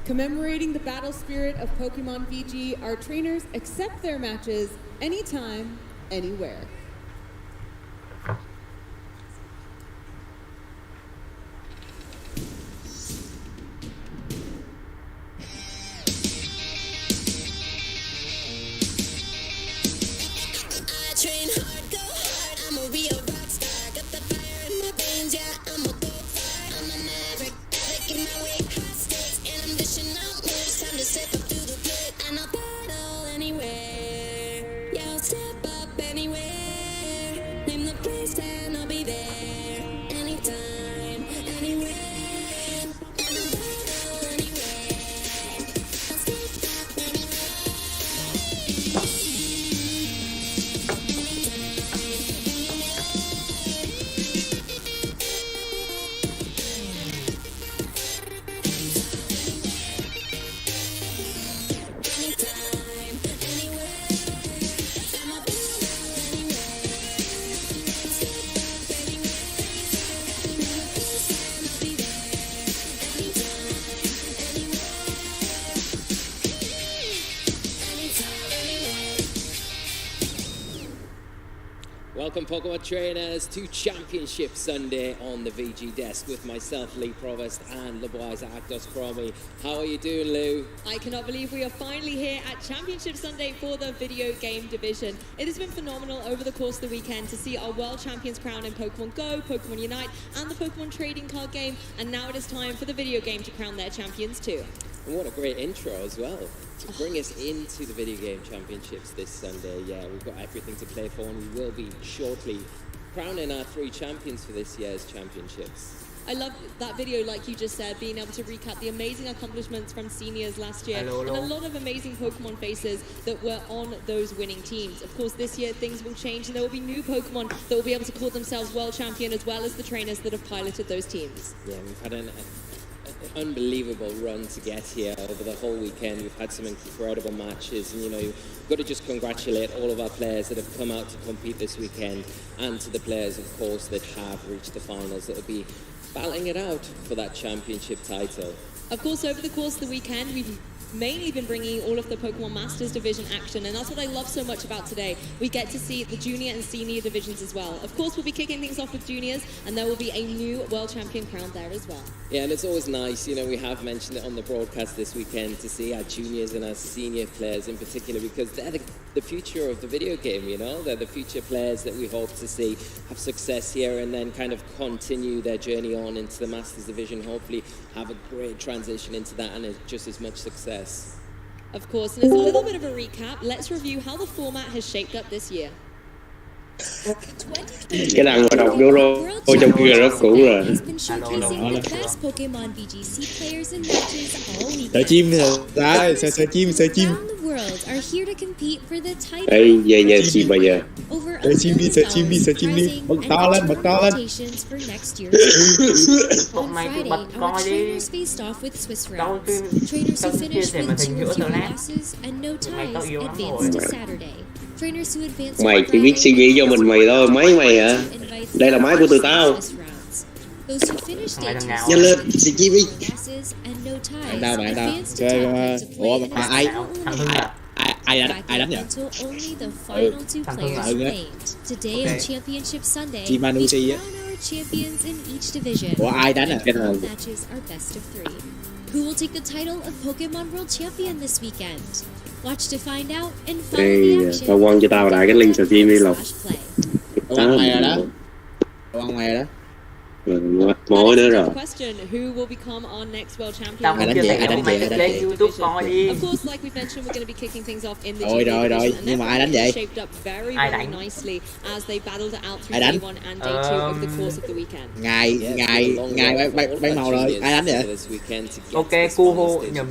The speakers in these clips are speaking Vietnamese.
Commemorating the battle spirit of Pokemon VG, our trainers accept their matches anytime, anywhere. Welcome Pokemon trainers to Championship Sunday on the VG desk with myself, Lee Provost, and Lebuiza Actos Promi. How are you doing, Lou? I cannot believe we are finally here at Championship Sunday for the video game division. It has been phenomenal over the course of the weekend to see our world champions crowned in Pokemon Go, Pokemon Unite, and the Pokemon trading card game, and now it is time for the video game to crown their champions too. And what a great intro as well, to bring us into the video game championships this Sunday. Yeah, we've got everything to play for, and we will be shortly crowning our 3 champions for this year's championships. I love that video, like you just said, being able to recap the amazing accomplishments from seniors last year, and a lot of amazing Pokemon faces that were on those winning teams. Of course, this year things will change, and there will be new Pokemon that will be able to call themselves world champion, as well as the trainers that have piloted those teams. Yeah, we've had an unbelievable run to get here over the whole weekend. We've had some incredible matches, and you've got to just congratulate all of our players that have come out to compete this weekend, and to the players, of course, that have reached the finals, that will be battling it out for that championship title. Of course, over the course of the weekend, we've mainly been bringing all of the Pokemon Masters division action, and that's what I love so much about today. We get to see the junior and senior divisions as well. Of course, we'll be kicking things off with juniors, and there will be a new world champion crowned there as well. Yeah, and it's always nice, we have mentioned it on the broadcast this weekend, to see our juniors and our senior players in particular, because they're the future of the video game, They're the future players that we hope to see have success here and then kind of continue their journey on into the Masters division, hopefully have a great transition into that and just as much success. Of course, and as a little bit of a recap, let's review how the format has shaped up this year. Cái đàn mà đọc Euro trong kia rất cũ rồi. Sợ chim ra, sợ chim. Ê, về chim bây giờ. Sợ chim đi, bật to lên. Hôm nay tôi bật coi đi. Đâu tôi chia sẻ màn hình giữa tờ lát. Mày tao yêu lắm rồi. Mày chỉ biết suy nghĩ cho mình mày thôi, máy mày hả? Đây là máy của tụi tao. Nhanh lên, xì chi đi. Bạn đâu? Chơi ủa mà ai đánh vậy? Thằng Hưng á. Chi Manusi á. Ủa ai đánh à? Cái nào? Who will take the title of Pokemon World Champion this weekend? Watch to find out and follow the action. Tao quăng cho tao lại cái link sờ chim đi Lộc. Quăng mày rồi đó. Mối nữa rồi. Question, who will become our next world champion? Tao cũng chưa thấy đâu, mày lên YouTube coi đi. Of course, like we mentioned, we're going to be kicking things off in the Rồi, nhưng mà ai đánh vậy? shaped up very nicely as they battled it out through Ai đánh? day 1 and day 2 over the course of the weekend. Ngày bay màu rồi, ai đánh vậy? Ok, Kuho nhầm.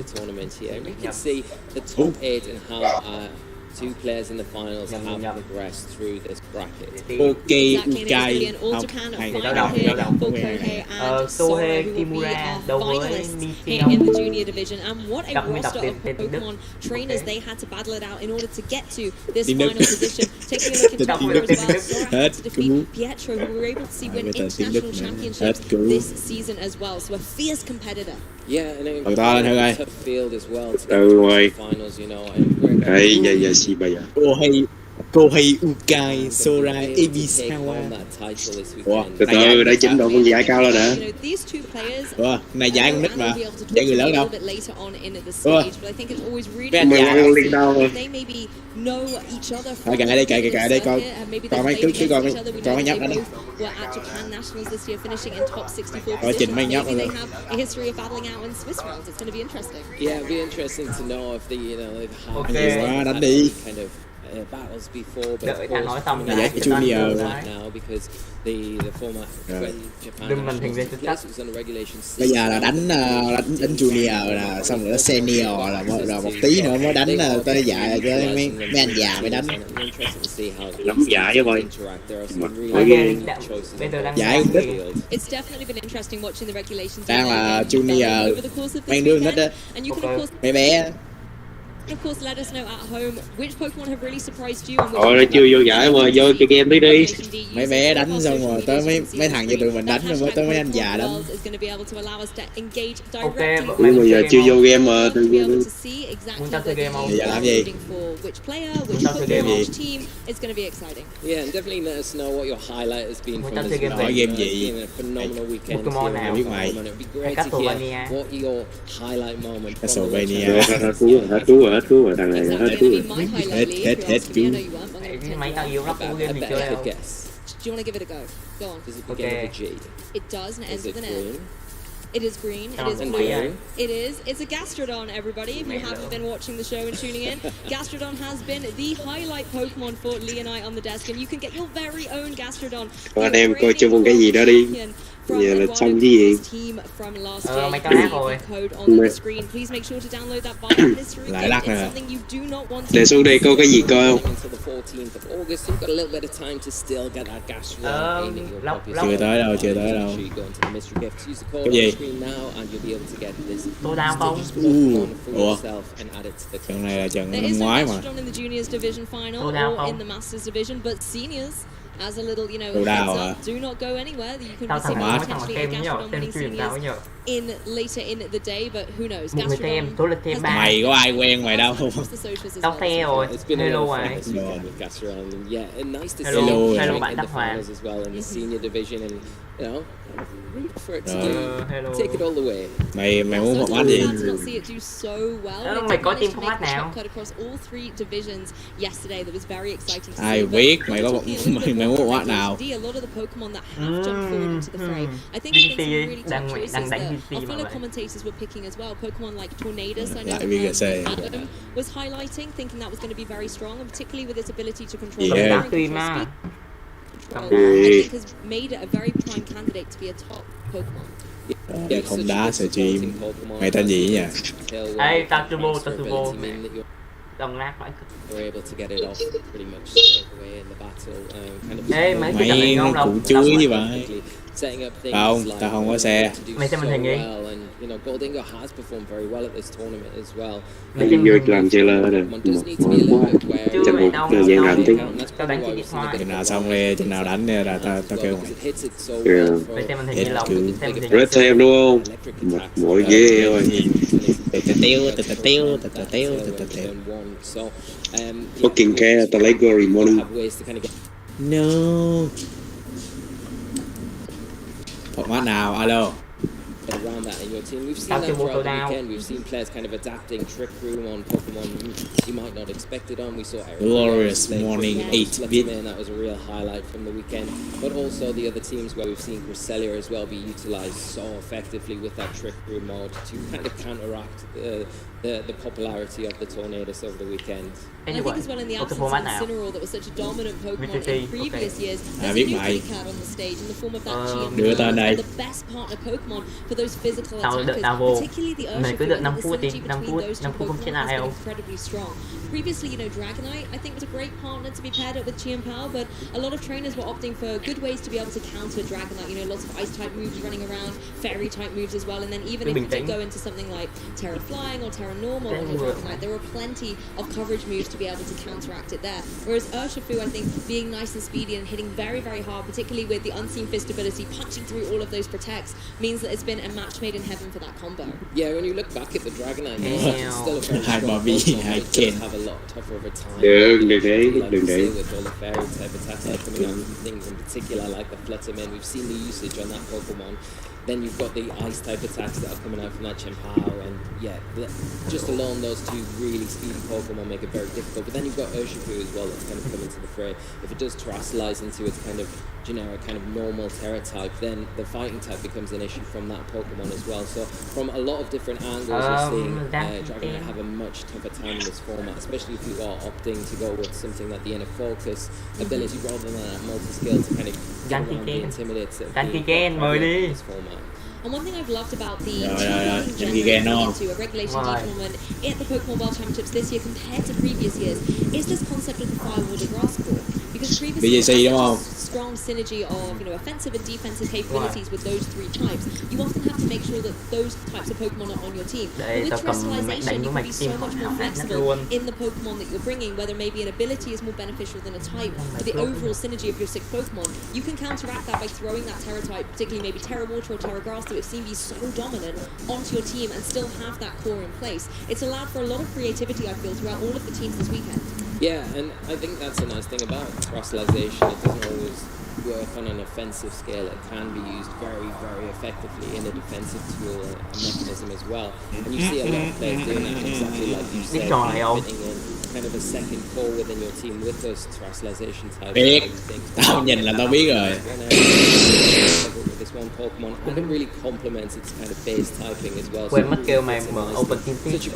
Two players in the finals have progressed through this bracket. Ok, Exactly, and all không, Japan hay are đau đầu, final here đau đầu. for Kohei and Sohei Sora, who will be Kimura our đấu với finalists Nishio. here in the junior division. And what a Đặc biệt roster tên- of tên tiếng Đức. Pokemon trainers Ok. they had to battle it out in order to get to this Tiếng Đức. final position. Taking a look into Đọc Sora được as tiếng well, Đức. Sora Hết had to defeat cứu. Pietro, who we were able to see win bây giờ tiếng Đức international nữa. championships Hết cứu. this season as well. So a fierce competitor. Yeah, and Từ to lên Hưng ơi. tough field as well to get Ừ to rồi. the finals, you know. And Đấy, giờ xì bây giờ. Kohei Ukai Sora Ebisawa. Ủa, Từ từ, để chỉnh độ con giải cao lên đã. You know, these two players Ủa, này giải con nít mà, giải người lớn đâu. Ủa, Mấy anh già đâu. Liên đâu rồi. Thôi kệ đây, kệ đây, coi mấy cứ coi mấy nhóc đó đi. Coi trình mấy nhóc đó. yeah, it'd be interesting to know if they, you know, they've had Ok. Đánh đi. kind of battles before, but Đợi of thằng course, nói xong Này rồi. giải Junior. right now because the format Rồi. when Japan Đừng mình thành viên nationals xuất place sắc. was under regulation Bây giờ là đánh junior là xong rồi nó senior là rồi một tí nữa mới đánh tới giải với mấy anh già mới đánh. Nắm giải với coi. Bây giờ đang Giải con nít. It's definitely been interesting watching the regulations. Đang là junior, over the course of this mấy đứa nít á, weekend. And you can of course, mấy bé. let us know at home which Pokemon have really surprised you. And Rồi, nó chưa vô giải mà vô chơi game tí đi. Mấy bé đánh xong rồi tới mấy thằng như tụi mình đánh rồi mới tới mấy anh già đánh. Ok, Nhưng mà giờ chưa vô game mà. Muốn tao chơi game không? Bây giờ làm gì? Muốn tao chơi game không? Yeah, and definitely let us know what your highlight has been Muốn from tao this chơi game weekend. gì? Game It's gì? been a phenomenal weekend Pokemon here nào? in Biết mày. Pokemon. It'd be great to Castlevania. hear what your highlight moment from the Castlevania. World Hết cứu rồi, thằng này hết cứu rồi. Hết cứu. Cái máy tao yêu lắm, không có game gì I bet chơi I đâu. could guess. Do you want to give it a go? Go on. Does it begin with a G? It does, and it ends Is with it an N. green? It is green. It is And blue. blue. It is. It's a Gastrodon, everybody. If you haven't been watching the show and tuning in, Gastrodon has been the highlight Pokemon for Lee and I on the desk, and you can get your very own Gastrodon. Anh em coi cho một cái gì đó đi. Giờ là xong cái gì? Mày tao hát rồi. Lại lắc nè. Để xuống đây có cái gì coi không? Until the 14th of August, you've got a little bit of time to still get that Gastrodon aiming your lóc- copies. lóc- Chưa tới đâu. Make sure you go into the mystery gifts, use the code Cái on gì? the screen now, and you'll be able to get this Tô đao không? Pokemon for Ủa? yourself and add it to the Trận này là trận There năm is no ngoái mà. Gastrodon in the juniors division final Tô đao or không? in the masters division, but seniors, as a little, you know, Tô đao heads à? up, do not go anywhere. You can Tao receive thằng Mát. thằng potentially a tem nhờ, Gastrodon tem winning stream tao seniors nhờ. in later in the day, but who knows? Một người tem, Gastrodon tôi là tem has ba. been Mày có ai quen mày đâu. across the socials as Tao well. te rồi. It's been a Hello lot of fun rồi. this weekend with Gastrodon, and yeah, and nice to see Hello. it Hello, in bạn the Đắc Hoàng. finals as well in the senior division, and you know, root for it to Rồi. Hello. take it all the way. Mày muốn một So món gì? glad to not see it do so well. They mày did có manage team to format make the nào? shortcut across all three divisions yesterday. That was very exciting to see. Ai But biết mày có talking a little bit mày more muốn một about món nào? VCD, a lot of the Pokemon that have jumped forward into the fray. I think there's been some really đang tough choices đánh that VCD our mà fellow vậy. commentators were picking as well. Pokemon like Tornadus, I know Lại VGC. Adam was highlighting, thinking that was going to be very strong, and particularly with its ability to control Yeah. fire and Đá stream control á. speed. Ừ. I think has made it a very prime candidate to be a top Pokemon. Yeah, Không such đá a sẽ good stream. supporting Pokemon. Mày tên gì nhỉ? Ê, Tatsubo, Transferability mean that you're Đồng nát phải. able to get it off pretty much straight away in the battle. Kind of Ê, mấy cái trận Mày này ngon đâu. cũng chuối như vậy. setting up things Không, like tao không có xe. to do Mày xem so màn hình đi. well, and you know Goldingo has performed very well at this tournament as well. Mày Mình xem vô làm trailer rồi. One does need to be a Mỏi little quá. bit wary. Chưa Chắc mày một đâu. thời gian làm tí. Tao đánh trên điện thoại. Chừng nào xong đi, chừng nào đánh đi là tao kêu mày. It hits it so Yeah. well for Mày xem màn hình Hết như lòng. cứu. Xem màn hình Red thêm đúng không? electric Một attacks. mỗi ghê rồi. So, Fucking care, tao lấy Gory Morning. have ways to kind of get No. Format nào? Alo. get around that in your team. We've seen that throughout the weekend. We've seen players kind of adapting Trick Room on Pokemon you might not expect it on. We saw Eric Glorious morning 8-bit. That was a real highlight from the weekend. But also the other teams where we've seen Cresselia as well be utilized so effectively with that Trick Room mode to kind of counteract the popularity of the Tornadus over the weekend. And I think as well in the absence of Incineroar that was such a dominant Pokemon in previous years, there's a new card on the stage in the form of that GM, the best partner Pokemon for those physical attackers, particularly the Urshifu, and the synergy between those two Pokemon has been incredibly strong. Previously, Dragonite, I think, was a great partner to be paired up with Chien-Pao, but a lot of trainers were opting for good ways to be able to counter Dragonite, lots of Ice-type moves running around, Fairy-type moves as well, and then even if you did go into something like Terra Flying or Terra Normal on the Dragonite, there were plenty of coverage moves to be able to counteract it there. Whereas Urshifu, I think, being nice and speedy and hitting very, very hard, particularly with the Unseen Fist ability, punching through all of those protects, means that it's been a match made in heaven for that combo. Yeah, when you look back at the Dragonite, it's still a very strong Pokemon. It does have a lot tougher of a time. Đừng with all the fairy type attacks that are coming out, things in particular like the Flutterman. We've seen the usage on that Pokemon. Then you've got the ice type attacks that are coming out from that Chien-Pao, and just alone those two really speedy Pokemon make it very difficult. But then you've got Urshifu as well that's kind of come into the fray. If it does terrestrialize into its kind of generic, kind of normal Terra type, then the fighting type becomes an issue from that Pokemon as well. So from a lot of different angles, we're seeing Dragonite have a much tougher time in this format, especially if you are opting to go with something like the Inner Focus ability rather than that multi-skill to kind of get around the intimidate this format. And one thing I've loved about the into a regulation tournament at the Pokemon World Championships this year compared to previous years is this concept of the Firewall Grass Ball. Because previously strong synergy of offensive and defensive capabilities with those three types, you often have to make sure that those types of Pokemon are on your team. But with terrestrialization, you can be so much more flexible in the Pokemon that you're bringing, whether maybe an ability is more beneficial than a type, but the overall synergy of your 6 Pokemon, you can counteract that by throwing that Terra type, particularly maybe Terra Water or Terra Grass, that we've seen be so dominant, onto your team and still have that core in place. It's allowed for a lot of creativity, I feel, throughout all of the teams this weekend. Yeah, and I think that's a nice thing about terrestrialization. It doesn't always work on an offensive scale. It can be used very, very effectively in a defensive tool, a mechanism as well. And you see a lot of players doing that, exactly like you said, fitting in kind of a second core within your team with those terrestrialization types. Tao nhìn là tao biết rồi. This one Pokemon, and it really complements its kind of base typing as well. Quên mất kêu mày mở Open Team It's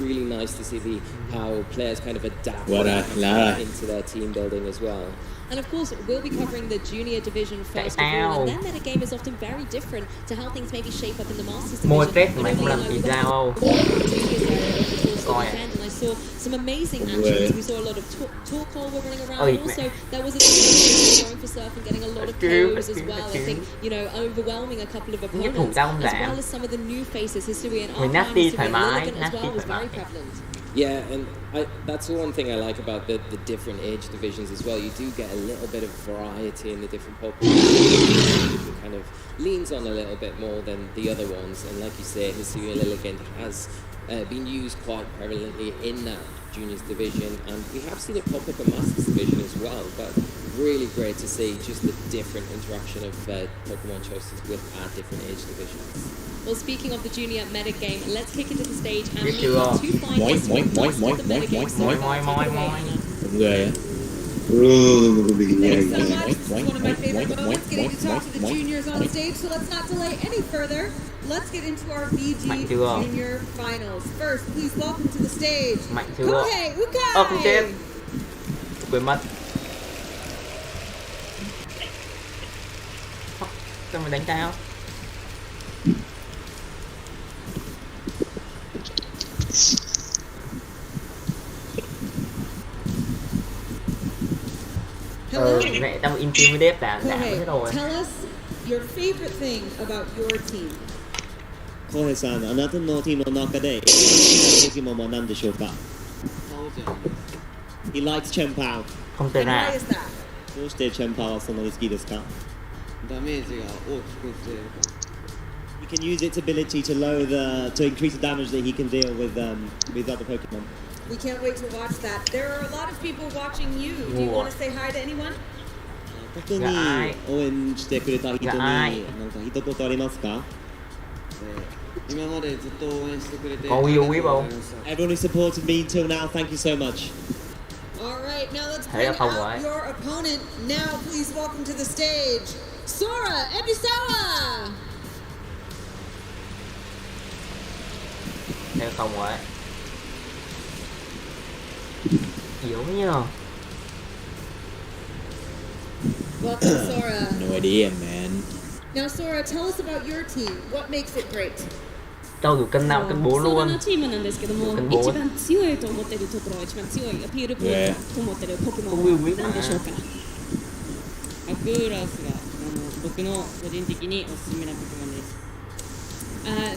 really nice to see how players kind of adapt into their team building as well. And of course, we'll be covering the junior division first of all, and then metagame is often very different to how things maybe shape up in the Masters division. Mày không làm gì ra đâu. And I saw some amazing actions. We saw a lot of Torkoal were running around, and also there was a team going for Surf and getting a lot of KOs as well. I think, overwhelming a couple of opponents, as well as some of the new faces. Hisui and Armand as well was very prevalent. Yeah, and that's the one thing I like about the different age divisions as well. You do get a little bit of variety in the different Pokemon. It kind of leans on a little bit more than the other ones. And like you say, Hisui and Lilligant has been used quite prevalently in that juniors division. And we have seen it pop up in Masters division as well. But really great to see just the different interaction of Pokemon choices with our different age divisions. Well, speaking of the junior meta game, let's kick it to the stage and meet the two finalists the meta game. Đúng ghê á. Thanks so much. It's one of my favorite moments, getting to talk to the juniors on stage. So let's not delay any further. Let's get into our VG Junior Finals. First, please welcome to the stage, Kohei Ukai. Không chết. Quên mất. Sao mày đánh tao? Mẹ tao intimidate đã hết rồi. Tell us your favorite thing about your team. 浩平さん、あなたのチームの中で一番好きなポケモンは何でしょうか？ He likes Chien-Pao. Không thể And nào. why is that? どうしてChien-Paoはそんなに好きですか？ダメージが大きくて You can use its ability to increase the damage that he can deal with other Pokemon. We can't wait to watch that. There are a lot of people watching you. Do you want to say hi to anyone? 特に応援してくれた人に何か一言ありますか？今までずっと応援してくれて Có yêu quý không? Everyone who supported me until now, thank you so much. All right, now let's Thấy bring không out vậy? your opponent. Now, please welcome to the stage, Sora Ebisawa. Theo không vậy? Yếu nhờ. Welcome, Sora. No idea, man. Now, Sora, tell us about your team. What makes it great? Cho dù cân 5 cân 4 ソーダ luôn. のチームなんですけども、うん一番強いと思っているところ、一番強いアピールポイントと思っているポケモンは何でしょうか。アクーラスが僕の個人的におすすめなポケモンです。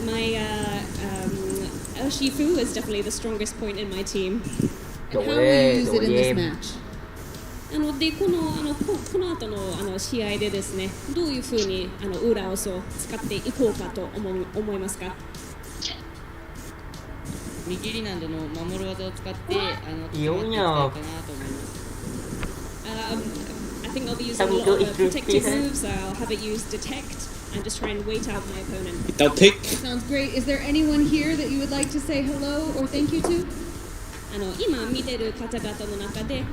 My Urshifu is definitely the strongest point in my team. And how will you use it in this match? でこの後の試合でですね、どういうふうにウラオスを使っていこうかと思いますか。見切り難度の守る技を使ってyếu nhờ. かなと思います。I think I'll be using a lot of protective moves. I'll have it use detect and just try and wait out my opponent. Tao thích. Sounds great. Is there anyone here that you would like to say hello or thank you to? 今見てる方々の中で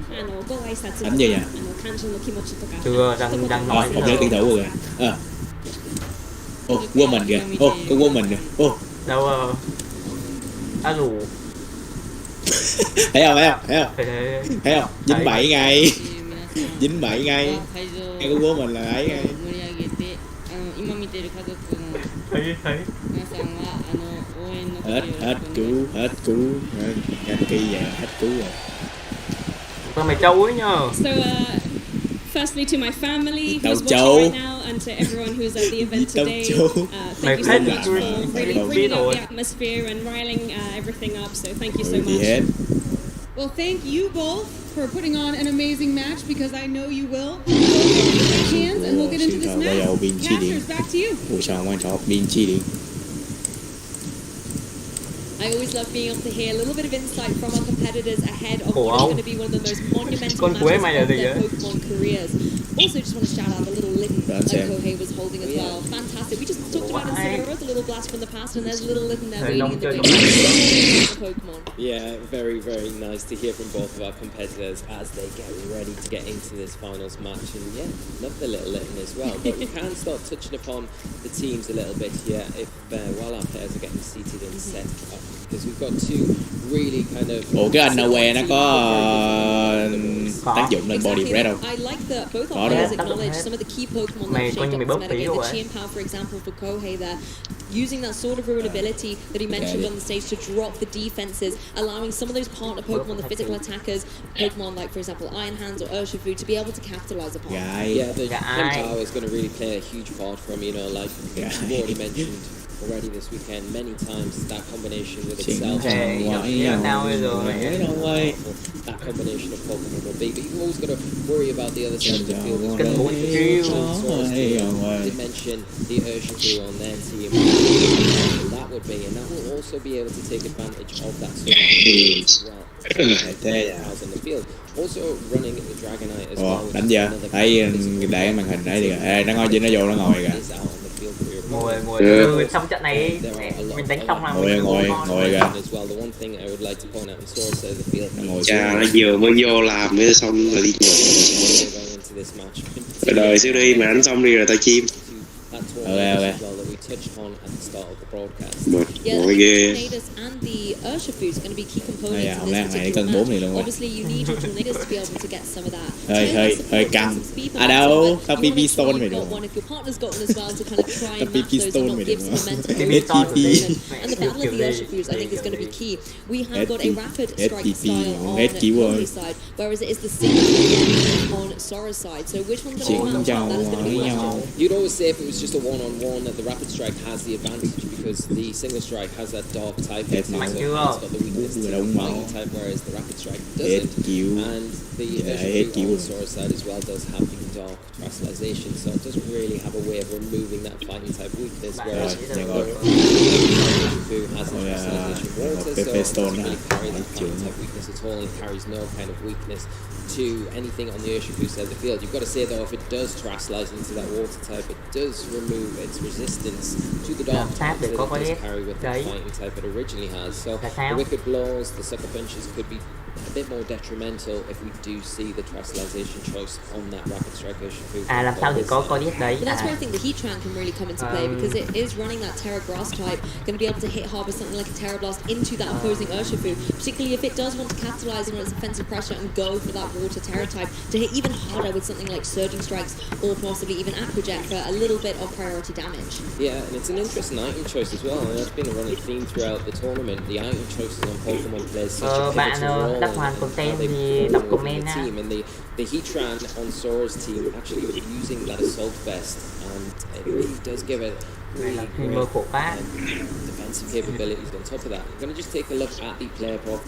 ご挨拶とか Đánh gì vậy? 感謝の気持ちとか Chưa, đang nói Không nhớ tiếng thủ rồi kìa. Ô, quên mình kìa. Ô, có quên mình kìa. Ô. Đâu dù Thấy không? phải Thấy không? Dính bẫy ngay. 皆さん Dính bẫy ngay. 会場を Ngay có quên mình là ấy ngay. 盛り上げて今見てる家族の thấy 皆さんは応援の Hết 声を hết cứu. Nhanh kỳ vậy hết cứu rồi. con mày trâu ấy nhờ. So, firstly to my family Tao who's watching trâu. right now and to everyone who's at the event Tao today, trâu. thank you so Mày much hết for rồi. really Mày bringing biết up rồi. the atmosphere and riling everything up. So thank you so Gì much. hết. Well, thank you both for putting on an amazing match because I know you will. So shake hands and we'll get into this Bây giờ match. biên chi điện. Casters, back to you. Ủa sao quan trọng biên chi điện. I always love being able to hear a little bit of insight from our competitors ahead of Ủa what is không? going to be one of the most monumental Con quế matches mày là of gì their vậy? Pokemon careers. Also, just want to shout out the little litten That's that it. Kohei was holding as well. Fantastic. We just talked about Why? Incineroar, the little blast from the past, and there's a little litten there Thời waiting in the nông wings. chơi The Pokemon. Yeah, very, very nice to hear from both of our competitors as they get ready to get into this finals match. And yeah, love the little Litten as well. But we can start touching upon the teams a little bit here if while our players are getting seated and set up. Because we've got two really kind of... Ủa cái anh Nowhere nó có tác dụng lên body breath không? I like that both Có our đúng players không? acknowledge some of the key Pokemon Mày that coi shake như up mày this bóp metagame. tí The rồi. Chien-Pao, for example, for Kohei there, using that sort of ruin ability that he mentioned Okay. on the stage to drop the defenses, allowing some of those partner Pokemon, the physical attackers, Pokemon like, for example, Iron Hands or Urshifu, to be able to capitalize upon. Gái. Yeah, the Yeah, Chien-Pao is going to really play a huge part from, you know, like Yeah. you've already mentioned already this weekend many times, that combination with Chuyện itself. Hey, thằng quậy yeah, now is đâu ơi. That combination of Pokemon will be, but you've always got to worry about the other side of the field. Cần bốn chiêu. Did mention the Urshifu on their team. That would be, and that will also be able to take advantage of that sort of as well. Out on the field. Also running the Dragonite as Ồ, well. đánh chưa? Thấy để cái màn hình đấy đi. Ê, nó ngồi trên nó vô nó ngồi kìa. Is out on the field for your Ngồi Ừ. ngồi xong trận này mình đánh xong là Ngồi mình ngồi kìa. as well. The one thing I would like to point out in Source of the field. Nó ngồi Chà xuống. nó vừa mới vô làm mới xong rồi đi ngủ. Going into this match. Cái đời siêu đi mà đánh xong đi rồi tao chim. That tournament Okay. as well that we touched on at the start of the broadcast. Yeah, Mỏi the ghê. Tornadoes and the Urshifu is going to be key components Dạ, in hôm this nay thằng này particular cân 4 này match. luôn rồi. Obviously, you need your Tornadoes to be able to get some of that. Hơi căng. À đâu, tao PP Stone mày Got được. one if your partner's got one as well to kind of try Tao and PP match those Stone and mày not give được some mà. momentum. Hết over to PP. the opponent. And the battle of the Urshifu's, I think, is going to be key. We have got a rapid Hết strike PP, style on hết cứu ơi. Kohei's side, whereas it is the single on Sora's side. So which one's Chuyện going to win chào out? That is going to be với the nhau. question. You'd always say if it was just a one-on-one that the Rapid Strike has the advantage because the Single Strike has that dark type. Hết So máu. it's got the weakness to Vừa the đóng máu. fighting type, whereas the Rapid Strike Hết doesn't. cứu. And the Dạ, hết Urshifu cứu on rồi. Sora's side as well does have the dark terrestrialization, so it doesn't really have a way of removing that fighting type weakness, whereas who has a terrestrialization water, so it doesn't really carry that fighting type weakness at all, and carries no kind of weakness to anything on the Urshifu side of the field. You've got to say though, if it does terrestrialize into that water type, it does remove its resistance to the dark type that it does carry with the fighting type it originally has. So the wicked blows, the sucker punches could be a bit more detrimental if we do see the terrestrialization choice on that rapid strike Urshifu. Làm sao thì có biết đấy. But that's where I think the Heatran can really come into play, because it is running that Terra Grass type, going to be able to hit hard with something like a Terra Blast into that opposing Urshifu, particularly if it does want to capitalize on its offensive pressure and go for that water Terra type to hit even harder with something like Surging Strikes or possibly even Aqua Jet for a little bit of priority damage. Yeah, and it's an interesting item choice as well, and that's been a running theme throughout the tournament. The item choices on Pokemon players such a pivotal role in how they perform in the team, and the Heatran on Sora's team actually was using that Assault Vest, and it really does give it really great defensive capabilities on top of that. I'm going to just take a look at the player prop.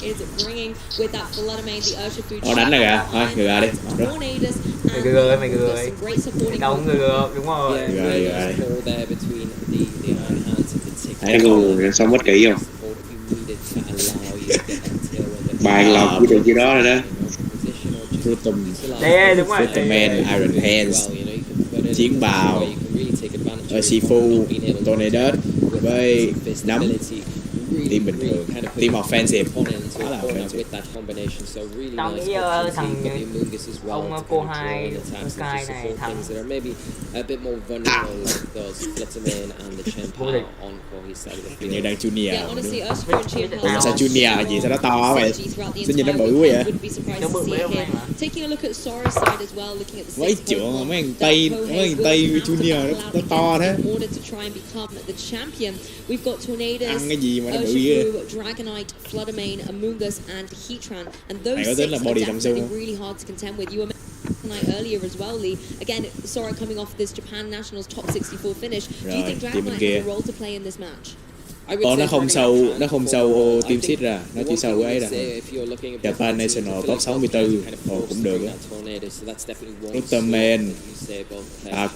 Is bringing with that Floodamane, the Urshifu. Đánh này kìa, thôi người ra đi. Mày gừ mày đâu cũng gừ đúng rồi. Thấy luôn, xong mất kỹ không? Bàn lọc cái chuyện gì đó rồi đó. Đây đúng rồi. Fruitaman, Iron Hands, Chiến Bào, Urshifu, Tornadus với nấm. Team bình thường, team offensive, khá là offensive. Tao nghĩ thằng ông cô hai Sky này thằng vô địch. Như đang Junior, không sao Junior gì sao nó to vậy, sao nhìn nó bự quá vậy? Nó bự mấy hôm nay mà. Mấy trưởng mấy thằng Tây Junior nó to thế. Ăn cái gì mà nó bự ghê. Dragonite, Floodamane, Amoonguss, and Heatran, and those Này có six tính là are body definitely tầm really hard to contend with. You were mentioning earlier as well, Lee. Again, Sora coming off this Japan Nationals top 64 finish. Do you think Dragonite has a role to play in this match? Nó không sâu team seed ra, nó chỉ sâu cái ấy ra. Japan National top 64, cũng được á. Fruitaman,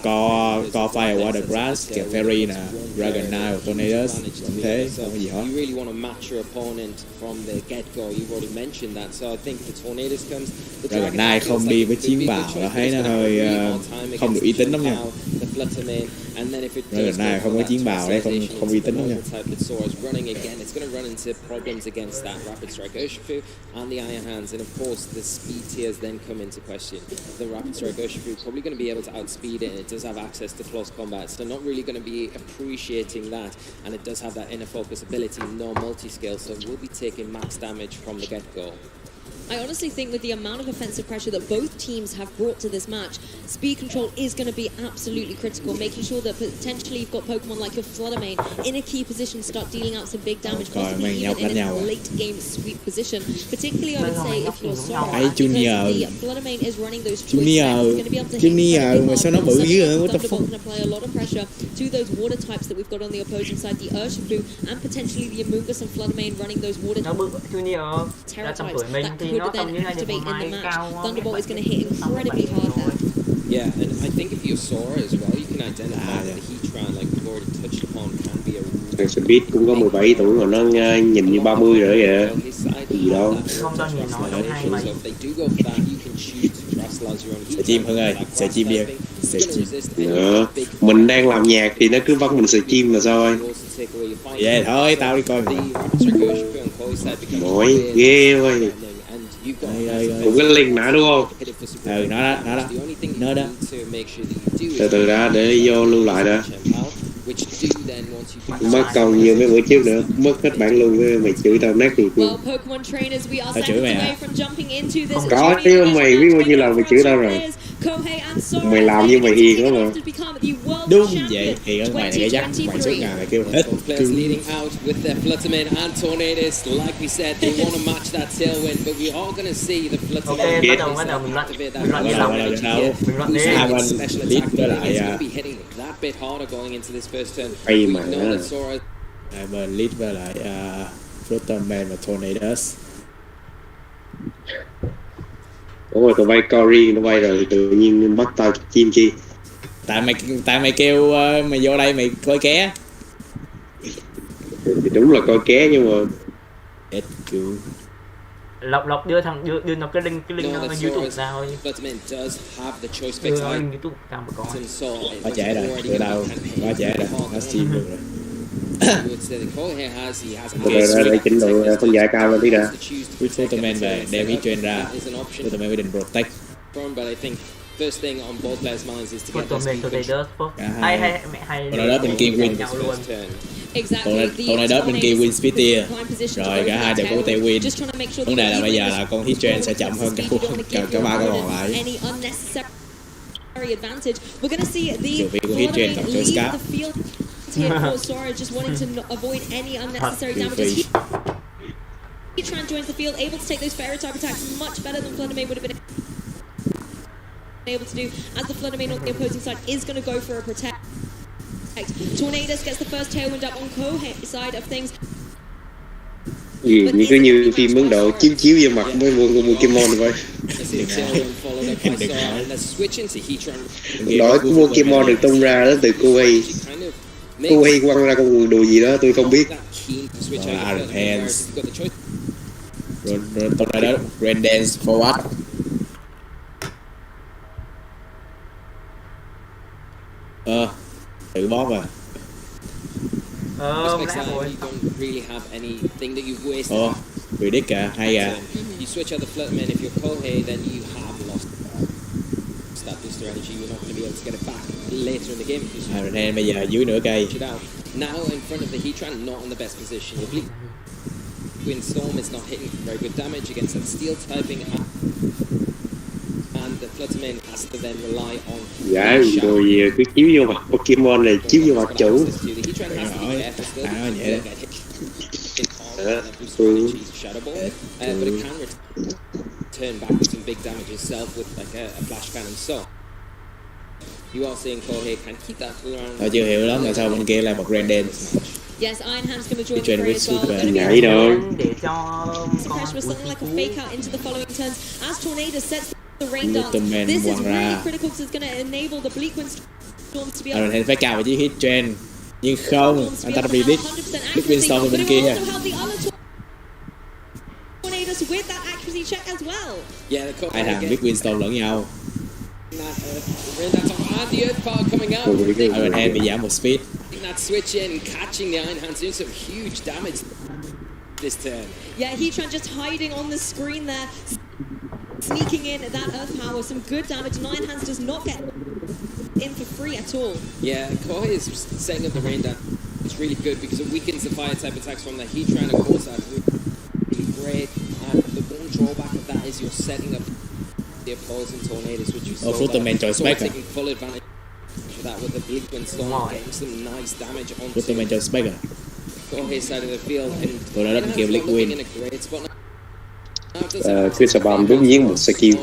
có Firewater Grass, kèm Fairy nè, Dragonite, Tornadus, cũng thế, không có gì hết. Dragonite không đi với Chiến Bào, nó thấy nó hơi không được uy tín lắm nha. Dragonite không có Chiến Bào đây, không uy tín lắm nha. Sora's running again, it's going to run into problems against that Rapid Strike Urshifu and the Iron Hands, and of course the speed tiers then come into question. The Rapid Strike Urshifu is probably going to be able to outspeed it, and it does have access to close combat, so they're not really going to be appreciating that, and it does have that inner focus ability, no multi-scale, so it will be taking max damage from the get-go. I honestly think with the amount of offensive pressure that both teams have brought to this match, speed control is going to be absolutely critical, making sure that potentially you've got Pokemon like your Floodamane in a key position, start dealing out some big damage, possibly even in a late game sweep position. Particularly, I would say if you're Sora, because the Floodamane is running those choice steps, it's going to be able to hit Thunderbolt going to apply a lot of pressure to those water types that we've got on the opposing side, the Urshifu and potentially the Amoonguss and Floodamane running those water Terra types that could then activate in the match. Thunderbolt is going to hit incredibly hard there. Yeah, and I think if you're Sora as well, you can identify that the Heatran, like we've already touched upon, can be a Thằng Speed cũng có 17 tuổi mà nó nhìn như 30 rồi vậy. Gì đâu. Sợ chim Hưng ơi, sợ chim đi. Nữa, mình đang làm nhạc thì nó cứ bắt mình sợ chim là sao ơi. Vậy thôi, tao đi coi. Mỏi ghê ơi. Cũng cái link nãy đúng không? Nó đó. Từ từ đã để vô lưu lại đã. Mất công nhiều mấy bữa trước nữa, mất hết bản luôn với mày chửi tao nát thì tao chửi mày hả? Có chứ, mày biết bao nhiêu lần mày chửi tao rồi. Mày làm như mày hiền đó mà. Đúng vậy, hiền hơn mày này cái dắt, mày suốt ngày mày kêu hết. Ok, bắt đầu mình luận đi lòng. Mình luận đi. Lead với lại hay mà bên lead với lại Fruitaman và Tornadus. Đúng rồi, tụi bay Cory nó bay rồi tự nhiên bắt tao chim chi. Tại mày kêu mày vô đây mày coi ké. Thì đúng là coi ké nhưng mà Lộc đưa nó cái link YouTube ra thôi. Đưa nó link YouTube ra mà có. Quá trễ rồi, tụi đâu quá trễ rồi, nó stream được rồi. Rồi lại chỉnh độ phân giải cao lên tí đã. With Photoman về, đem ý train ra. Photoman quyết định protect. Photoman tụi này đớt phốt. Hay đó bên kia win. Con này đó bên kia win Spear. Rồi cả hai đều có tay win. Vấn đề là bây giờ là con hit train sẽ chậm hơn cả ba con còn lại. Dù vì con hit train còn chơi Scarf. Just wanting to avoid any unnecessary damages. Heatran joins the field, able to take those Pharaoh type attacks much better than Fluttermane would have been able to do, as the Fluttermane on the opposing side is going to go for a protect. Tornadus gets the first tailwind up on Kohei side of things. Như cứ như phim Ấn Độ chiếu vô mặt với mua Pokemon vậy. Đổi của Pokemon được tung ra đó từ Kohei. Kohei quăng ra con đồ gì đó tôi không biết. Iron Hands. Rồi tao nói đó Grand Dance forward. Tự boss à. Predict à, hay à. You switch out the Flutterman if you're Kohei, then you have lost that booster energy. You're not going to be able to get it back later in the game. Iron Hand bây giờ dưới nửa cây. Now in front of the Heatran, not in the best position. Your Bleak Storm is not hitting very good damage against that steel typing, and the Flutterman has to then rely on. Dạ rồi cứ chiếu vô mặt Pokemon này, chiếu vô mặt chủ. Nói vậy đó. But it can turn back with some big damage itself with like a flash cannon. So you are seeing Kohei can keep that around. Tôi chưa hiểu lắm là sao bên kia là một Grand Dance. Yes, Iron Hand's going to join the fray as well. Nhảy rồi. Pressure was something like a fake out into the following turns as Tornadus sets the rain dance. This is really critical because it's going to enable the Bleakwind Storms to be able. Iron Hand phải cao vị trí hit train. Nhưng không, anh ta predict Bleakwind Storm bên kia. With that accuracy check as well. Hai thằng Bleakwind Storm lẫn nhau. Iron Hand bị giảm một speed. That switch in, catching the Iron Hands, doing some huge damage this turn. Yeah, Heatran just hiding on the screen there, sneaking in that Earth Power, some good damage. And Iron Hands does not get in for free at all. Yeah, Kohei is setting up the rain dance. It's really good because it weakens the fire type attacks from the Heatran. Of course, that's really great. And the one drawback of that is you're setting up the opposing Tornadus, which you saw. Taking full advantage. That with the Bleakwind Storm getting some nice damage on Kohei's side of the field, and Bleakwind in a great spot now. Crystal Bomb đúng nhiên một skill.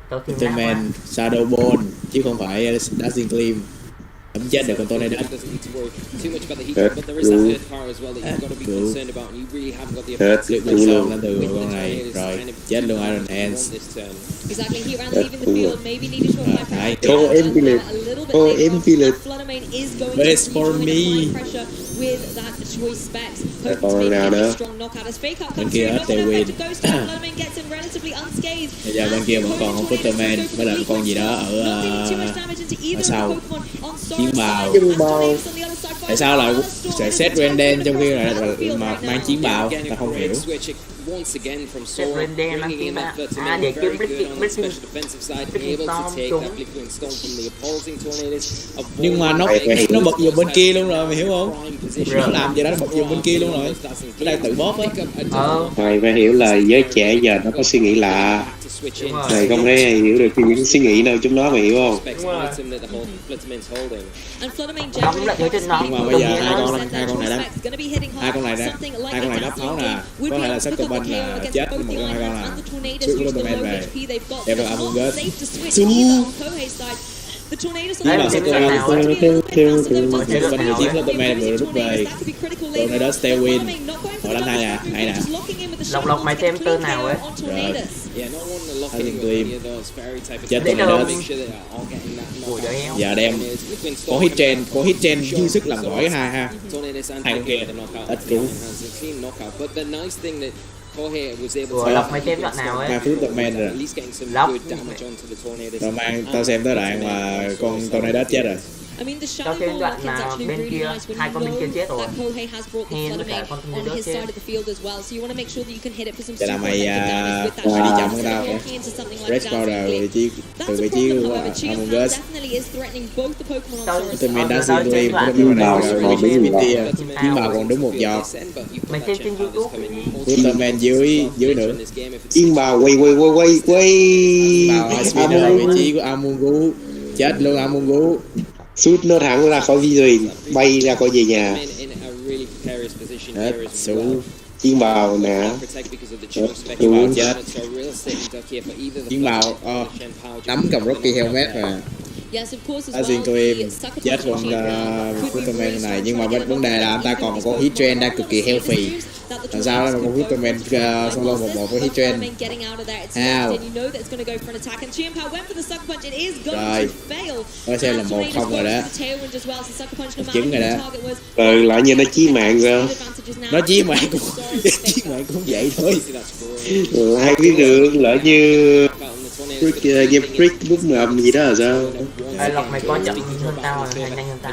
Photoman Shadow Ball chứ không phải Dazzling Gleam. Đấm chết được con tôi này đó. Bleakwind Storm lên từ con này rồi chết luôn Iron Hands. Best for me. Còn nào nữa? Bên kia hết tay win. Bây giờ bên kia vẫn còn không Photoman với lại con gì đó ở sau. Chiến bào. Tại sao lại sẽ set Renden trong khi là mà mang chiến bào? Ta không hiểu. Nhưng mà nó bật dùng bên kia luôn rồi, mày hiểu không? Nó làm gì đó nó bật dùng bên kia luôn rồi. Nó đang tự bóp á. Mày phải hiểu là giới trẻ giờ nó có suy nghĩ lạ. Mày không thể hiểu được những suy nghĩ đâu chúng nó, mày hiểu không? Nhưng mà bây giờ hai con này đắp máu nè, có thể là Settlement là chết một con hai con là trước của Photoman về đem vào Among Us. Nhưng mà Settlement bên chiến Photoman vừa rút về, còn này đó Stay Win Ồ, đánh hay nè, hay nè. Lộc mày xem tên nào ấy? Rồi. Anh Tuyêm chết tụi này đó. Giờ đem có hit trend dư sức làm gỏi ha. Hai con kia ít cũng. Ủa, Lộc mày xem đoạn nào ấy? 2 phút Superman rồi. Lộc. Rồi mang tao xem tới đoạn mà con Tornado chết rồi. Tao xem đoạn là bên kia, hai con bên kia chết rồi. Hen với cả con Tornado chết. Vậy là mày đi chậm hơn tao kìa. Red Powder từ vị trí của Among Us. Superman đã xin tôi em, Superman vào rồi vị trí bên kia. Chiến bào còn đúng một giọt. Mày xem trên YouTube. Superman dưới nữa. Chiến bào quay. Bào Spinner vị trí của Among Us. Chết luôn Among Us. Sút nó thẳng ra khỏi vision, bay ra khỏi về nhà. Hết xuống. Chiến bào nè. Chiến bào chết. Chiến bào nắm cầm Rocky Helmet mà. Xin tụi em chết con Superman này, nhưng mà vấn đề là anh ta còn có hit trend đang cực kỳ healthy. Làm sao đó mà con Superman solo 1-1 với hit trend. How? Rồi. Tôi xem là 1-0 rồi đó. Chứng rồi đó. Rồi lại như nó chí mạng rồi. Nó chí mạng cũng vậy thôi. Hai cái đường lỡ như game freak bút ngầm gì đó là sao? Lộc mày có chậm hơn tao hay nhanh hơn tao?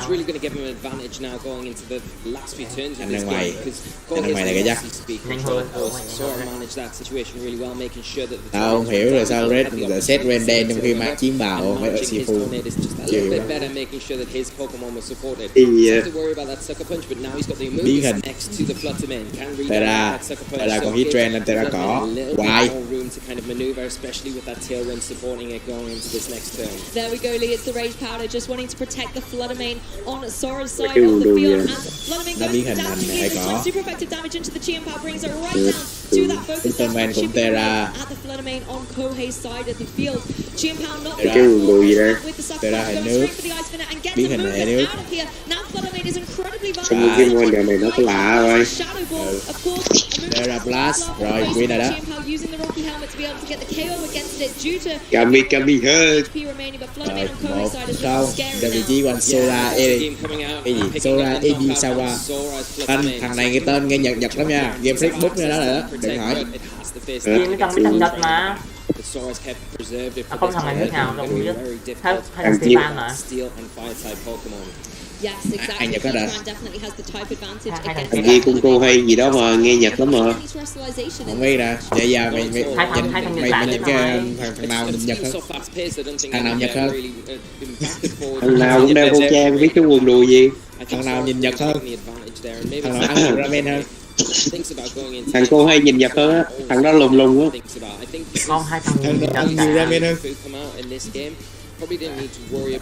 Anh ra ngoài này cái chắc. Nhanh hơn. Tao không hiểu rồi sao Red lại set Renden trong khi mang chiến bào phải ở Sifu. Chịu đó. Thì biến hình. Tera còn hit trend nên Tera có. Hoài. There we go, Lee. It's the Rage Powder just wanting to protect the Fluttermane on Sora's side of the field. And Fluttermane goes down to super effective damage into the Chiam Power, brings it right down to that focus. Superman cũng Tera. At the Fluttermane on Kohei's side of the field. Chiam Power not cái đồ gì đây? Tera hệ nước. Biến hình hệ nước. Now Fluttermane is incredibly Trong một game mode này nó có lạ rồi. Tera Blast rồi win rồi đó. Kami hết. 1-0 ra vị trí của anh Sora Sora Ebisawa. Thằng này cái tên nghe Nhật lắm nha, game freak book nha đó là đó, đừng hỏi. Game trong cái thằng Nhật mà. Không thằng này nước nào đâu biết. Hay là Stevan mà. Anh Nhật hết rồi. Thằng kia cung cô hay gì đó mà nghe Nhật lắm mà. Không biết nè, vậy giờ mày nhìn cái thằng nào nhìn Nhật hơn? Thằng nào Nhật hơn? Thằng nào cũng đeo khẩu trang, biết cái quần đùi gì. Thằng nào nhìn Nhật hơn? Thằng nào ăn ramen hơn? Thằng cô hay nhìn Nhật hơn á, thằng đó lùng á. Con hai thằng nhìn Nhật nhiều ramen hơn.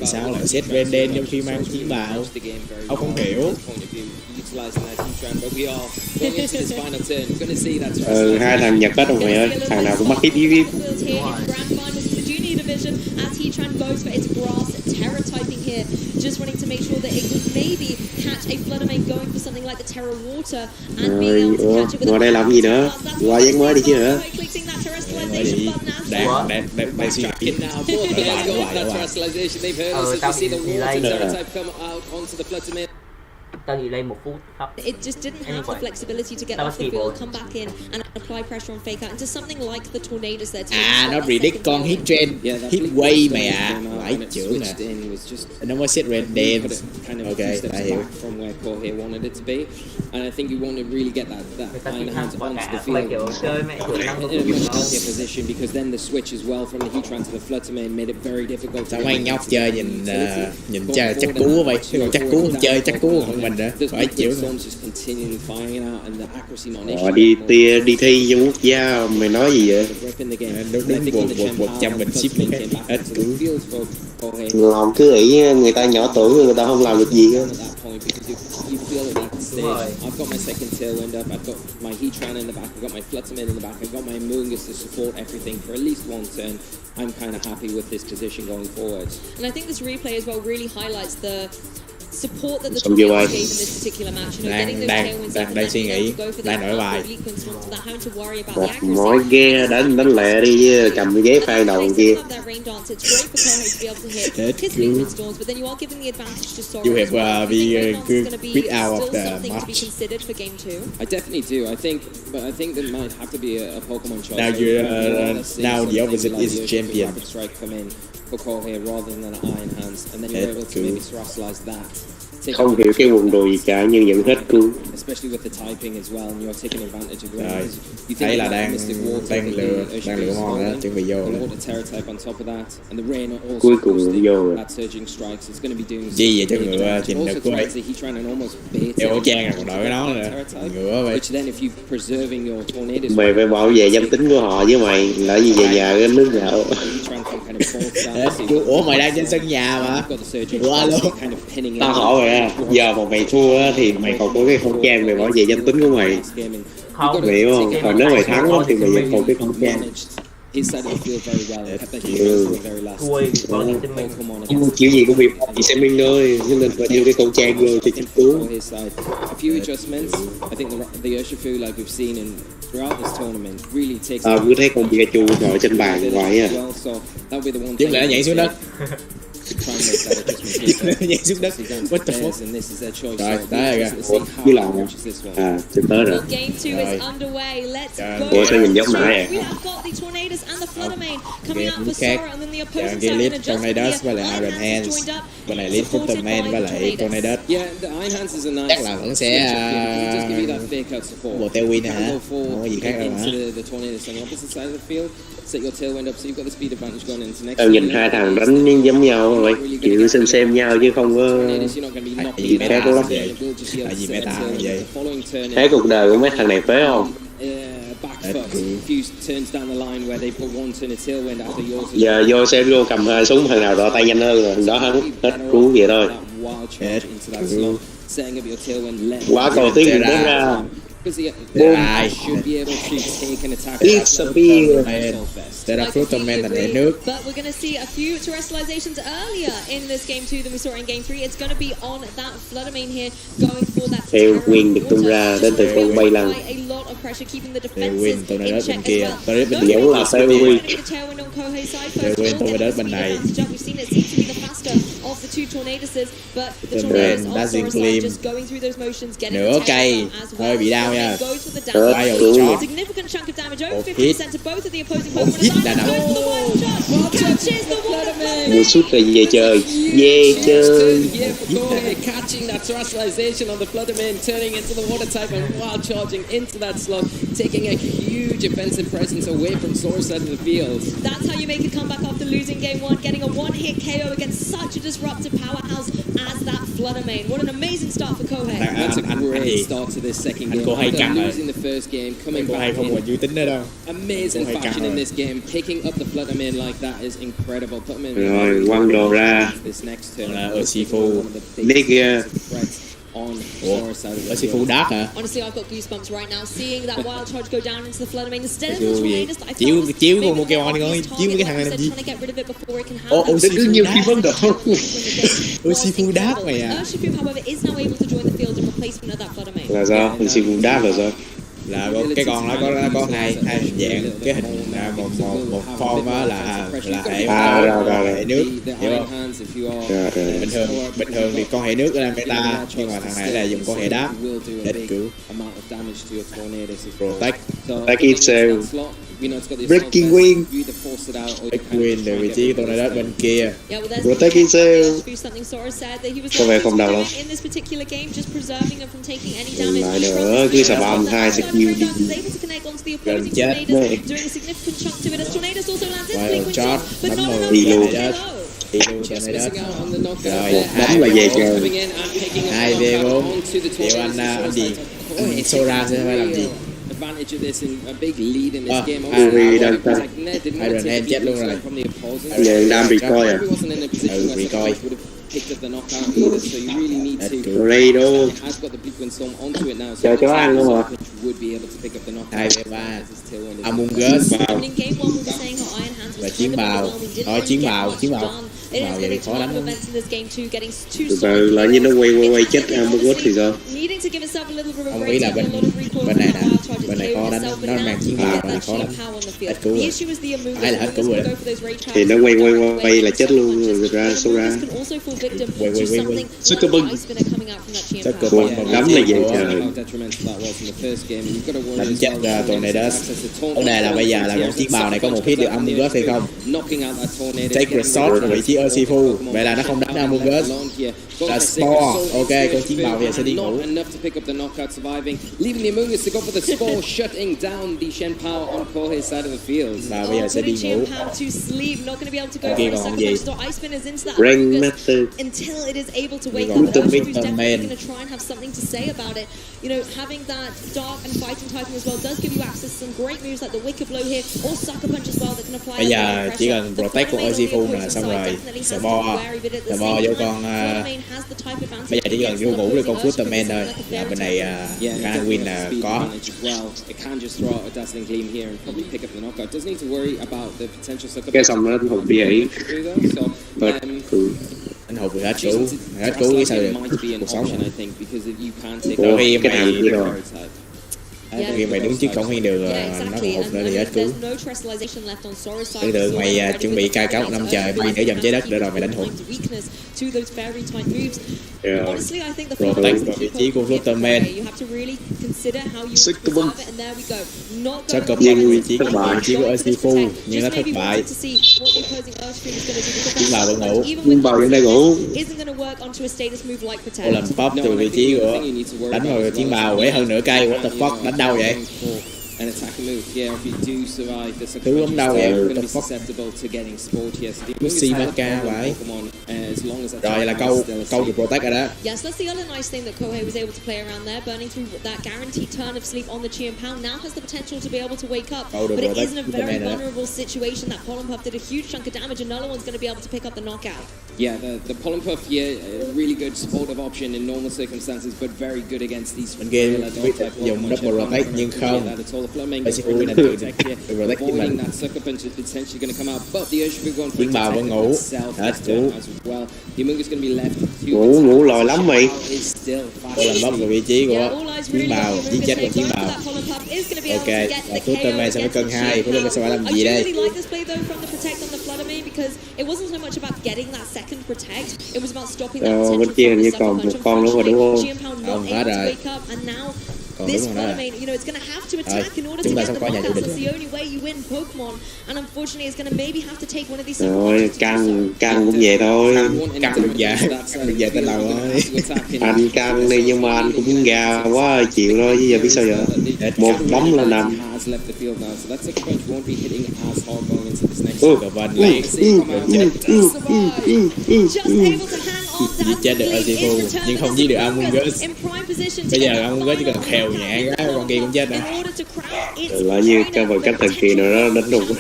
Sao lại set Renden trong khi mang chiến bào? Ông không hiểu. Hai thằng Nhật hết rồi mày ơi, thằng nào cũng mắc hit as Heatran goes for its grass terror typing here, just wanting to make sure that it could maybe catch a Fluttermane going for something like the Terra Water and being able to catch it with ngồi đây làm gì nữa? Qua giấc mới đi chứ hả? Đang suy nghĩ. Tao bị delay. Tao delay 1 phút. It just didn't have the flexibility to get off the field, come back in and apply pressure on fake out into something like the Tornadoes there. Nó predict con hit trend, hit wave mày à, phải chưởng nè. Nó mới set Renden. Okay, I hiểu. From where Kohei wanted it to be, and I think you want to really get that fine hands onto the field in a much healthier position, because then the switch as well from the Heatran to the Fluttermane made it very difficult. Sao mấy nhóc chơi nhìn chơi chắc cú vậy, còn chắc cú không chơi, chắc cú không mình nữa, phải chịu nữa. Đi thi trong quốc gia mày nói gì vậy? Đúng 100 mình ship hết cú. Làm cứ nghĩ người ta nhỏ tuổi người ta không làm được gì hết. I've got my second tailwind up, I've got my Heatran in the back, I've got my Fluttermane in the back, I've got my Moongus to support everything for at least one turn. I'm kind of happy with this position going forward. And I think this replay as well really highlights the support that the Xong chưa Tornadoes bay. gave in this particular match. You know, getting those tailwinds up and đang suy being nghĩ, able to go for the đang nổi bài. oblique windstorms without having to worry about Một the accuracy. mỏi ghe đánh lẹ đi chứ, cầm cái ghế phan đầu kia. Love that rain dance. It's great for Kohei to be able to hit That's his cool. lead windstorms, but then you are giving the advantage to Sora You as have, well. be, Do you think rain dance is good going to be bit out of still the something to be match. considered for game 2? I definitely do. But I think there might have to be a Pokemon choice. Now now the opposite is champion. Rapid Strike come in for Kohei rather than an Iron Hands, and then you're able to maybe Terastallize that. Không hiểu cái quần đồ gì cả nhưng vẫn hết cool. Especially with the typing as well, and you're taking advantage of Rồi, it. thấy là đang lựa ngon đó, chuẩn bị vô The rồi. water Terra type on top of that, and the rain also Cuối cùng cũng vô rồi. that surging strikes. It's going to be doing Gì vậy cho really ngựa damage. trình Also được của ấy. he trying to almost bait Đeo khẩu it trang rồi còn đội cái đó nữa. Terra type, Ngựa vậy. which then if you preserving your tornadoes, Mày phải bảo vệ danh tính của họ với mày, lỡ gì về nhà cái nước gạo. you try and kind of force that. Ủa mày đang trên sân nhà mà. You've got the surging Ủa alo. strikes kind of pinning it. Tao hỏi mày à, giờ mà mày thua á, thì mày còn có cái khẩu trang mày bảo vệ danh tính của mày. Không, Mày hiểu không? Còn nếu mày thắng á, thì mày vẫn còn cái khẩu trang. His side of the field very well and kept the heroes to the very last. thua có những tin mình. Pokemon Không, against kiểu gì cũng bị xem minh thôi, nên là phải đưa cái khẩu trang vô cho chính cứu. for his side. A few adjustments. I think the Urshifu, like we've seen throughout this tournament, really takes. Cứ thấy con Pikachu ngồi trên bàn hoài à. Well, so that'll be the one. Chứ lại nhảy xuống đất. Try and make that adjustment. Nhảy xuống đất. What the fuck? And this is their choice. Rồi, tới rồi kìa. Với lòng à, sẽ tới rồi. Well, game 2 is Rồi. underway. Let's Trời go. ủa, sao nhìn giống nãy à? We have got the Tornadoes and the Fluttermane coming Game out for khác. Sora, and then the Dạ, opposing cái side lead in adjustment Tornadoes here. với lại Iron Iron Hands Hands. joined up, Bên này lead supported Fluttermane by với the lại Tornadoes. Yeah, the Iron Hands is a nice. Chắc là vẫn sẽ just give you that fake out support. bộ tailwind You hả? can go for Không có gì khác đâu hả? into the tornadoes on the opposite side of the field. Set your tailwind up so you've got the speed advantage going into next. Tao nhìn hai thằng đánh giống nhau rồi, kiểu xem nhau chứ không có Tornadoes, you're not going to be Tại knocking vì them meta out. lắm It vậy. will just be able Tại vì to set meta a tailwind. vậy. The following turn thấy cuộc đời của mấy thằng này phế không? back That's foot. cool. A few turns down the line where they put one turn a tailwind after yours. Giờ vô xem vô cầm hai súng thằng nào rõ tay nhanh hơn rồi thằng đó hắn hết cứu vậy thôi. That wild charge into that slot, setting up your tailwind left. Quá cầu tiến Chết bước ra. ra. Because Ai. should be able to take an attack. It's a beer. Tera Fluttermane thành đại nước. But we're going to see a few terrestrializations earlier in this game 2 than we saw in game 3. It's going to be on that Fluttermane here going for that Tailwind được tung ra đến từ con bay lăng. a lot of pressure keeping the Tailwind defenses tung ra in đất check bên as kia. well. Tornadoes bên Those kia. Giống là Tailwind. the tailwind on Kohei's side first. Tailwind tung ra đất bên này. We've seen it seems to be the faster of the two Tornadoes, but the Tailwind, Tornadoes on Dazzling Sora's side Gleam. just going through those motions, getting Nửa the tail cây. down as well. Hơi bị đau nha. Goes for the Hết damage. cứu. shot. Significant chunk of damage, over Một 50% to both of the opposing Một Pokemon. hit As đã Iron nằm. goes for the wild shot, catches the Fluttermane. Mua sút là về chơi, về chơi. Yeah, for Kohei catching that terrestrialization on the Fluttermane, turning into the water type and wild charging into that slot, taking a huge offensive presence away from Sora's side of the field. That's how you make a comeback after losing game 1, getting a one-hit KO against such a disruptive powerhouse as that Fluttermane. What an amazing start for Kohei. That's a anh great gì? start to this second Anh game. Kohei After căng rồi. losing the first game, coming Cô hay back không còn in uy tín nữa đâu. amazing Kohei căng fashion in rồi. this game, picking up the Fluttermane like that is incredible. Fluttermane Rồi, quăng đồ ra. this next turn. Là Urshifu. Đi kìa. On Ủa, Sora's side of the Urshifu field. đát hả? Honestly, I've got goosebumps right now seeing that wild charge go down into the Fluttermane instead of the Chiêu gì? Tornadoes that I Chiêu- thought was chiêu maybe con the Pokemon more đi con ơi, obvious chiêu cái target, thằng này like làm I gì? said, trying to get rid of it before it can Ồ, happen. Đừng nhiều khi vẫn được. Urshifu đát mày à? Urshifu, however, is now able to join the field in replacement of that Fluttermane. Là sao? Mình xin đáp là sao? Là cái con nó có hai dạng cái hình là một form á là hệ hệ nước, hiểu không? Bình thường thì con hệ nước là meta, nhưng mà thằng này là dùng con hệ đá để cứu. Protect. Protect itself. Breaking wing. Breaking wing từ vị trí Tornadoes bên kia. Yeah, well, there's Protect itself. something Sora said that he was Có vẻ looking không to đau do lắm. in this particular game, just preserving them from taking any damage. Lại nữa, cứ xà bom hai skill đi. Is able to connect onto the opposing chết Tornadoes, đấy. doing a significant chunk to it as Tornadoes also lands his Wild frequent shot, shot, but bắn not vào enough đi to luôn. get Tornadoes. KO. Đi luôn Tornadoes. Rồi, Một đấm là về trời. 2v4. Điều anh gì? Sora sẽ phải làm gì? Advantage of this and a big lead in this game. Uri đang ta. Iron Man chết luôn rồi. Giờ đang bị coi à? Wasn't in a position where recoil. would have picked up the knockout either, so you really need to. Tornado. It has got the Bleak Wind Storm onto it now, so Chờ cho ăn luôn mà. would be able to pick up the knockout. 2v3. His tailwind is Among Us And in game 1, we were saying how Iron Hands và was chiến kind of bào. overwhelming, didn't Rồi really chiến get bào, much chiến bào. done. It Vào is vậy going thì to khó take đánh a lot of lắm. events in this game too, getting too Từ từ lại như nó quay chết Amogus thì sao? needing to give itself a little bit of a Ông break, nghĩ là taking a lot of recoil bên from này that nè, wild charge, bên này clearing khó đánh, itself, but nó now mang chiến you bào get này that khó sheer đánh. power on the Hết field. cứu The rồi. issue is the Amogus. Ai là hết cứu Amogus rồi will đó. go for those rage Thì nó charges, quay là chết luôn ra số ra. Amogus can also fall victim Quay, to quay, quay. something Sức like cơ bưng. the ice spinner coming out from that Chien Sức cơ Pao. bưng. Lắm là vậy trời. How detrimental that was in the first game. You've got to worry Đánh as chết well. Tornado. Vấn đề là bây giờ là con chiến bào này có một hit được Amogus hay không? Knocking out that tornado. Take Resort ở vị trí Urshifu. Vậy là nó không đánh Amogus. Là Spore. Ok, con chiến bào bây giờ sẽ đi ngủ. Not enough to pick up the knockout, surviving, leaving the Amogus to go for the Spore, shutting down the Shen Pao on Kohei's side of the field. Và bây giờ sẽ đi Putting ngủ. Chien Pao to sleep, not going to be able to go Kia for a còn second gì? punch. So ice spinners into that Ring Amogus Master. until it is able to wake còn up. Mr. Urshifu's Victor definitely Man. going to try and have something to say about it. You know, having that dark and fighting typing as well does give you access to some great moves like the wicked blow here or sucker punch as well that can apply. Bây a lot giờ of chỉ pressure. cần The protect của Floodmane on the Urshifu là opposite xong side rồi. definitely has Sợ to bo, be wary, but at the sợ bo same vô time, con Floodmane has the type advantage bây giờ chỉ cần against vô the ngủ được con opposing Footman thôi Urshifu là like a bên fairy này tale. khả năng win là Speed có. advantage as well. It can just throw out a dazzling gleam here and probably pick up the knockout. Doesn't need to worry about the potential sucker. Cái xong nó hụt đi ấy. So, Anh hụt hết cứu cái sao được cuộc sống. Đôi khi cái thằng kia rồi. Đôi khi mày đứng trước cổng hiên đường nó còn hụt nữa thì hết cứu. Tưởng tượng mày chuẩn bị cai cốc năm trời mày nửa vòng trái đất để rồi mày đánh hụt. Protect vào vị trí của Flutterman. Sức cơ bưng. Sẽ cập vào vị trí của Urshifu nhưng nó thất bại. Chiến bào vẫn ngủ. Chiến bào vẫn đang ngủ. Cô làm pop từ vị trí của đánh vào chiến bào quẻ hơn nửa cây. What the fuck, đánh đâu vậy? An attack move, yeah, if you do survive the sucker Thứ punch, lắm đâu you're vậy? going to be The fuck? susceptible to getting spoiled here. So the Cứ Amogus si has Maka a vậy. Pokemon, as long as that Rồi là Chien câu Pao is still câu được asleep. protect rồi đó. Yes, that's the other nice thing that Kohei was able to play around there, burning through that guaranteed turn of sleep on the Chien Pao. Now has the potential to be able to wake up, Câu được but it protect is in a của very Superman rồi đó. vulnerable situation. That Pollen Puff did a huge chunk of damage, and no one's going to be able to pick up the knockout. Yeah, the Pollen Puff, yeah, a really good supportive option in normal circumstances, but very good against these Bên kia vanilla dog type dùng Pokemon. double protect nhưng không. Urshifu là tự protect chính mình. Avoiding that sucker punch is potentially going to come out, but the Urshifu going for Chiến bào vẫn ngủ. Hết cứu. as well. The Amogus going to be left. Ngủ lòi lắm mày. Cô làm bóp vào vị trí của chiến bào, giết chết con chiến bào. Ok, và Flutterman sẽ phải cân 2. Flutterman sẽ phải làm gì đây? Bên kia hình như còn một con nữa mà đúng không? Không, hết rồi. Còn đúng rồi đó. Rồi, chúng ta sắp có nhà chủ địch rồi. Căng cũng về thôi. Căng được về tên đầu thôi. Anh căng đi nhưng mà anh cũng gà quá chịu thôi chứ giờ biết sao giờ. Một đấm là nằm. Cờ vần lấy giết chết được Urshifu nhưng không giết được Amogus. Bây giờ Amogus chỉ cần khèo nhẹ cái con kia cũng chết rồi. Lại như cái vật cách thần kỳ nào đó đánh đụng. Ok,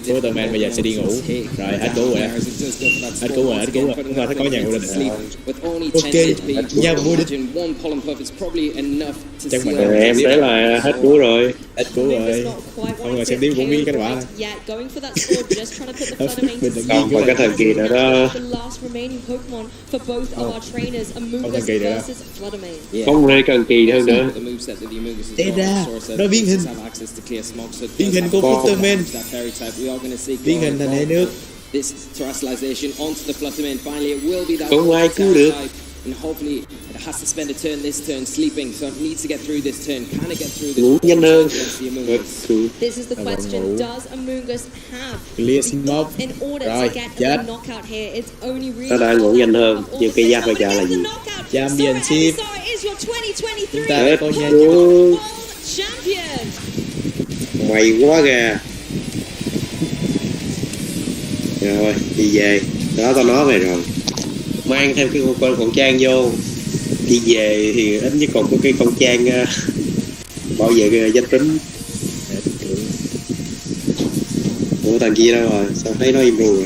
Flutterman bây giờ sẽ đi ngủ. Rồi, hết cứu rồi. Hết cứu rồi. Chúng ta thấy có nhà của địch rồi. Ok, nhà vô địch. Chắc mình Em thấy là hết cứu rồi. Hết cứu rồi. Không ngờ xem tiếp cũng biết kết quả này. Còn vật cách thần kỳ nào đó. Không thần kỳ nữa đâu. Không hề cần kỳ hơn nữa. Đây ra, nó biến hình. Biến hình của Flutterman. Biến hình thành hệ nước. This terrestrialization onto the Flutterman. Finally, it will be that. Không ai cứu được. And hopefully, it has to spend a turn this turn sleeping, so it needs to get through this turn. Can it get through this? Ngủ nhanh hơn. This is the question: does Amogus have Clear smoke. in order Rồi, to get chết. the knockout here? It's only really. Nó đã ngủ nhanh hơn. Nhưng cái giáp bây giờ là gì? Championship. Chúng ta Hết có nhà cứu. Champion. Mày quá gà. Rồi, đi về. Đó tao nói mày rồi. Mang theo cái con Trang vô. Đi về thì ít nhất còn có cái con Trang bảo vệ danh tính. Ủa thằng kia đâu rồi? Sao thấy nó im rồi?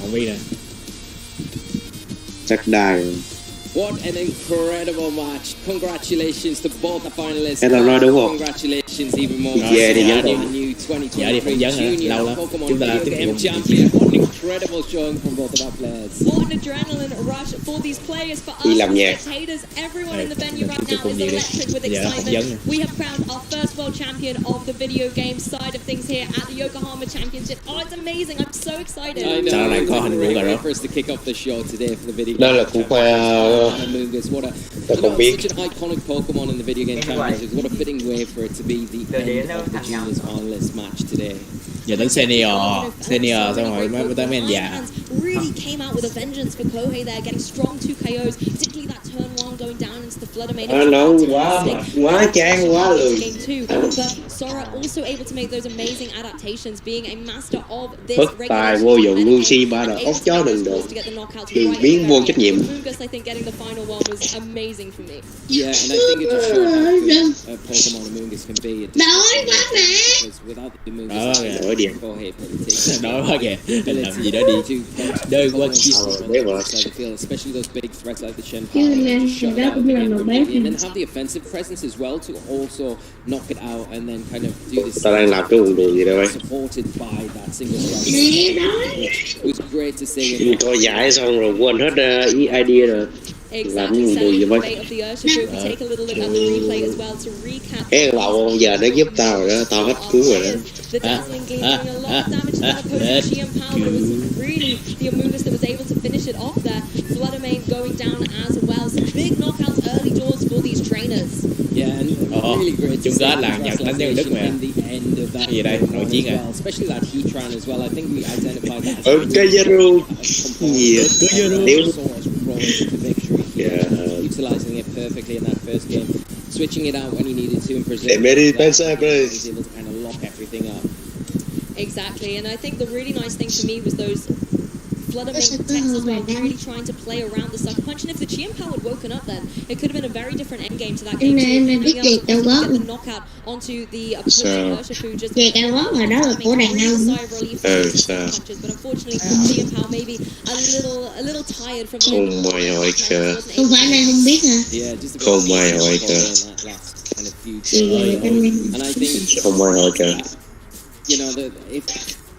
Không biết nè. Chắc đài rồi. What an incredible match. Congratulations to both the finalists. Cái tao nói đúng không? Congratulations congratulations even more. Về đi dẫn New 2023 Dạ đi phỏng vấn nữa, lâu lắm. Chúng ta tiếp tục champion. What an incredible showing from both of our players. What an adrenaline rush for these players, for us, Đi làm for nhà. spectators, everyone in the venue right Tiếp now tục is đi đi. electric with Dạ, phỏng vấn. excitement. We have crowned our first world champion of the video game side of things here at the Yokohama Championship. Oh, it's amazing! I'm so excited. I know. Sao lại có hình của Great gà way for us to kick off the show today for the video Đó game. là cũng khoe Amoonguss, what a không biết. such an iconic Pokemon in the video game championships. What a fitting way for it to be the end of the juniors finalist match today. Giờ đến senior xong rồi mới tới mấy anh già. Really came out with a vengeance for Kohei there, getting strong 2 KOs, particularly that turn 1 going down into the Flood Domain. Nó quá chán quá lười. But Sora also able to make those amazing adaptations, being a master of this Bất tài vô dụng Lucy ba đợt ốc chó đừng được. Đừng biến vô trách nhiệm. Amoonguss, I think getting the final one was amazing for me. Yeah, and I think it just showed how good a Pokemon Amoonguss can be. Because without the Amoonguss, Đổi điện. Kohei probably takes Đó quá kìa, mình làm gì đó đi. Đơn quá chi. Especially those big threats like the Shenpao, shut it out and then have the offensive presence as well to also knock it out and then kind of do this. Ta đang làm cái quần đùi gì đâu ấy. Supported by that single strike. It was great to see. Coi giải xong rồi quên hết ý idea rồi. Exactly, setting the fate of the Urshifu. If we take a little look at the replay as well to recap. Cái lậu giờ nó giúp tao rồi đó, tao hết cứu rồi đó. The dazzling game doing a lot of damage to that opposing Qianpao, but it was really the Amoonguss that was able to finish it off there. Flood Domain going down as well. Some big knockouts early doors for these trainers. Yeah, and really great. Chung kết là Nhật đánh nhau Đức mà. Gì đây, nội chiến à? Especially that Heatran as well. I think we identified that as Cái Zero. Gì Nếu utilizing it perfectly in that first game, switching it out when he needed to and preserving it. He was able to kind of lock everything up. Exactly, and I think the really nice thing for me was those Flood Domain protects as well, really trying to play around the sucker punch. And if the Qianpao had woken up then, it could have been a very different endgame to that game. Being able to get the knockout onto the opposing Urshifu just sigh of relief punches, but unfortunately Qianpao maybe a little tired from the Không mày hỏi kìa. Không phải này không biết hả? Yeah, just a Không mày hỏi kìa. kind of feud. And I think Không mày hỏi kìa. you know that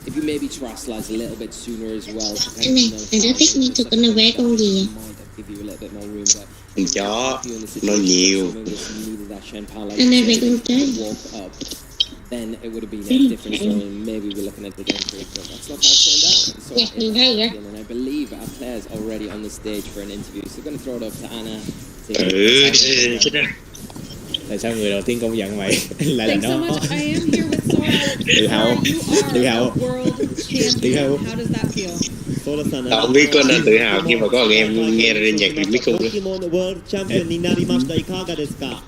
if you maybe terastallize a little bit sooner as well, to Cái này, nó thích như thực nó vẽ con gì vậy? give you a little bit more room. But Con chó, if you in the nó situation nhiều. needed that Shenpao like Anh này vẽ con trái. walk up, then it would have been a different story. Maybe we're looking at the game for it, but that's not how it turned out. So Dạ, nhìn hay vậy? and I believe our players are already on the stage for an interview. So we're going to throw it up to Anna. Chết đó. Tại sao người đầu tiên công nhận mày lại là Thanks so nó? much. I am here with Sora. Tự hào. Tự hào. You are world Tự hào. champion. How does that feel? Tao không biết có nên tự hào khi mà có thằng em nghe ra nhạc remix không á. Pokemon World Champion になりました。いかがですか？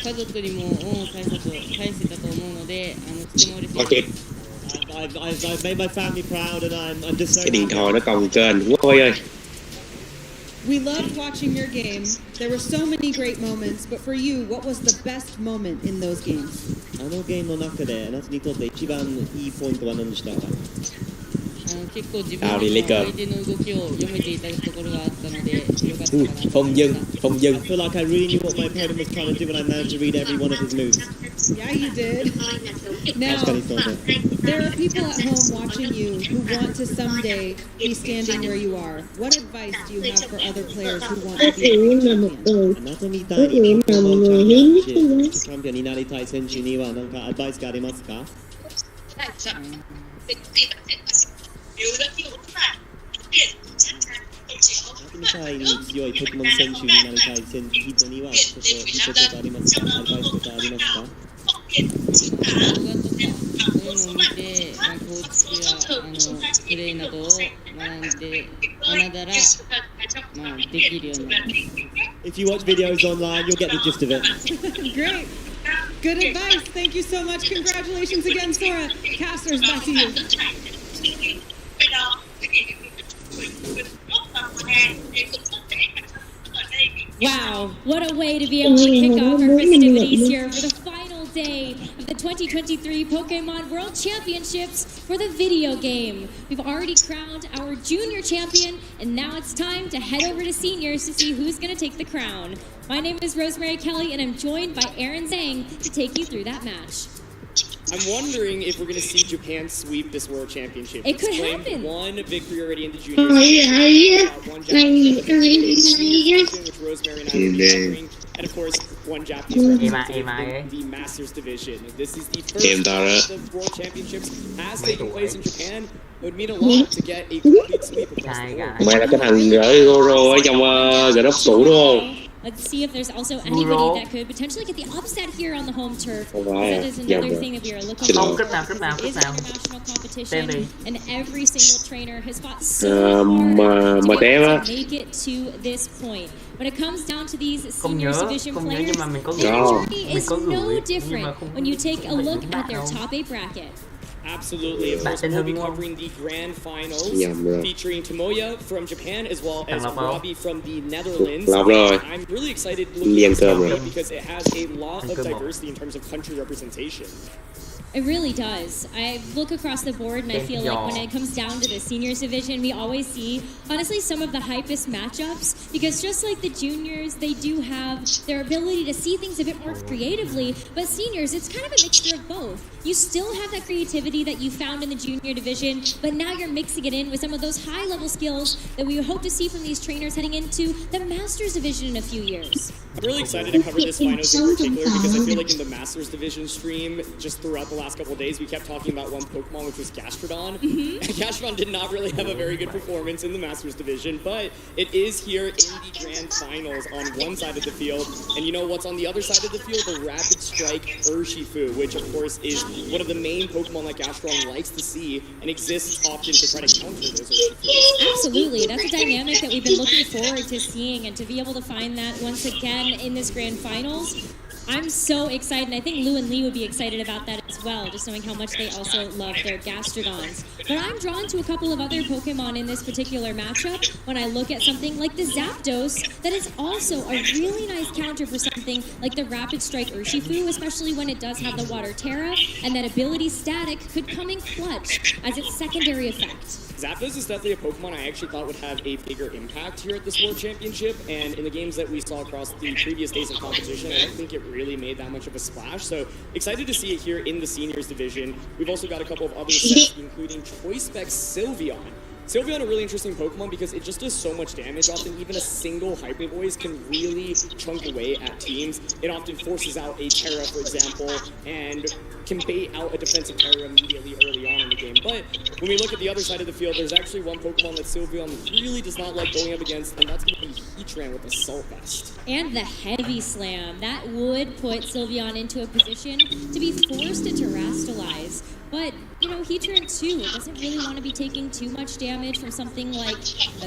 家族にも恩を返せたと思うので、とても嬉しい Ok, です。 I've made my family proud and I'm just so cái điện happy. thoại nó còng kênh quá ơi. We loved watching your game. There were so many great moments, but for you, what was the best moment in those games? あのゲームの中で、あなたにとって一番いいポイントは何でしたか？結構自分でも相手の動きを読めていたところがあったので、よかったかなと思いました。Phong dân. I feel like I really knew what my opponent was trying to do and I managed to read every one of his moves. Yeah, you did. Now, there are people at home watching you who want to someday be standing where you are. What advice do you have for other players who want to Phát be a triển là một champion? người. あなたみたいにチャンピオンになりたい選手には何かアドバイスがありますか？みたいに強いポケモン選手になりたい人には一言ありますか？アドバイスとかありますか？動画とかそういうのを見て、コーチやプレーなどを学んだら、できるようになる。If you watch videos online, you'll get the gist of it. Great. Good advice. Thank you so much. Congratulations again, Sora. Casters, back to you. Wow, what a way to be able to kick off our festivities here for the final day of the 2023 Pokemon World Championships. for the video game. We've already crowned our junior champion, and now it's time to head over to seniors to see who's going to take the crown. My name is Rosemary Kelly, and I'm joined by Aaron Zhang to take you through that match. I'm wondering if we're going to see Japan sweep this World Championship. It could claimed happen. one victory already in the juniors. One Japanese which Rosemary and I will be covering. And of course, one Japanese representative in the Masters division. This is the first of the World Championships has taken place in Japan. It would mean a lot to get a complete sweep across the world. Mày là cái thằng gửi Goro ở trong Grab cũ đúng không? Let's see if there's also anybody that could potentially get the upset here on the home turf. That is another thing that we are looking for. It is international competition, and every single trainer has fought so hard to be able to make it to this point. When it comes down to these seniors division players, their journey is no different when you take a look at their top 8 bracket. Absolutely. Of course, we'll be covering the grand finals featuring Tomoya from Japan as well as Robbie from the Netherlands. I'm really excited looking at this matchup because it has a lot of diversity in terms of country representation. It really does. I look across the board and I feel like when it comes down to the seniors division, we always see, honestly, some of the hypest matchups, because just like the juniors, they do have their ability to see things a bit more creatively, but seniors, it's kind of a mixture of both. You still have that creativity that you found in the junior division, but now you're mixing it in with some of those high-level skills that we hope to see from these trainers heading into the Masters division in a few years. I'm really excited to cover this finals in particular because I feel like in the Masters division stream, just throughout the last couple of days, we kept talking about one Pokemon, which was Gastrodon. Gastrodon did not really have a very good performance in the Masters division, but it is here in the grand finals on one side of the field. And you know what's on the other side of the field? The Rapid Strike Urshifu, which of course is one of the main Pokemon that Gastrodon likes to see and exists often to try to counter those Urshifus. Absolutely. That's a dynamic that we've been looking forward to seeing, and to be able to find that once again in this grand finals, I'm so excited, and I think Lou and Lee would be excited about that as well, just knowing how much they also love their Gastrodons. But I'm drawn to a couple of other Pokemon in this particular matchup when I look at something like the Zapdos, that is also a really nice counter for something like the Rapid Strike Urshifu, especially when it does have the Water Terra, and that ability Static could come in clutch as its secondary effect. Zapdos is definitely a Pokemon I actually thought would have a bigger impact here at this World Championship, and in the games that we saw across the previous days of competition, I don't think it really made that much of a splash, so excited to see it here in the seniors division. We've also got a couple of other sets, including Choice Spec Sylveon. Sylveon, a really interesting Pokemon because it just does so much damage. Often even a single Hyper Voice can really chunk away at teams. It often forces out a Terra, for example, and can bait out a defensive Terra immediately early on in the game. But when we look at the other side of the field, there's actually one Pokemon that Sylveon really does not like going up against, and that's going to be Heatran with Assault Vest. And the Heavy Slam. That would put Sylveon into a position to be forced to Terrastalize. But, you know, Heatran too doesn't really want to be taking too much damage from something like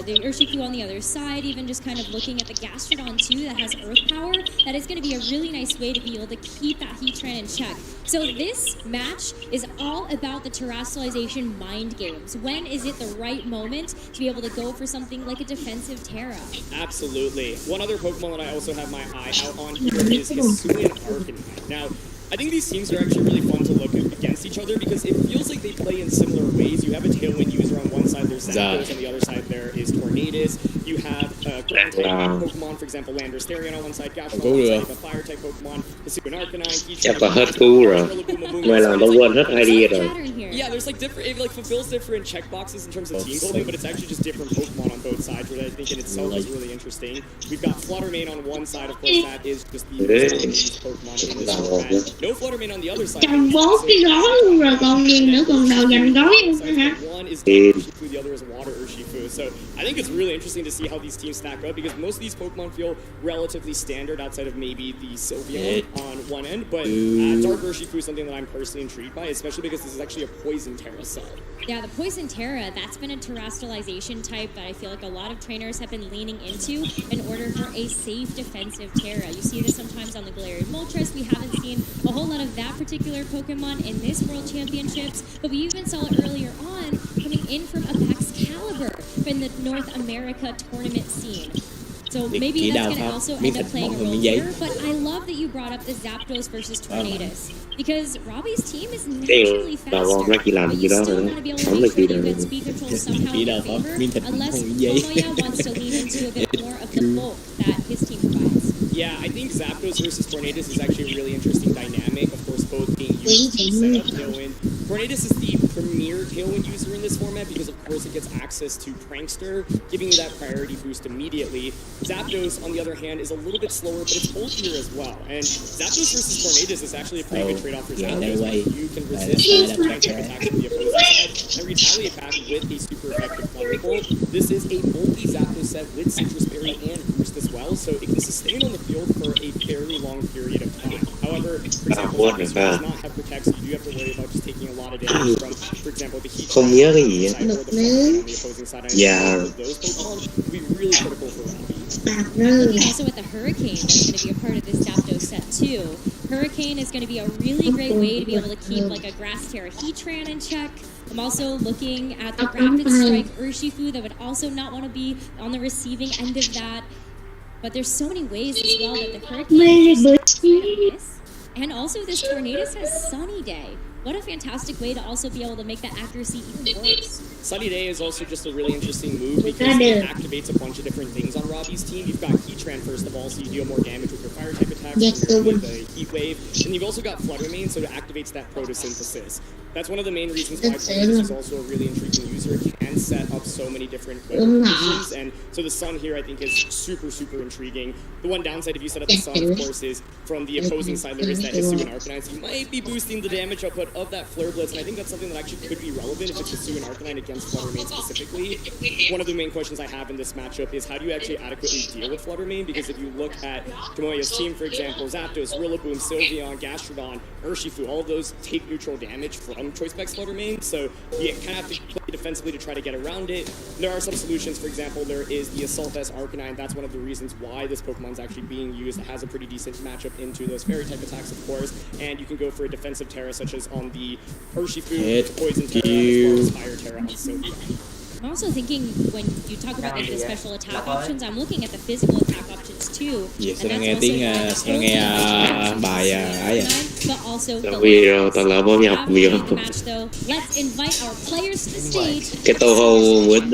the Urshifu on the other side, even just kind of looking at the Gastrodon too that has Earth Power. That is going to be a really nice way to be able to keep that Heatran in check. So this match is all about the Terrastalization mind games. When is it the right moment to be able to go for something like a defensive Terra? Absolutely. One other Pokemon that I also have my eye out on here is Hisuian Arcanine. Now, I think these teams are actually really fun to look against each other because it feels like they play in similar ways. You have a Tailwind user on one side, there's Zapdos, on the other side there is Tornadus. You have ground type Pokemon, for example, Landorus on one side, Gastrodon on one side, you have a fire type Pokemon, Hisuian Arcanine, Chắc là hết cứu rồi. Mày làm tao quên hết idea rồi. Yeah, there's like different, it like fulfills different checkboxes in terms of team building, but it's actually just different Pokemon on both sides, which I think in itself is really interesting. We've got Fluttermane on one side, of course, that is just the Pokemon in this format. No Fluttermane on the other side. Cầm 4 cái gói luôn rồi còn gì nữa, còn đầu dành gói luôn hả? One is Urshifu, the other is Water Urshifu. So I think it's really interesting to see how these teams stack up because most of these Pokemon feel relatively standard outside of maybe the Sylveon on one end, but Dark Urshifu is something that I'm personally intrigued by, especially because this is actually a Poison Terra set. Yeah, the Poison Terra, that's been a Terrastalization type that I feel like a lot of trainers have been leaning into in order for a safe defensive Terra. You see this sometimes on the Galarian Moltres. We haven't seen a whole lot of that particular Pokemon in this World Championships, but we even saw it earlier on coming in from Apex Caliber in the North America tournament scene. So maybe that's going to also end up playing a role here. But I love that you brought up the Zapdos versus Tornadus. Because Robbie's team is naturally faster, but you still want to be able to make sure that you get speed control somehow in your favor, unless Tomoya wants to lean into a bit more of the bulk that his team provides. Yeah, I think Zapdos versus Tornadus is actually a really interesting dynamic. Of course, both being used to set up Tailwind. Tornadus is the premier Tailwind user in this format because, of course, it gets access to Prankster, giving you that priority boost immediately. Zapdos, on the other hand, is a little bit slower, but it's bulkier as well. And Zapdos versus Tornadus is actually a pretty good trade-off for Zapdos. You can resist type attacks from the opposing side and retaliate back with a super effective Thunderbolt. This is a bulky Zapdos set with Citrus Berry and Boost as well, so it can sustain on the field for a fairly long period of time. However, for example, Zapdos does not have Protect, so you do have to worry about just taking a lot of damage from, for example, the Heat Không nhớ cái gì á. side or the on the opposing side. Yeah. Those Pokemon would be really critical for Robbie. Looking also at the Hurricane, that's going to be a part of this Zapdos set too. Hurricane is going to be a really great way to be able to keep like a Grass Terra Heatran in check. I'm also looking at the Rapid Strike Urshifu that would also not want to be on the receiving end of that. But there's so many ways as well that the Hurricane is miss. And also this Tornadus has Sunny Day. What a fantastic way to also be able to make that accuracy even worse. Sunny Day is also just a really interesting move because it activates a bunch of different things on Robbie's team. You've got Heatran first of all, so you deal more damage with your fire type attacks with the Heat Wave. And you've also got Flutter Mane, so it activates that photosynthesis. That's one of the main reasons why Tornadus is also a really intriguing user. It can set up so many different weapons, and so the Sun here I think is super, super intriguing. The one downside if you set up the Sun, of course, is from the opposing side there is that Hisuian Arcanine, so you might be boosting the damage output of that Flare Blitz, and I think that's something that actually could be relevant if it's Hisuian Arcanine against Flutter Mane specifically. One of the main questions I have in this matchup is how do you actually adequately deal with Flutter Mane, because if you look at Tomoya's team, for example, Zapdos, Rillaboom, Sylveon, Gastrodon, Urshifu, all of those take neutral damage from Choice Specs Flutter Mane, so you kind of have to play defensively to try to get around it. There are some solutions, for example, there is the Assault S Arcanine. That's one of the reasons why this Pokemon's actually being used. It has a pretty decent matchup into those fairy type attacks, of course, and you can go for a defensive Terra such as on the Urshifu, Poison Terra, as well as Fire Terra on Sylveon. I'm also thinking when you talk about like the special attack options, I'm looking at the physical attack options too. Dạ, sao nghe tiếng, sao nghe bài ấy à? But also the Video toàn là bom nhập video. match though. Let's invite our players to the stage. Cái Toho with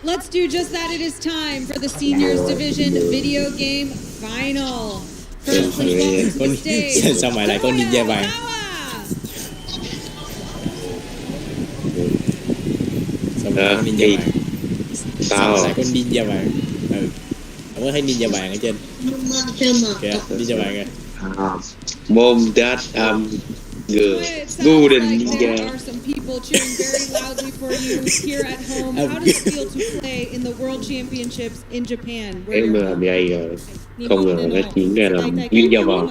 Let's do just that. It is time for the Seniors Division Video Game Final. First, please welcome to the stage. Sao mày lại có ninja vàng? Sao mày lại có ninja vàng? Sao mày lại có ninja vàng? Ừ. Không có thấy ninja vàng ở trên. Kìa, ninja vàng kìa. Mom, Dad, Golden Ninja. There are some people cheering very loudly for you here at home. How does it feel to play in the World Championships in Japan? Em làm vậy rồi. Không ngờ nó chuyển ra làm ninja vàng.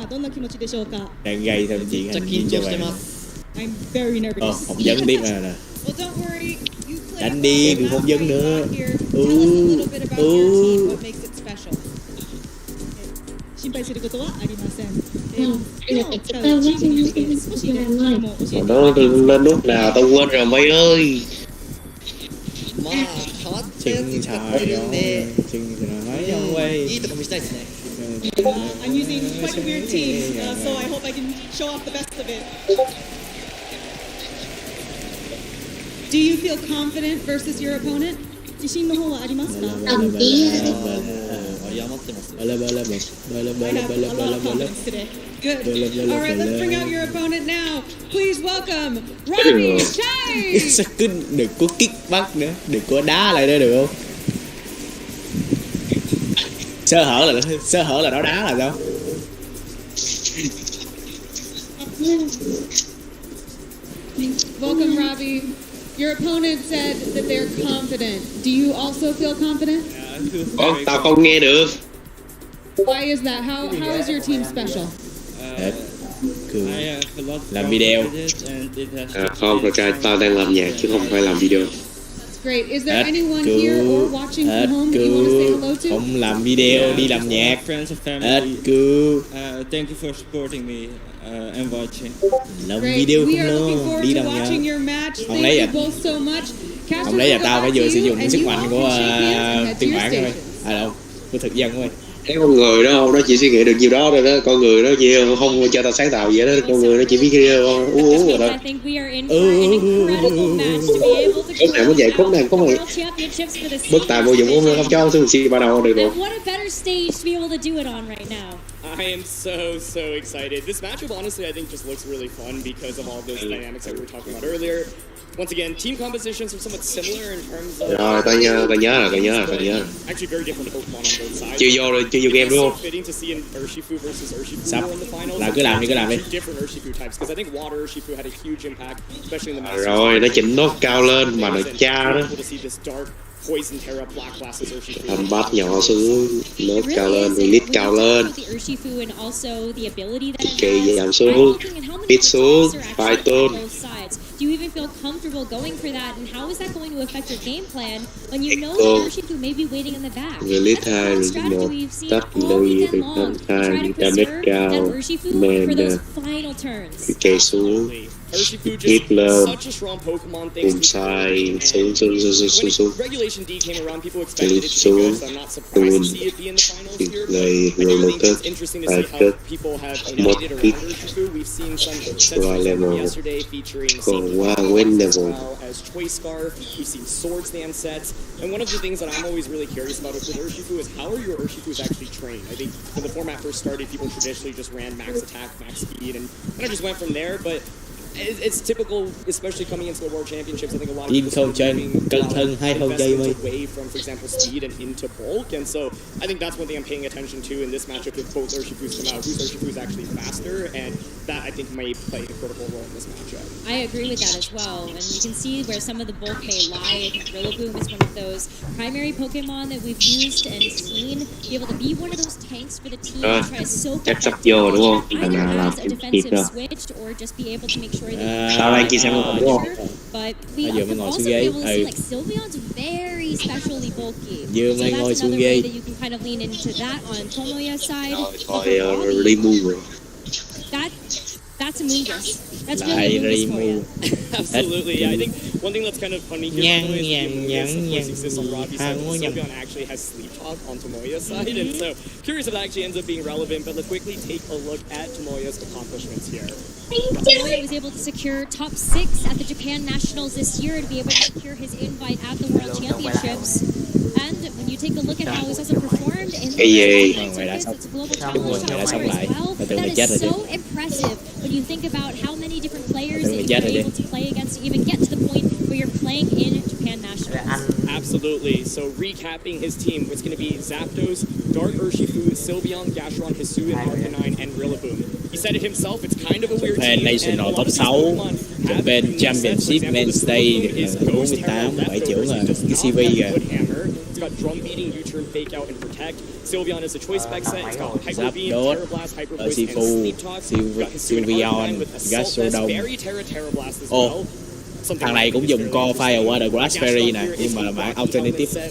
Đang gây thêm chuyện thành ninja vàng. I'm very nervous. Không dẫn tiếp nè. Well, don't worry. You played Đánh đi, đừng không dẫn nữa. Tell us a little bit about your team. What makes it special? 心配することはありません。 Nó lên lúc nào tao quên rồi mày ơi. Chân trời ơi, chân trời ơi quay. I'm using quite a weird team, so I hope I can show off the best of it. Do you feel confident versus your opponent? 自信の方はありますか？ I have a lot of confidence today. Good. All right, let's bring out your opponent now. Please welcome Robbie Chai. Sao cứ đừng có kick back nữa, đừng có đá lại nữa được không? Sơ hở là nó đá là sao? Welcome, Robbie. Your opponent said that they're confident. Do you also feel confident? Tao không nghe được. Why is that? How is your team special? Làm video. Không, tao đang làm nhạc chứ không phải làm video. Great. Is there anyone here or watching from home that you want to say hello to? Không làm video, đi làm nhạc. Hết cứ. Thank you for supporting me and watching. Làm video We không are looking lo, forward đi to làm nhạc. watching your match. Không Thank lấy you à? both so much. Không lẽ là tao phải vừa sử dụng cái sức mạnh của phiên bản thôi. Đâu, của thực dân thôi. Cái con người đó không, nó chỉ suy nghĩ được nhiều đó thôi đó, con người nó nhiều không cho tao sáng tạo vậy đó, con người nó chỉ biết cái rồi đó. Khúc này mới vậy, khúc này có mày bất tài vô dụng không cho xuống xì ba đầu được rồi. I am so excited. This matchup, honestly, I think just looks really fun because of all those dynamics that we were talking about earlier. Once again, team compositions are somewhat similar in terms of. Rồi, tao nhớ. Actually, very different Pokemon on both sides. Chưa vô game đúng không? Fitting to see an Urshifu versus Urshifu Sắp. in the finals. Là cứ làm đi. Different Urshifu types, because I think Water Urshifu had a huge impact, especially in the Masters. Rồi, nó chỉnh nốt cao lên mà nó cha đó. Poison Terra, Black Glasses, Urshifu. Làm bát nhỏ xuống, nốt cao lên, elite cao lên. Kỳ giảm xuống, pit xuống, fight tôn. Do you even feel comfortable going for that, and how is that going to affect your game plan when you know that Urshifu may be waiting in the back? Elite 2, một tắt lùi, năm 2, damage cao, men kề xuống. Urshifu Hit low, such a strong Pokemon boom side, xuống. Regulation D came around, people expected it to go, so I'm not surprised to see it be in the finals here. I do think it's interesting to see how people have united around Urshifu. We've seen some sets yesterday featuring as well as Choice Scarf. We've seen Swords Dance sets. And one of the things that I'm always really curious about with Urshifu is how are your Urshifus actually trained? I think when the format first started, people traditionally just ran max attack, max speed, and kind of just went from there, but it's typical, especially coming into the World Championships. I think a lot of people are moving away from, for example, speed and into bulk. And so I think that's one thing I'm paying attention to in this matchup if both Urshifus come out. Whose Urshifu is actually faster? And that, I think, may play a critical role in this matchup. I agree with that as well. And you can see where some of the bulk may lie. I think Rillaboom is one of those primary Pokemon that we've used and seen be able to be one of those tanks for the team and try to soak up that damage, either as a defensive switch or just be able to make sure but we can also be able to see like Sylveon's very specially bulky. So that's another way that you can kind of lean into that on Tomoya's side. That's a Moongus. That's really Moongus for you. Absolutely, yeah. I think one thing that's kind of funny here is the exists on Robbie's side. Sylveon actually has Sleep Talk on Tomoya's side, and so curious if that actually ends up being relevant. But let's quickly take a look at Tomoya's accomplishments here. Tomoya was able to secure top 6 at the Japan Nationals this year to be able to secure his invite at the World Championships. And when you take a look at how he's also performed in the it's global challenge as well, that is so impressive when you think about how many different players that you're able to play against to even get to the point where you're playing in Japan Nationals. Absolutely. So recapping his team, it's going to be Zapdos, Dark Urshifu, Sylveon, Gastron, Hisui, Arcanine, and Rillaboom. He said it himself, it's kind of a weird team. National top 6, Japan Championship Mainstay được 48, 7 trưởng rồi, cái CV kìa. It's got Drum Beating, U-Turn, Fake Out, and Protect. Sylveon is a choice spec set. It's got Hyper Beam, Terra Blast, Hyper Voice, and Sleep Talk. It's got Sylveon with Assault Vest, Fairy Terra Blast as well. Thằng này cũng dùng co fire qua the Grass Fairy này, nhưng mà là bản alternative.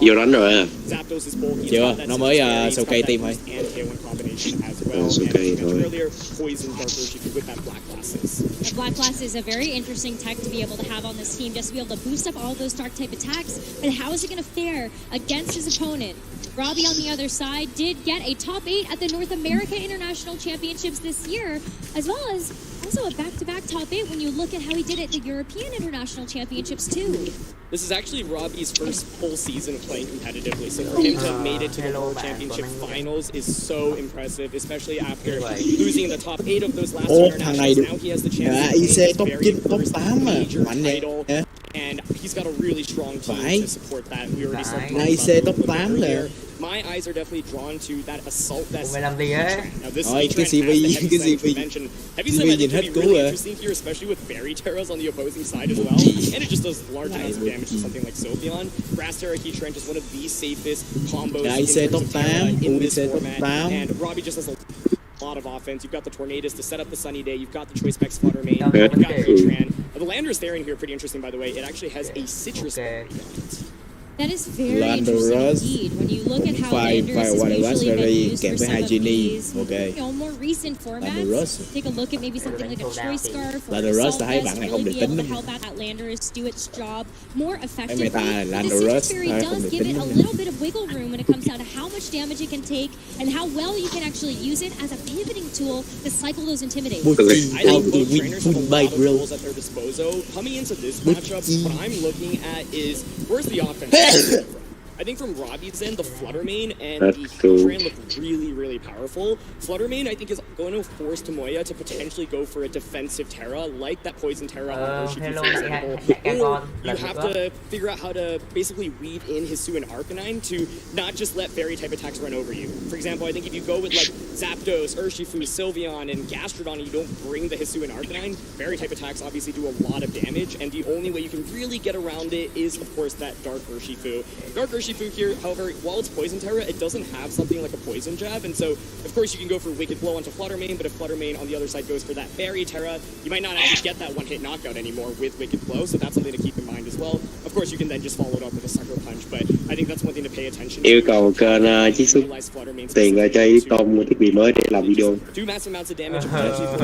Vô đánh rồi à? Chưa, nó mới showcase team thôi. Showcase thôi. The Black Glass is a very interesting tech to be able to have on this team, just to be able to boost up all those dark type attacks. But how is it going to fare against his opponent? Robbie on the other side did get a top 8 at the North America International Championships this year, as well as also a back-to-back top 8 when you look at how he did it at the European International Championships too. This is actually Robbie's first full season of playing competitively, so for him to have made it to the World Championship Finals is so impressive, especially after losing the top 8 of those last internationals. Now he has the chance to IC top 8 mà, mạnh vậy. And he's got a really strong team to support that. We already saw IC top 8 rồi. My eyes are definitely drawn to that Assault Vest. Mày làm gì ấy? Now this cái CV Heavy Set nhìn hết could be cứu really à. interesting here, especially with Fairy Terras on the opposing side as well. And it just does large amounts of damage to something like Sylveon. Grass Terra Key Trench is one of the safest combos in this format. And Robbie just has a lot of offense. You've got the Tornadus to set up the Sunny Day. You've got the Choice Spec Flutter Main. You've got Great Tran. The Landorus there in here, pretty interesting, by the way. It actually has a citrus berry on it. That is very Landorus interesting indeed. When you look at how Landorus has usually been used for some of these, more recent formats. Take a look at maybe something like a choice scarf or Assault Vest, really be able to help out that Landorus do its job more effectively. The Secret Fury does give it a little bit of wiggle room when it comes down to how much damage it can take and how well you can actually use it as a pivoting tool to cycle those Intimidates. I think both trainers have a lot of tools at their disposal. Coming into this matchup, what I'm looking at is where's the offense? I think from Robbie's end, the Flutter main and the Heatran look really, really powerful. Flutter main, I think, is going to force Tomoya to potentially go for a defensive Terra, like that Poison Terra on Urshifu, for example. Or you have to figure out how to basically weave in Hisu and Arcanine to not just let Fairy-type attacks run over you. For example, I think if you go with, like, Zapdos, Urshifu, Sylveon, and Gastrodon, and you don't bring the Hisu and Arcanine, Fairy-type attacks obviously do a lot of damage, and the only way you can really get around it is, of course, that Dark Urshifu. Dark Urshifu here, however, while it's Poison Terra, it doesn't have something like a Poison Jab, and so, of course, you can go for Wicked Blow onto Flutter Mane, but if Flutter Mane on the other side goes for that Fairy Terra, you might not actually get that one-hit knockout anymore with Wicked Blow, so that's something to keep in mind as well. Of course, you can then just follow it up with a Sucker Punch, but I think that's one thing to pay attention to. Yêu cầu kênh chiết xuất tiền ra cho Tom mua thiết bị mới để làm video. Do massive amounts of damage for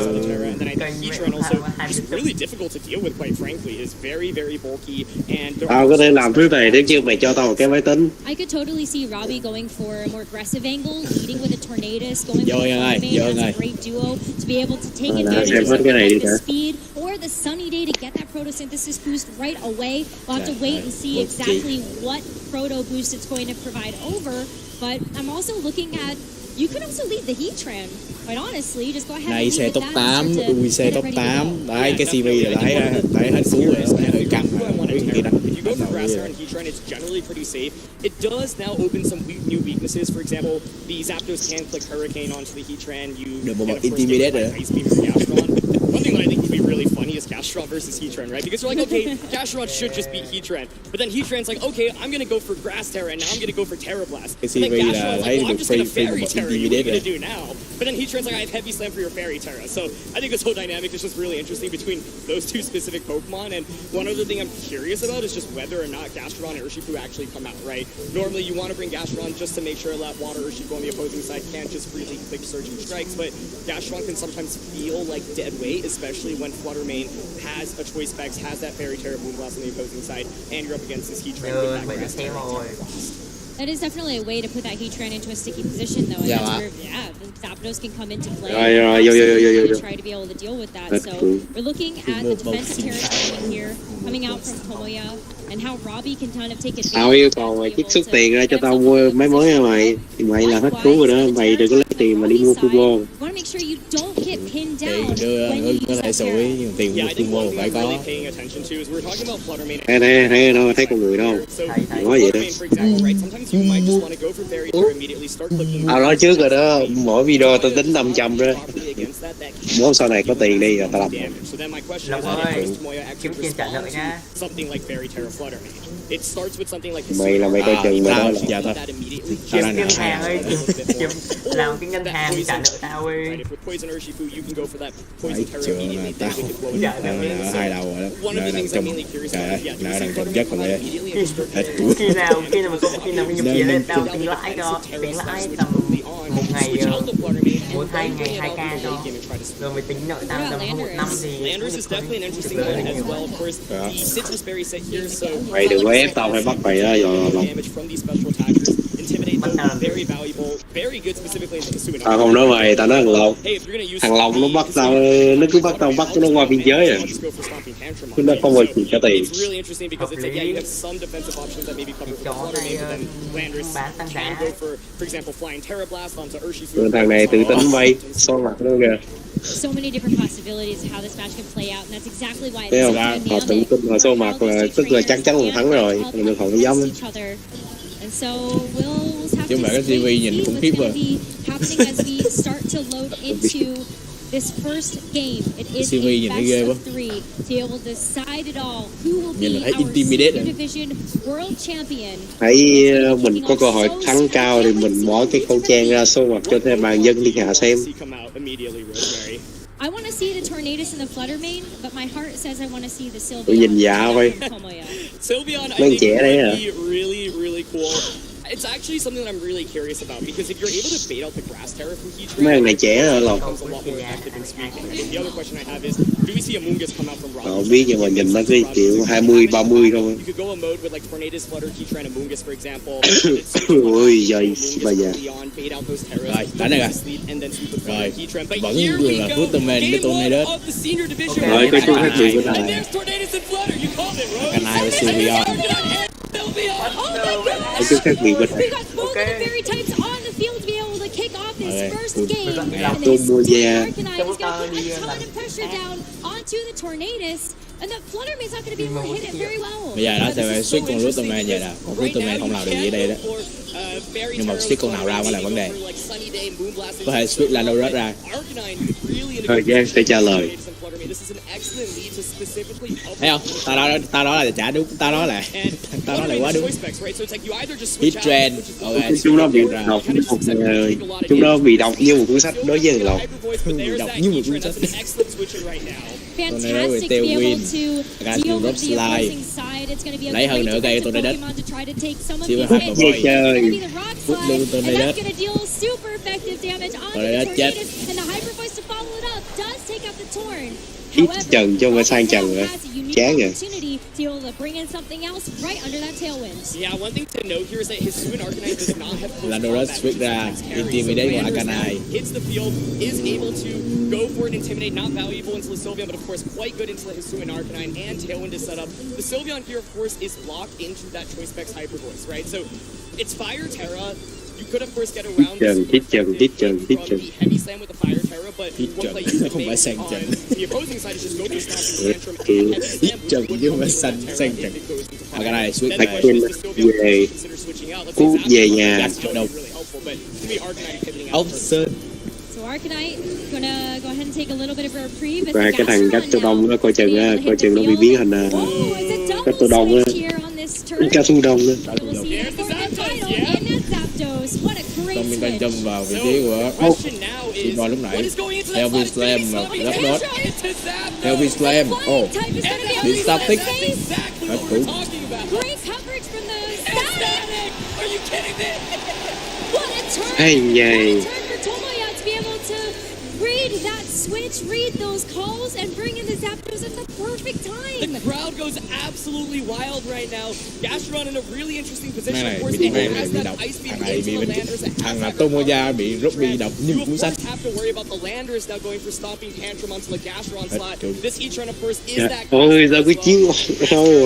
the Terra, and then I think Heatran also is really difficult to deal with, quite frankly. It's very, very bulky, and tao có thể làm thứ này nếu như mày cho tao một cái máy tính. I could totally see Robbie going for a more aggressive angle, leading with a Tornadus, going for a Flutter Mane as a great duo to be able to take advantage of the speed or the sunny day to get that photosynthesis boost right away. We'll have to wait and see exactly what proto boost it's going to provide over, but I'm also looking at you could also lead the Heatran. Quite honestly, just go ahead này and xe lead top with 8, xe top 8. Đấy, cái CV là thấy hết cú rồi, hơi căng rồi. If you go for Grasshair and Heatran, it's generally pretty safe. It does now open some new weaknesses. For example, the Zapdos can click Hurricane onto the Heatran. You can, of course, get Ice Beam from Gastron. One thing that I think would be really funny is Gastron versus Heatran, right? Because you're like, okay, Gastron should just beat Heatran. But then Heatran's like, okay, I'm going to go for Grass Terra, and now I'm going to go for Terra Blast. But then Gastron's like, well, I'm just going to Fairy Terra. What are you going to do now? But then Heatran's like, I have Heavy Slam for your Fairy Terra. So I think this whole dynamic is just really interesting between those two specific Pokemon. And one other thing I'm curious about is just whether or not Gastron and Urshifu actually come out, right? Normally you want to bring Gastron just to make sure that Water Urshifu on the opposing side can't just freely click Surging Strikes, but Gastron can sometimes feel like dead weight, especially when Flutter Mane has a Choice Specs, has that Fairy Terra Moonblast on the opposing side, and you're up against this Heatran with that Grass Terra. That is definitely a way to put that Heatran into a sticky position, though. And that's where, the Zapdos can come into play. Yo. Try to be able to deal with that. So we're looking at the defensive territory here, coming out from Tomoya, and how Robbie can kind of take advantage. Tao yêu cầu mày chiết xuất tiền ra cho tao mua máy mới nha mày. Thì mày là hết cứu rồi đó. Mày đừng có lấy tiền mà đi mua Kumo. Want to make sure you don't get pinned down. Có thể sủi nhưng tiền mua Kumo phải có. Thấy đâu, thấy con người đâu. Nói vậy đó. Tao nói trước rồi đó, mỗi video tao tính 500 đó. Muốn sau này có tiền đi rồi tao làm. Long ơi, kiếm tiền trả nợ nha. Mày là mày coi chừng mày đó là. Dạ thôi. Kiếm ngân hàng ơi, làm cái ngân hàng trả nợ tao ơi. Phải chưa mà tao nợ 2 đầu rồi đó. Nợ đang trong, trời ơi, nợ đang còn rất là hết cũ. Khi nào mình nhập tiền lên tao tính lãi tầm một ngày, 1-2 ngày 2k cho, rồi mới tính nợ tao tầm 1 năm thì mày đừng có ép tao phải bắt mày đó rồi tao không nói mày, tao nói thằng Long nó bắt tao, nó cứ bắt tao nó qua biên giới rồi nó không bao giờ trả tiền. Thằng này tự tính vay so mặt nó kìa. So many different possibilities of how this match can play out, and that's exactly why Thấy không? Họ tự tin họ số mặt là tức là chắc chắn là thắng rồi, mình không có dám. And so we'll have chứ mà cái TV nhìn khủng khiếp rồi. Happening as we start to load into this first game. It is a best of 3 to be able to decide it all. Who will be our division world champion? Thấy mình có cơ hội thắng cao thì mình bỏ cái con trang ra số mặt cho thêm bàn dân thiên hạ xem. I want to see the Tornadus and the Flutter Mane, but my heart says I want to see the Sylveon. Tôi nhìn dạ vậy. Sylveon, I Mấy think trẻ đấy would hả? be really, really cool. It's actually something that I'm really curious about because if you're able to bait out the grass terror from Heatran, Mấy thằng này trẻ rồi lộc. becomes a lot more effective in sweeping. And the other question I have is, do we see Amoonguss come out from Rocky? Không biết nhưng mà nhìn nó cái kiểu 20, 30 thôi. You could go a mode with like Tornadus, Flutter, Heatran, Amoonguss, for example. Ôi giời, bây giờ. Bait out those terrors, Rồi, đánh này rồi. and then sweep with Rồi, Heatran. But vẫn here we là go. Futoman với Game Tornadus. one of the senior division. Rồi, coi chung hết chuyện của And này. there's Tornadus and Flutter. You called it, Rose. Canai với Sylveon. Có chút khác biệt bên này. We got both of the fairy types on the field to be able to kick off this first game. And Tôi this mua da. Arcanine is going to put a ton of pressure down onto the Tornadus. And the Fluttermate's not going to be able to hit it very well. Bây giờ nó sẽ phải switch con Futoman vậy nè. Con Futoman không làm được gì ở đây đó. Nhưng mà switch con nào ra mới là vấn đề. Có thể switch Landorus ra. Thời gian sẽ trả lời. Thấy không? Tao nói là chả đúng, tao nói là quá đúng. Heatran, ok. Chúng nó bị độc chúng nó bị độc như một cuốn sách đối với thằng Lộc. Bị độc như một cuốn sách. Fantastic to be able to deal with the opposing side. It's going to be a great defensive Pokemon to try to take some of these hits. It's going to be the Rock Slide, and that's going to deal super effective damage onto the Tornadus, and the Hyper Voice to follow it up does take out the Torn. Ít trần cho mà sang trần rồi. Chán rồi. Opportunity to be able to bring in something else right under that tailwind. Yeah, one thing to note here is that his Hisuian Arcanine does not have Landorus switch ra, Intimidate của Arcanine. Hits the field, is able to go for an Intimidate, not valuable into the Sylveon, but of course quite good into the Hisuian Arcanine, and Tailwind is set up. The Sylveon here, of course, is locked into that Choice Specs Hyper Voice, right? So it's Fire Terra. You could, of course, get around Hít trần. heavy slam with the Fire Terra, but one play you Không phải sang trần. the opposing side is just go through Stomping Tantrum and heavy Hít slam. trần chứ không phải sang trần. Arcanine switch Bạch về. Kim về cút về nhà. Đâu? Option. So Arcanine gonna go ahead and take a little bit of a reprieve. Và cái thằng Gastrodon nó coi chừng nó bị biến thành Gastrodon á. Gastrodon á. Trong mình đang châm vào vị trí của Simon lúc nãy. Elvis Slam và Zapdos. Elvis Slam. Oh, bị static. That's cool. Great coverage from the static. Are you kidding me? What a turn! Hey, yay. What a turn for Tomoya to be able to read that switch, read those calls, and bring in the Zapdos at the perfect time. The crowd goes absolutely wild right now. Gastrodon in a really interesting position. Này Of course, bị it has độc. that ice beam Thằng này into bị the Landers. It has thằng là that Tomoya bị Ruby độc như You of cuốn sách. course have to worry about the Landers now going for Stomping Tantrum onto the Gastrodon slot. This Heatran, of course, is that. Ôi sao cái chiếu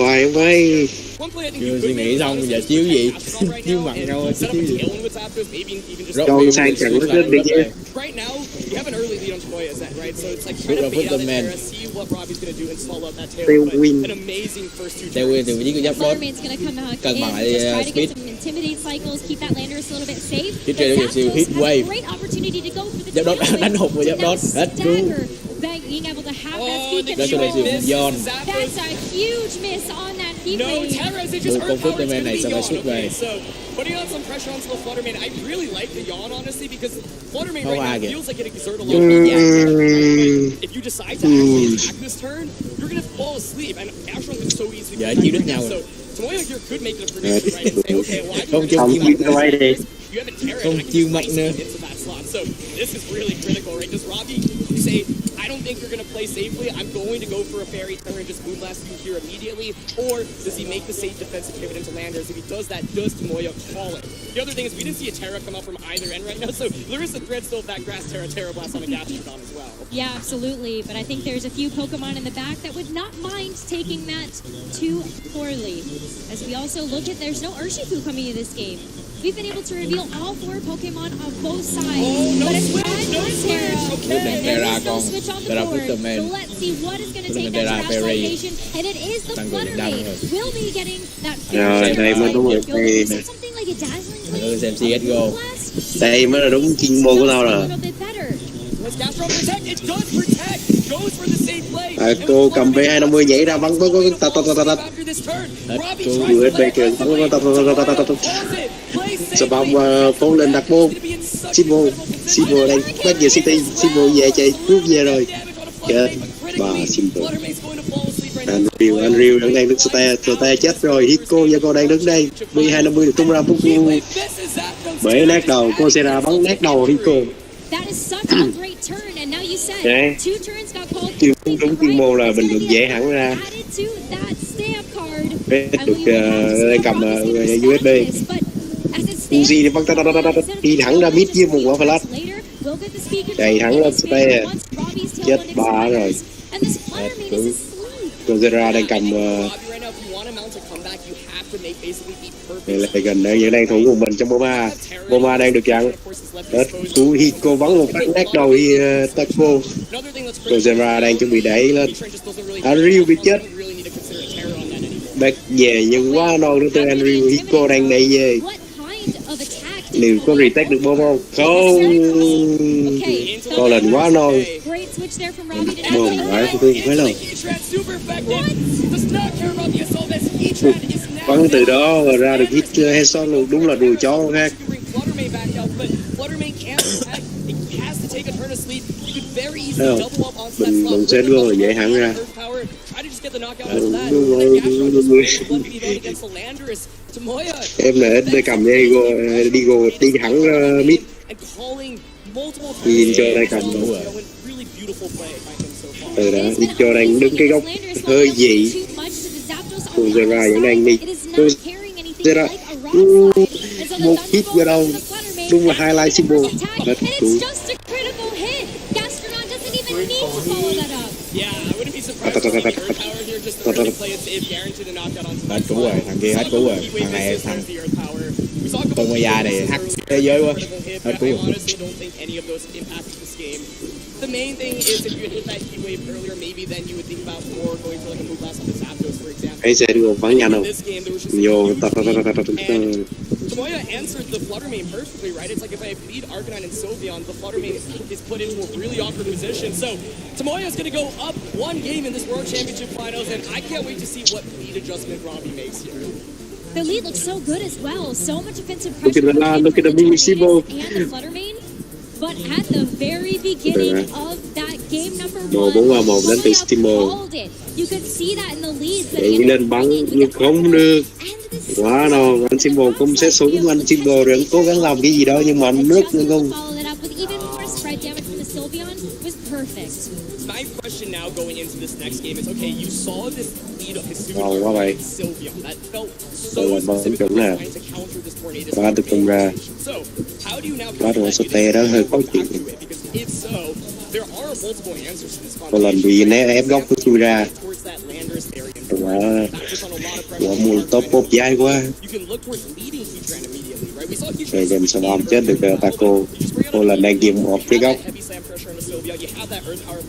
hoài vậy. One play I think Chưa you suy could make nghĩ is xong obviously giờ just chiếu put gì? Gastrodon right Chiếu now mặt and nhau set up chiếu a gì? Tailwind with Zapdos, maybe even just. Cho sang trận nó rất đi chứ. Right now, you have an early lead on Tomoya, is that right? So it's like Put trying to up bait with out the the man. Terra, see what Robbie's going to do and stall out that Tailwind. Tailwind. But an amazing first two Tailwind từ turns. vị trí của Zapdos. Fluttermate's going to come out Cân in, bằng lại just try to speed. get some intimidate cycles, keep that Landers a little bit safe. Cái But trade được siêu Zapdos hit has wave. a great opportunity to go for the Zapdos tailwind đánh hụt vào to now Zapdos. That's cool. stagger, being able to have that speed the That's what I control. do. Yawn. That's a huge miss on that heat No wave. Terras, it just Ủa, con earth power, it's Futoman going to này be sao phải yawn. switch về? Okay, so putting on some pressure onto the Fluttermane. I really like the yawn, honestly, because Fluttermane Không right ai now kìa. feels like it exerts a lot of damage. If you decide to actually attack this turn, you're going to fall asleep, and Gastrodon can so easily Dạ, come chỉ back đứt nhau right now. rồi. So Tomoya here could make it a prediction, right, and say, okay, well, I Không can chung Không chiêu chiếu mặt cho quay đi. you have a Terra, Không and I can chiêu just mặt place nữa. it into that slot. So this is really critical, right? Does Robbie say, I don't think you're going to play safely, I'm going to go for a Fairy Terra and just Moonblast you here immediately? Or does he make the safe defensive pivot into Landers? If he does that, does Tomoya call it? The other thing is we didn't see a Terra come out from either end right now, so there is a threat still of that Grass Terra Blast on a Gastrodon as well. Yeah, absolutely. But I think there's a few Pokemon in the back that would not mind taking that too poorly. As we also look at, there's no Urshifu coming into this game. We've been able to reveal all 4 Pokemon on both sides. Oh, no but it's switch, time no for switch, Terra. okay. And there Terra is no con. switch on the Terra board. Futoman. So let's see what is going to take Futoman that Terra trash Fairy. location. And it is the Tăng cường lực đam Fluttermate. hơn. Will be getting that Rồi, Fairy đây mới đúng rồi. You'll Đây use nè. something like a Dazzling Thử Gleam. xem CSGO. Blast. Đây mới là đúng chuyên môn của tao A rồi. little bit better. Does Gastrodon protect? It does protect! Goes for the safe play! À, cô cầm V250 nhảy ra bắn bắn bắn ta ta ta ta ta. After this turn, Hết Robbie cô. tries to USB let trường it bắn bắn ta ta ta ta ta ta ta. Pause it, play safe, Sờ bóng play phố lên đặt môn. Simbo đây quét về City. Simbo về chạy cướp về rồi. Chết. Bà Simbo. Fluttermate's going to fall asleep right Unreal vẫn đang đứng Ste chết rồi. Hiko và cô đang đứng đây. B250 được tung ra Puku bể nát đầu. Cô sẽ ra bắn nát đầu Hiko. Đấy. Chưa đúng chuyên môn là bình luận dễ hẳn ra. Được cầm USB. Uzi đi bắn đi thẳng ra mid với một quả flash. Chạy thẳng lên Ste. Chết bà rồi. Gojira đang cầm lại gần đây vẫn đang thủ của mình trong Boma. Boma đang được chặn. Cú Hiko bắn một phát nát đầu Taco. Gojira đang chuẩn bị đẩy lên. Unreal bị chết. Back về nhưng quá non nữa từ Unreal. Hiko đang đẩy về. Liệu có retake được Bobo không? Có lần quá non. Bồn phải tôi phải đâu. Bắn từ đó và ra được hit headshot luôn, đúng là đùi chó khác. Mình sẽ đưa là dễ hẳn ra. Em này để cầm đi thẳng mid. Nhìn cho đây cầm đúng rồi. Từ đó nhìn cho đang đứng cái góc hơi dị. Gojira vẫn đang đi. Gojira một hit vào đâu. Đúng là highlight symbol. Hết cú. Hết cú rồi, thằng kia hết cú rồi. Thằng này thằng Tomoya này hack thế giới quá. Hết cú rồi. The main thing is if you hit that heat wave earlier, maybe then you would think about more going for like a move blast on the Zapdos, for example. Ấy sẽ được bắn nhanh không? Vô Tomoya answered the Flutter main perfectly, right? It's like if I feed Arcanine and Sylveon, the Flutter main is put into a really awkward position. So Tomoya is going to go up one game in this World Championship Finals, and I can't wait to see what lead adjustment Robbie makes here. The lead looks so good as well. So much offensive look at the mini symbol. But at the very beginning of that game number 1 4-1 đến từ Stimo. You could see that in the leads. Chạy lên bắn nhưng không được. Quá non, anh Stimo cũng sẽ súng anh Stimo rồi anh cố gắng làm cái gì đó nhưng mà anh nước nữa không. My question now going into this next game is, okay, you saw this lead of his super Sylveon. That felt so specific trying to counter this tornado. Ba được tung ra. So, how do you now ba được Ste đó hơi khó chịu. Because if so, there are multiple answers to this một lần bị né ép góc của chui ra. Quả mùi top pop dai quá. Rồi gần sau đó chết được Taco. Một lần đang kiếm một cái góc.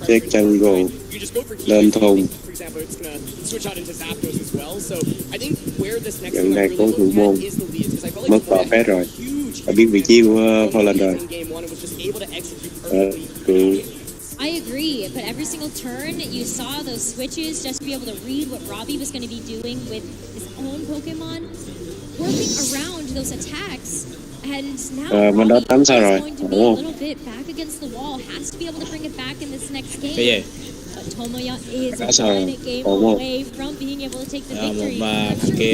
Chết chân gồ lên thùng. Vẫn đang có thủ môn. Mất vào phép rồi. Đã biết vị trí của Holland rồi. I agree, but every single turn you saw those switches just to be able to read what Robbie was going to be doing with his own Pokemon, working around those attacks. And now mình đã đánh sao rồi? going to be a little bit back against the wall, has to be able to bring it back in this next game. Cái gì? But Tomoya is one game away from being able to take the victory. Một thằng kia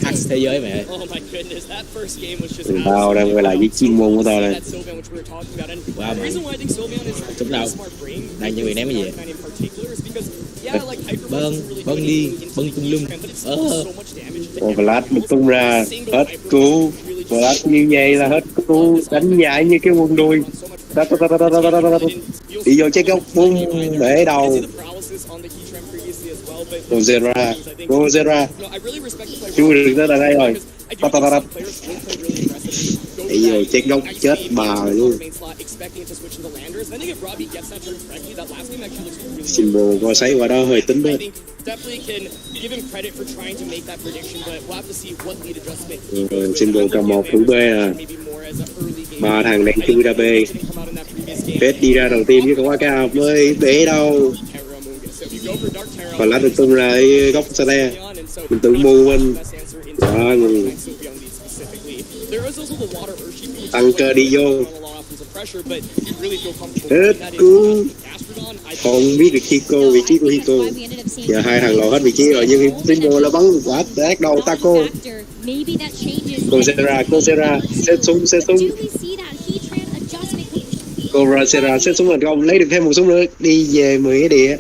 hack thế giới mẹ. Oh my goodness, that first game was just tao đang quay lại với chuyên môn của tao đây. Wow, mà chúng đâu đang chuẩn bị ném cái gì? Bâng đi, bâng tung lưng. Còn flash được tung ra, hết cứu. Flash như vậy là hết cứu, đánh dài như cái quần đùi. Đi vô check góc, bung, để đầu. Gojira. Chui được tới đây rồi. Đi vô check góc, chết bà luôn. Symbol có sấy qua đó hơi tính đấy. Symbol cầm 1 thủ B à. 3 thằng đang chui ra B. Pet đi ra đầu tiên với con quá cao mới để đâu. Còn lá được tung ra góc Ste. Mình tự mua mình. Đó, specifically. There is also the water Urshi, which tăng cơ đi vô. a lot of offensive pressure, but you really feel comfortable Hết doing that cứu. in Gastrodon. Không biết được Hiko, vị trí của Hiko. Giờ hai thằng lộ hết vị trí rồi, nhưng Timbo là bắn quả ác đầu Taco. Coursera, xếp súng. Coursera xếp súng thành công, lấy được thêm một súng nữa, đi về 10 cái đĩa.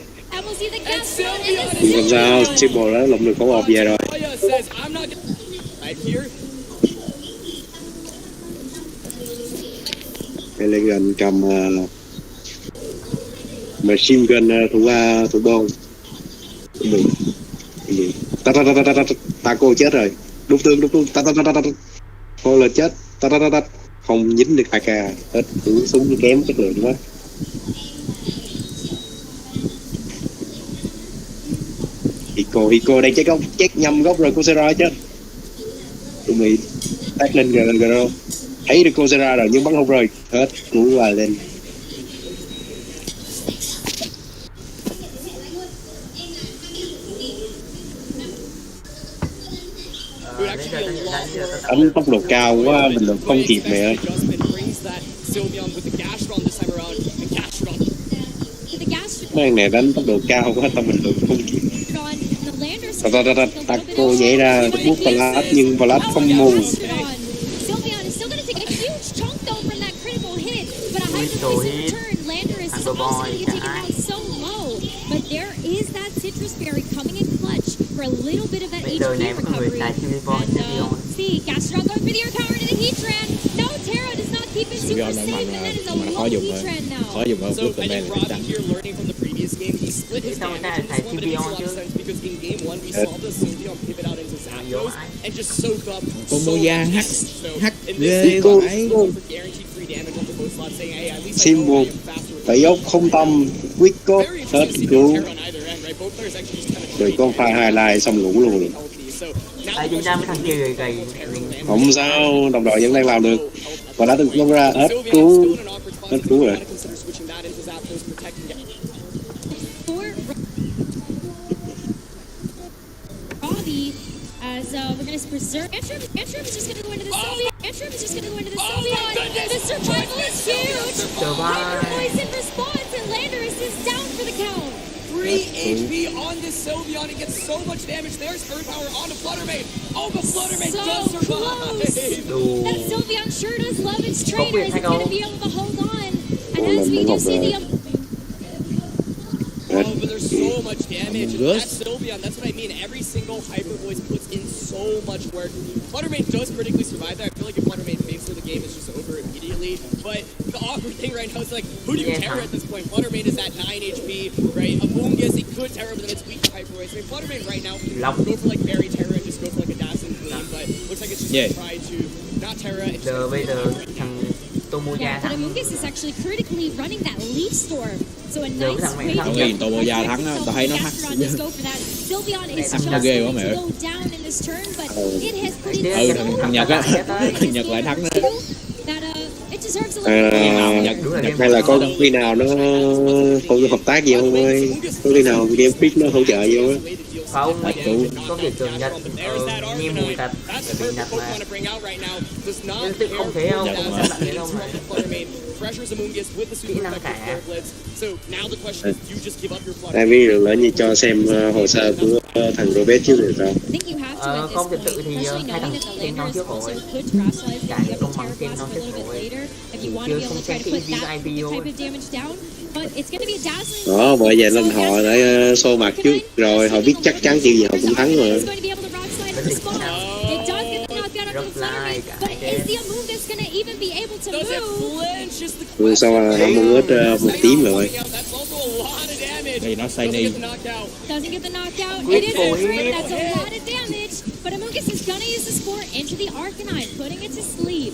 Nhưng không sao, Timbo đã lộng được khẩu hộp về rồi. Đây là gần cầm machine gun thủ đôn. Taco chết rồi, đúc tương thôi là chết, không dính được AK, hết súng kém chất lượng quá. Hiko đang chết nhầm góc rồi, Coursera chết. Tụi mình tát lên rồi, thấy được Coursera rồi nhưng bắn không rơi, hết cứu hoài lên. Đánh tốc độ cao quá, mình lực không kịp mẹ ơi. Mấy này đánh tốc độ cao quá, tao mình lực không kịp. Taco nhảy ra bút Flash nhưng Flash không mù. But there is that citrus berry coming in clutch for a little bit of that HP recovery. And see, Gastrodon going for the air power into the Heatran. No, Terra does not keep it super safe, and that is a low Heatran now. Khó dùng hơn So I think Robbie here learning from the previous game, he split his damage in this one, but it makes a lot of sense because in game 1 we saw the Sylveon pivot out into Zapdos and just soak up Combo Giang hack ghê vậy. guaranteed free damage on the both slots saying, hey, at least I know I am faster. Phải ốc không tâm, quyết cốt, hết cứu. Rồi có pha highlight xong ngủ luôn. Chúng ta mới thằng kia gầy. Không sao, đồng đội vẫn đang làm được. Và đã được lông ra, hết cứu rồi. As we're going to preserve. Antrim is just going to go into the Sylveon. The survival is huge. Poison response, and Landorus is down for the count. 3 HP on this Sylveon. It gets so much damage. There's Earth Power on the Fluttermane. Oh, but Fluttermane does survive. That Sylveon sure does love its trainers. It's going to be able to hold on. And as we do see the... Oh, but there's so much damage. That Sylveon, that's what I mean. Every single Hyper Voice puts in so much work. Fluttermane does critically survive that. I feel like if Fluttermane fakes it, the game is just over immediately. But the awkward thing right now is like, who do you Terra at this point? Fluttermane is at 9 HP, right? Amoonguss, he could Terra, but then it's weak to Hyper Voice. I mean, Fluttermane right now can go for like Berry Terra and just go for like a Dazzling Gleam, but looks like it's just gonna try to not Terra. It's Yeah, but Amoonguss is actually critically running that Leaf Storm. So a nice way to get Tomoya thắng á, tao thấy nó hack. Sylveon is just going to go down in this turn, but it has put it thằng Nhật á, thằng Nhật lại thắng nữa. Hay là có khi nào nó không hợp tác gì không ơi, có khi nào game pick nó hỗ trợ gì không á. Không, có việc trường Nhật như mùi tật bị Nhật mà nhưng không thể không bạn thấy không này kỹ năng cả. Tại vì lỡ như cho xem hồ sơ của thằng Robert trước rồi sao? Không thực sự thì hai thằng trên non trước rồi, cả công bằng trên non trước rồi, chưa không xem kỹ VIP thôi. Đó, bởi vậy nên họ đã show mặt trước rồi, họ biết chắc chắn chuyện gì họ cũng thắng rồi. Sao mà nó muốn hết một tím rồi. Thì nó shiny. Doesn't get the knockout. It is different. That's a lot of damage. But Amoonguss is gonna use the spore into the Arcanine, putting it to sleep.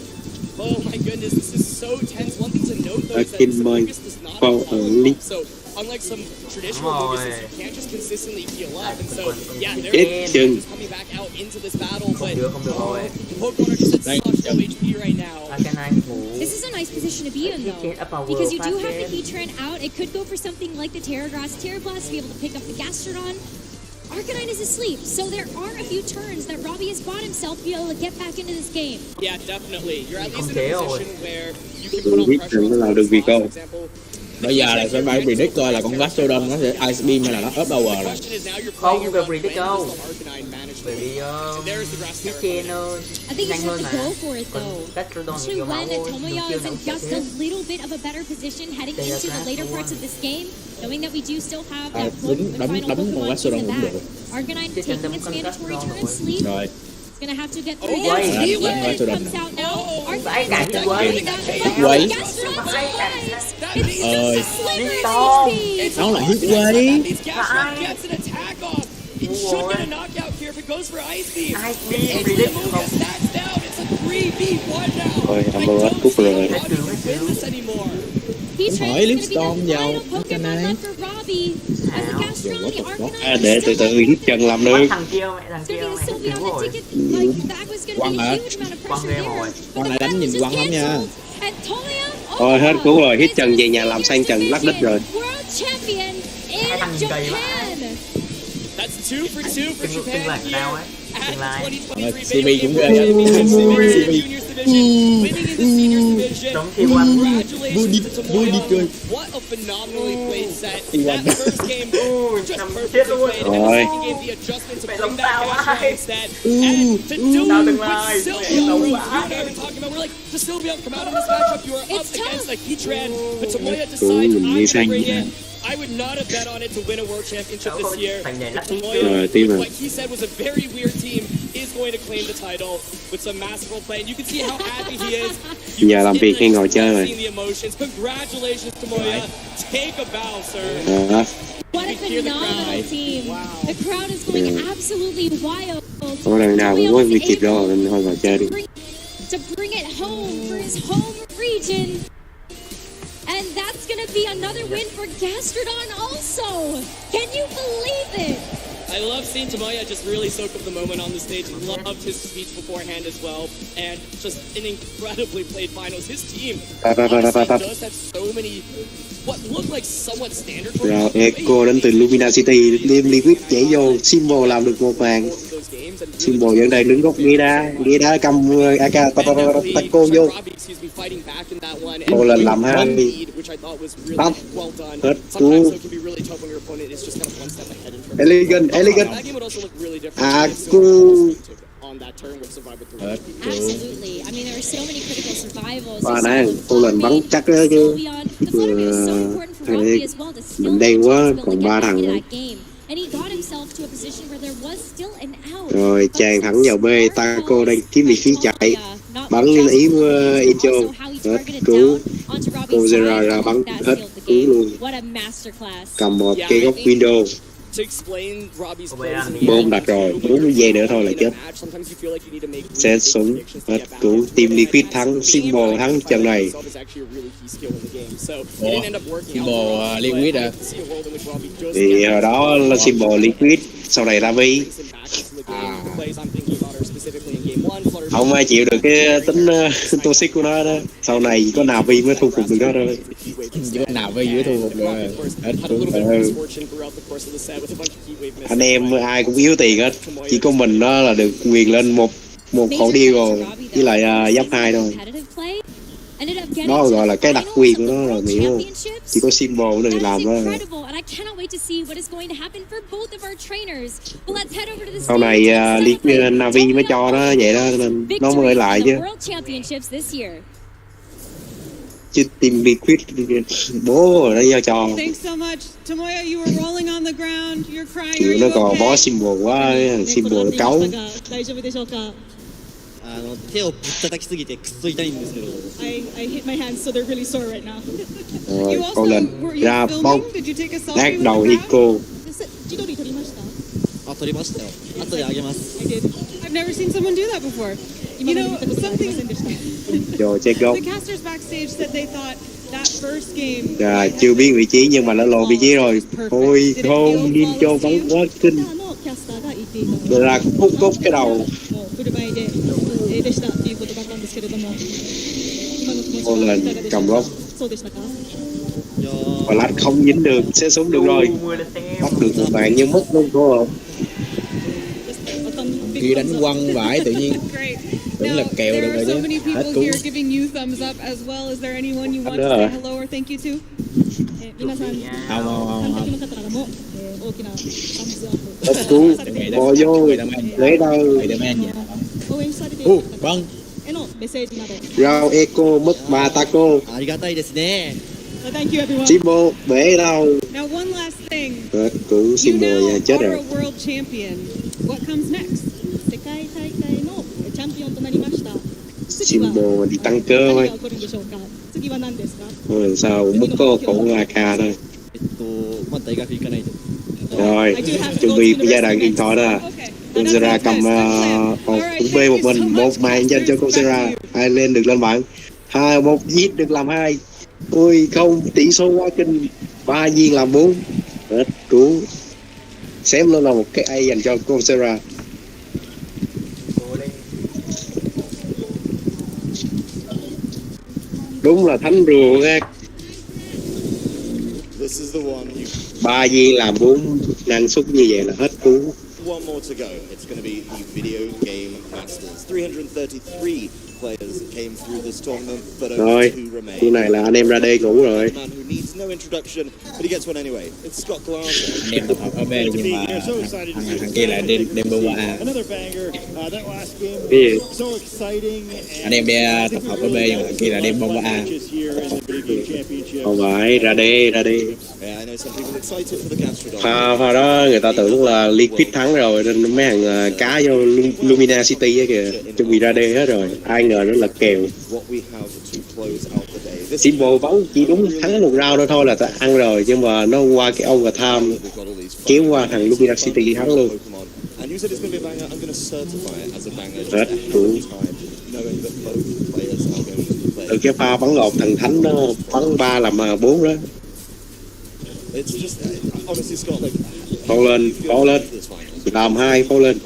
Oh my goodness, this is so tense. One thing to note though is that Amoonguss does not have so unlike some traditional Amoonguss, you can't just consistently heal up. And so yeah, they're just coming back out into this battle, but Pokemon are just at such low HP right now. This is a nice position to be in though, because you do have the Heatran out. It could go for something like the Terra Blast to be able to pick up the Gastrodon. Arcanine is asleep, so there are a few turns that Robbie has bought himself to be able to get back into this game. Yeah, definitely. You're at least in a position where you can put on pressure on làm được việc không? Bây giờ là phải predict coi là con Gastrodon nó sẽ Ice Beam hay là nó up đầu rồi. Không cần predict đâu. Bởi vì phía trên nó I think nhanh you hơn have to mà. go for it though. Especially when Tomoya is in just a little bit of a better position heading into the later parts of this game, knowing that we do still have that final Pokemon to the back. Arcanine taking its mandatory turn and sleep. Rồi. It's gonna have to get through this. It comes out now. Arcanine Quay. Nó là hit quay. It should get a knockout here if it goes for Ice Beam. It's Amoonguss stacks down. It's a 3v1 now. Thôi, Amber cút rồi. Hỏi Lipstorm vào Arcanine. Để từ từ hít chân làm được. Thằng kia đúng rồi. Quăng hả? Quăng game rồi. Con này đánh nhìn quăng lắm nha. Thôi hết cứu rồi, hít chân về nhà làm sang trần lắc đít rồi. Hai thằng nhìn cày quá. That's 2 for 2 for Japan here at 2023 CB cũng ghê. Đóng thiên quan. Congratulations to Tomoya. What a phenomenally played set. That first game just perfectly played. And the second game, the adjustment to bring that cash instead. And to do it with Sylveon, bro. You and I were talking about, we're like, does Sylveon come out in this matchup? You are up against a Heatran, but Tomoya decides I'm going to bring it. I would not have bet on it to win a world championship this year. Tomoya, what he said was a very weird team, is going to claim the title with some masterful play. And you can see how happy he is. Giờ làm việc hay ngồi chơi rồi. Congratulations, Tomoya. Take a bow, sir. What a phenomenal team. Wow. The crowd is going absolutely wild. Có lần nào cũng có việc kịp đâu nên thôi ngồi chơi đi. To bring it home for his home region. And that's going to be another win for Gastrodon also. Can you believe it? I love seeing Tomoya just really soak up the moment on the stage. Loved his speech beforehand as well. And just an incredibly played finals. His team honestly does have so many what look like somewhat standard. Rồi Echo đến từ Lumina City, Liêm Liquid nhảy vô, Symbol làm được một màn. Symbol vẫn đang đứng góc ghế đá cầm AK Taco vô. Một lần làm hai tóc hết cú. Elegant cú. Absolutely. I mean, there are so many critical survivals. Và này, cô lần bắn chắc đó chứ. Mình đen quá, còn 3 thằng nữa. Rồi chàng thẳng vào B, Taco đang kiếm vị phía chạy. Bắn ý Intro. Hết cứu. Cô Zera ra bắn hết cứu luôn. Cầm một cái góc window. Bom đặt rồi, 40 giây nữa thôi là chết. Xe súng, hết cứu. Team Liquid thắng, Symbol thắng trận này. Symbol Liquid à? Thì hồi đó là Symbol Liquid, sau này Ravi. Không ai chịu được cái tính toxic của nó đó. Sau này chỉ có Navi mới thu phục được nó thôi. Chỉ có Navi mới thu phục được. Hết cứu. Anh em ai cũng yếu tiền hết, chỉ có mình nó là được quyền lên một khẩu deal với lại giáp 2 thôi. Đó gọi là cái đặc quyền của nó rồi, hiểu không? Chỉ có Symbol này làm đó. Sau này Navi mới cho nó vậy đó nên nó mới lại chứ. Chứ team Liquid bố rồi nó giao cho. Kiểu nó còn bó Symbol quá, Symbol cáu. 手をぶったたきすぎてくっそ痛いんですけど。I hit my hands so they're really sore right now. Rồi, con lần ra bóc đát đầu Eco. 自撮り撮りました？あ、撮りましたよ。後であげます。I did. I've never seen someone do that before. You know, something. Rồi, check góc. The casters backstage said they thought that first game. Dạ, chưa biết vị trí nhưng mà đã lộ vị trí rồi. Ôi, không, nhìn cho bắn quá kinh. Ra cúc cái đầu. Con lần cầm góc. Và lát không dính được, sẽ xuống được rồi. Bắt được một bạn nhưng mất luôn cô. kia đánh quăng vải tự nhiên tưởng là kèo được rồi chứ hết cú. Không. Hết cú. Bò vô. Lấy đâu. Vâng. Rao Eco mất 3 taco. Thank you, everyone. Simbo bể đâu. Now one last thing. Hết cú Simbo chết are rồi. a world champion. What comes next? Simbo đi tăng cơ thôi. Rồi sao mất có cổ AK thôi. Rồi chuẩn bị giai đoạn điện thoại đó. Coursera cầm cũng B một mình, một màn dành cho Coursera. Hai lên được lên bảng. 2-1 giết được làm 2. Ôi không, tỷ số quá kinh. 3 viên làm 4. Hết cú. Xém luôn là một cái A dành cho Coursera. Đúng là thánh rùa khác. 3 viên làm 4 năng suất như vậy là hết cú. One more to go. It's going to be the Video Game Masters. 333 players came through this tournament, but rồi, khu này là anh em ra đây ngủ rồi. No introduction, but he gets one anyway. It's Scott Glaser. Anh em tập hợp ở B nhưng mà thằng kia là đem bông A. Cái gì? Anh em đi tập hợp ở B nhưng mà thằng kia là đem bông A. Không phải, ra đi. Pha đó người ta tưởng là Liquid thắng rồi nên mấy thằng cá vô Lumina City á kìa, chuẩn bị ra đi hết rồi. Ai ngờ nó là kèo. Simbo bóng chỉ đúng thắng một round thôi là ta ăn rồi, nhưng mà nó qua cái overtime kéo qua thằng Lumina City thắng luôn. Hết cú. Từ cái pha bắn lột thằng Thánh nó bắn 3 làm 4 đó. Phô lên làm 2 phô lên.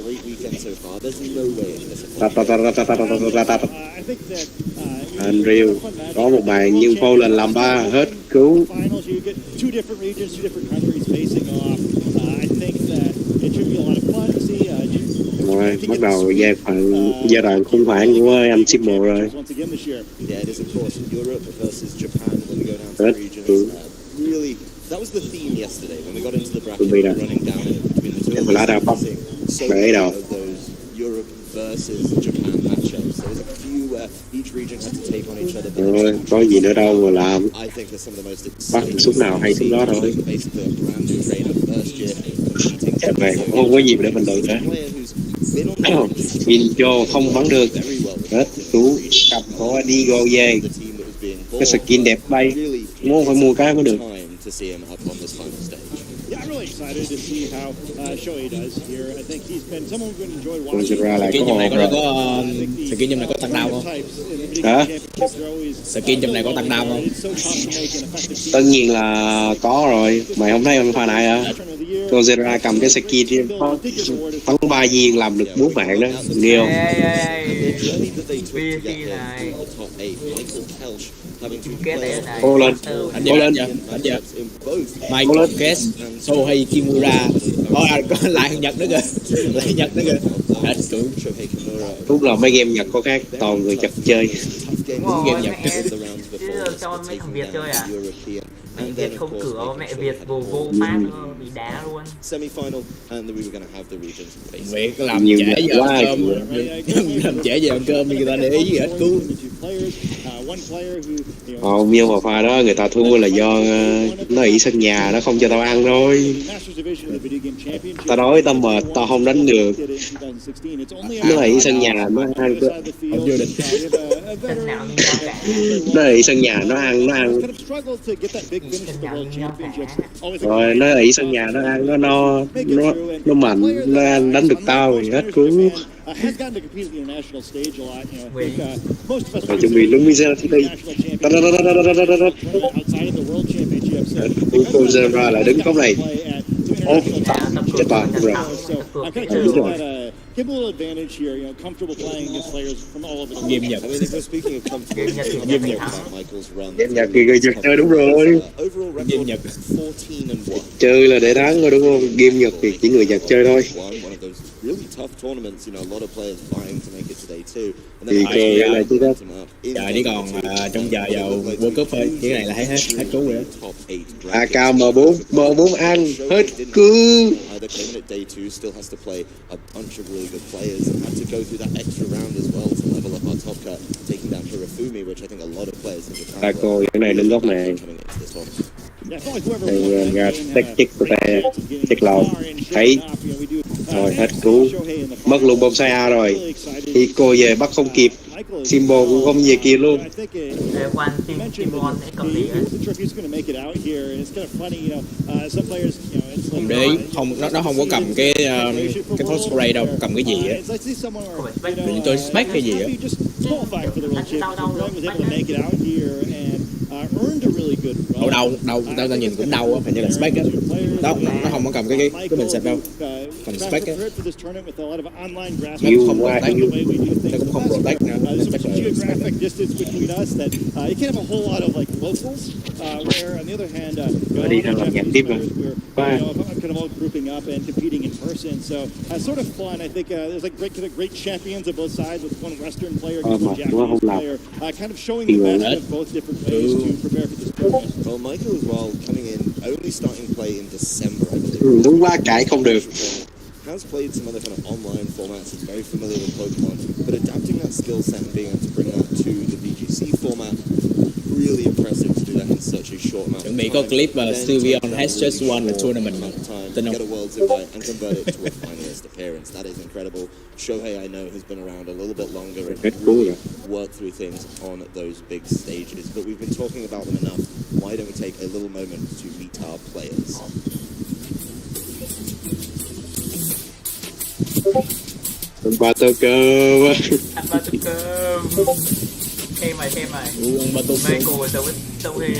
Unreal có một bàn nhưng phô lên làm 3 hết cứu. Rồi bắt đầu giai đoạn khủng hoảng của anh Simbo rồi. Hết cứu. That was the theme yesterday when we got into the bracket, running down between the two. Europe versus Japan matchups. So there's a few where each region has to take on each other. Có gì nữa đâu mà làm. I think there's some of the most bắt suốt nào hay suốt đó thôi. Basically a brand new trainer first year. Trận này không có gì để mình đợi nữa. Intro không bắn được. Hết cứu cặp có Digo về. Cái skin đẹp bay. Muốn phải mua cái mới được. To see him up on this final stage. Yeah, I'm really excited to see how Shohei does here. I think he's been someone who enjoyed watching. Skin trong này có tăng đau không? Hả? Skin trong này có tăng đau không? Tất nhiên là có rồi. Mày không thấy ông pha này hả? Coursera cầm cái skin bắn 3 viên làm được 4 mạng đó. Nghe không? Cô lên. Đánh giờ. Michael Kess, Sohei Kimura. Có lại thằng Nhật nữa kìa. Hết cũ. Đúng là mấy game Nhật có khác, toàn người Nhật chơi. Đúng game Nhật. Chứ cho mấy thằng Việt chơi à? Mẹ Việt không cửa, mẹ Việt vô phát bị đá luôn. Việt làm trễ giờ ăn cơm, làm trễ giờ ăn cơm thì người ta để ý gì hết cứu. Nhưng mà pha đó người ta thua là do nó ỷ sân nhà, nó không cho tao ăn thôi. Tao đói, tao mệt, tao không đánh được. Nó ỷ sân nhà, nó ăn không vô địch. Nó ỷ sân nhà, nó ăn. Rồi nó ỷ sân nhà, nó ăn, nó mạnh, nó đánh được tao thì hết cứu. Rồi chuẩn bị đúng video City. Coursera lại đứng cốc này. Chết bà rồi. Game Nhật. Game Nhật thì người Nhật chơi đúng rồi. Game Nhật. Chơi là để thắng thôi đúng không? Game Nhật thì chỉ người Nhật chơi thôi. really tough tournaments. You know, a lot of players vying to make it to day 2. And Thì cái này chứ đó. Giờ chỉ còn trong giờ vào World Cup thôi, cái này là hết cứu rồi. Cao M4 ăn hết cứu. Either came in at day 2, still has to play a bunch of really good players, and had to go through that extra round as well to level up our top cut, taking down Hirofumi, which I think a lot of players in Japan Cô cái này lên góc này. Thì tách chiếc của ta chiếc lầu thấy rồi hết cứu, mất luôn bonsai A rồi. Thì cô về bắt không kịp, symbol cũng không về kịp luôn. Quan team symbol ấy cầm gì ấy. Không để ý, nó không có cầm cái throw spray đâu, cầm cái gì á. Đừng chơi spec hay gì á. Đâu tao nhìn cũng đau á, phải như là spec á. Đó, nó không có cầm cái bình xịt đâu, cầm spec á. Nó không protect, nó cũng không protect nữa. Nó đi ra làm nhạc tiếp rồi. Kind of all grouping up and competing in person, so sort of fun. I think there's like great champions of both sides, with one Western player against one Japanese player, kind of showing the best of both different ways to prepare for this tournament. Well, Michael as well, coming in, only starting play in December, I believe. Đúng quá cãi không được. Has played some other kind of online formats, is very familiar with Pokemon, but adapting that skill set and being able to bring that to the VGC format, really impressive to do that in such a short amount of time. Chuẩn bị có clip Sylveon has just won a tournament. Get a Worlds invite and convert it to a finalist appearance. That is incredible. Shohei, I know, has been around a little bit longer and really worked through things on those big stages, but we've been talking about them enough. Why don't we take a little moment to meet our players? Ăn ba tô cơm. Thêm mày.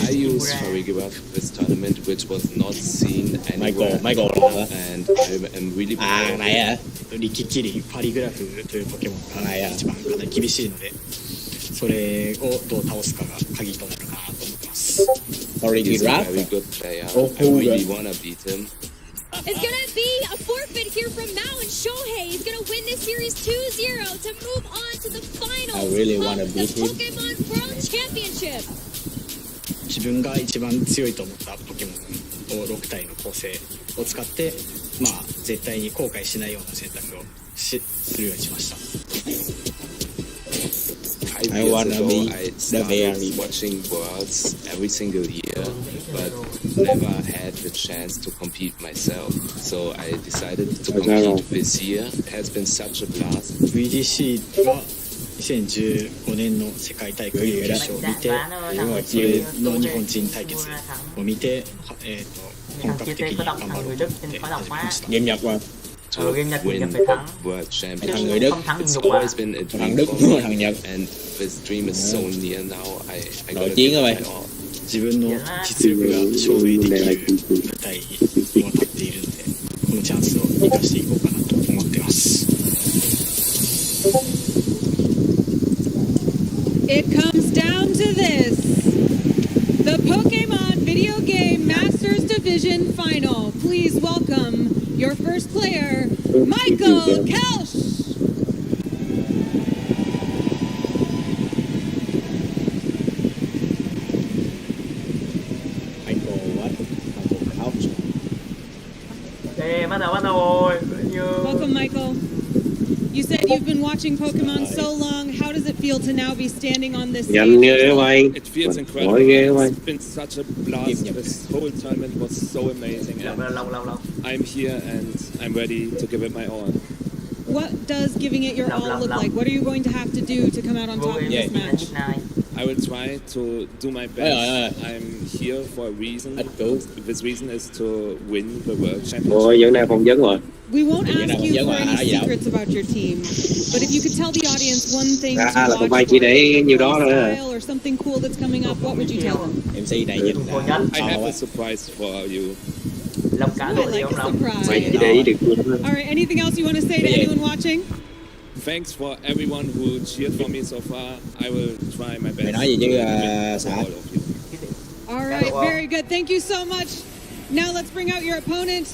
I used Farigiraf for this tournament, which was not seen anywhere. Michael and I'm really proud. này à? 力きりファリグラフというポケモンが一番かなり厳しいので、それをどう倒すかが鍵となるかなと思ってます。 He's a very good player. I really wanna beat him. It's gonna be a forfeit here from Mao, and Shohei is gonna win this series 2-0 to move on to the finals I really wanna of the beat him. Pokemon World Championship. 自分が一番強いと思ったポケモンを6体の構成を使って、まあ絶対に後悔しないような選択をするようにしました。 5 years ago, I started watching Worlds every single year, but never had the chance to compete myself. So I decided to compete this year. It has been such a blast. VGC は2015年の世界大会の決勝を見て、それの日本人対決を見て、本格的に頑張ろうと思って始めました。 Game Nhật mà. To win World Championship. It's always been a dream for me, and this dream is so near now. I gotta give it my all. 自分の実力が証明できる舞台に今立っているので、このチャンスを生かしていこうかなと思っています。 It comes down to this. The Pokemon Video Game Masters Division Final. Please welcome your first player, Michael Kelsch. Michael what? Michael Kelsch. Bắt đầu. Welcome, Michael. You said you've been watching Pokemon so long. How does it feel to now be standing on this stage? It feels incredible. It's been such a blast. This whole tournament was so amazing. And I'm here and I'm ready to give it my all. What does giving it your all look like? What are you going to have to do to come out on top in this match? I will try to do my best. I'm here for a reason. This reason is to win the World Championship. We won't ask you for any secrets about your team, but if you could tell the audience one thing to watch for, style or something cool that's coming up, what would you tell them? MC này nhìn I have a surprise for you. Ooh, I like a surprise. All right, anything else you want to say to anyone watching? Thanks for everyone who cheered for me so far. I will try my best. Mày nói gì chứ xã? All right, very good. Thank you so much. Now let's bring out your opponent.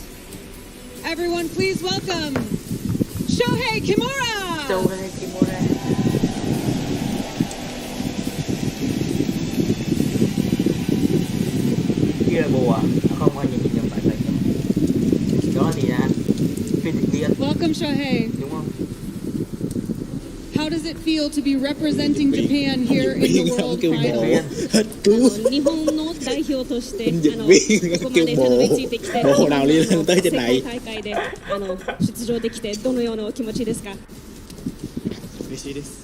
Everyone, please welcome Shohei Kimura. Shohei Kimura. Kia là bùa, không ai nhìn nhầm lại vậy. Đó thì là phiên dịch viên. Welcome, Shohei. Đúng không? How does it feel to be representing Japan here in the World Finals? 日本の代表としてここまでたどり着いてきて、世界大会で出場できてどのようなお気持ちですか？嬉しいです。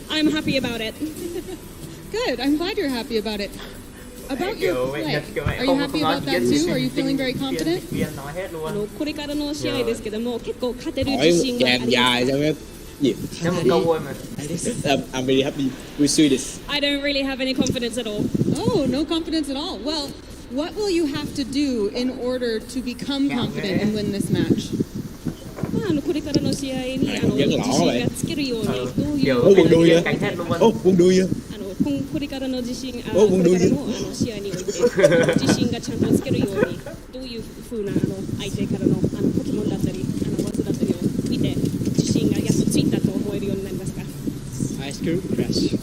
I'm happy about it. Good. I'm glad you're happy about it. About your play, are you happy about that too? Are you feeling very confident? これからの試合ですけども結構勝てる自信があります。dài cho em gì? I'm really happy with Swedish. I don't really have any confidence at all. Oh, no confidence at all. Well, what will you have to do in order to become confident and win this match? これからの試合に自信がつけるようにどういうこれからの自信これからの試合において自信がちゃんとつけるようにどういう風な相手からのポケモンだったり技だったりを見て自信がやっとついたと思えるようになりますか？ Ice cream crash.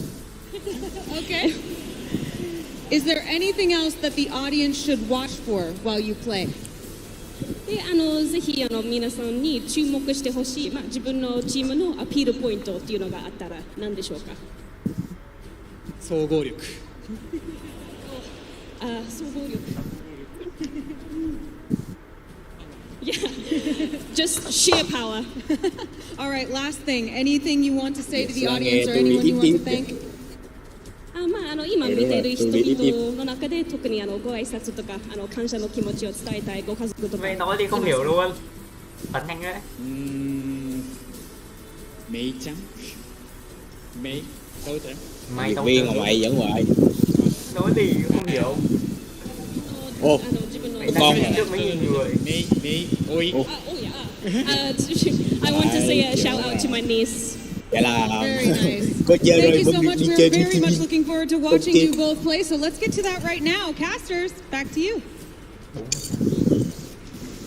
Okay. Is there anything else that the audience should watch for while you play? でぜひ皆さんに注目してほしい、自分のチームのアピールポイントっていうのがあったら何でしょうか？総合力。総合力。Yeah, just sheer power. All right, last thing. Anything you want to say to the audience or anyone you want to thank? 今見ている人々の中で特にご挨拶とか感謝の気持ちを伝えたいご家族とか。Nói đi không hiểu luôn. Bật nhanh đấy. Mỹ trắng. Mỹ đâu thế? Mày đâu viên mà mày vẫn vậy. Nói gì không hiểu. Ô, con Mỹ, ôi. I want to say a shout out to my niece. Vậy là Very nice. có chơi Thank rồi you so much. đi We're chơi very much TV. looking forward to watching you both play. So let's get to that right now. Casters, back to you.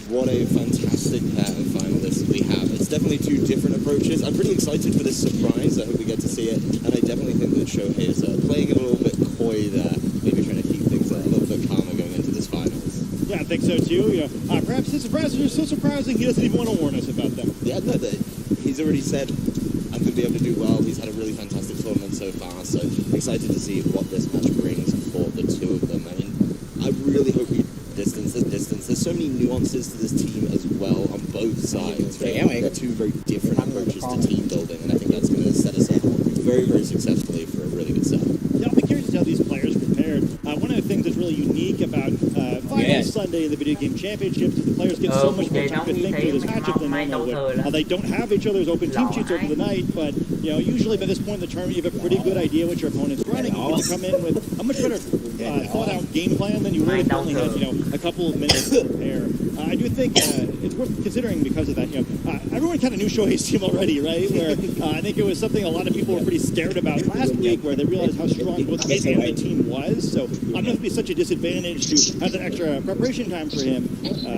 What a fantastic pair of finalists we have. It's definitely two different approaches. I'm pretty excited for this surprise. I hope we get to see it. And I definitely think that Shohei is playing a little bit coy there, maybe trying to keep things a little bit calmer going into this finals. Yeah, I think so too. Perhaps his surprises are so surprising he doesn't even want to warn us about them. Yeah, no, he's already said, I'm going to be able to do well. He's had a really fantastic tournament so far, so excited to see what this match brings for the two of them. I mean, I really hope we distance. There's so many nuances to this team as well on both sides. Right? They're two very different approaches to team building, and I think that's going to set us up very, very successfully for a really good setup. Yeah, I'll be curious to see how these players prepared. One of the things that's really unique about Finals Sunday in the Video Game Championships is the players get so much more time to think through this matchup than normal would. They don't have each other's open team sheets over the night, but usually by this point in the tournament, you have a pretty good idea what your opponent's running. You get to come in with a much better thought-out game plan than you would if you only had a couple of minutes to prepare. I do think it's worth considering because of that. Everyone kind of knew Shohei's team already, right? Where I think it was something a lot of people were pretty scared about last week, where they realized how strong both he and the team was. So I don't know if it'd be such a disadvantage to have that extra preparation time for him.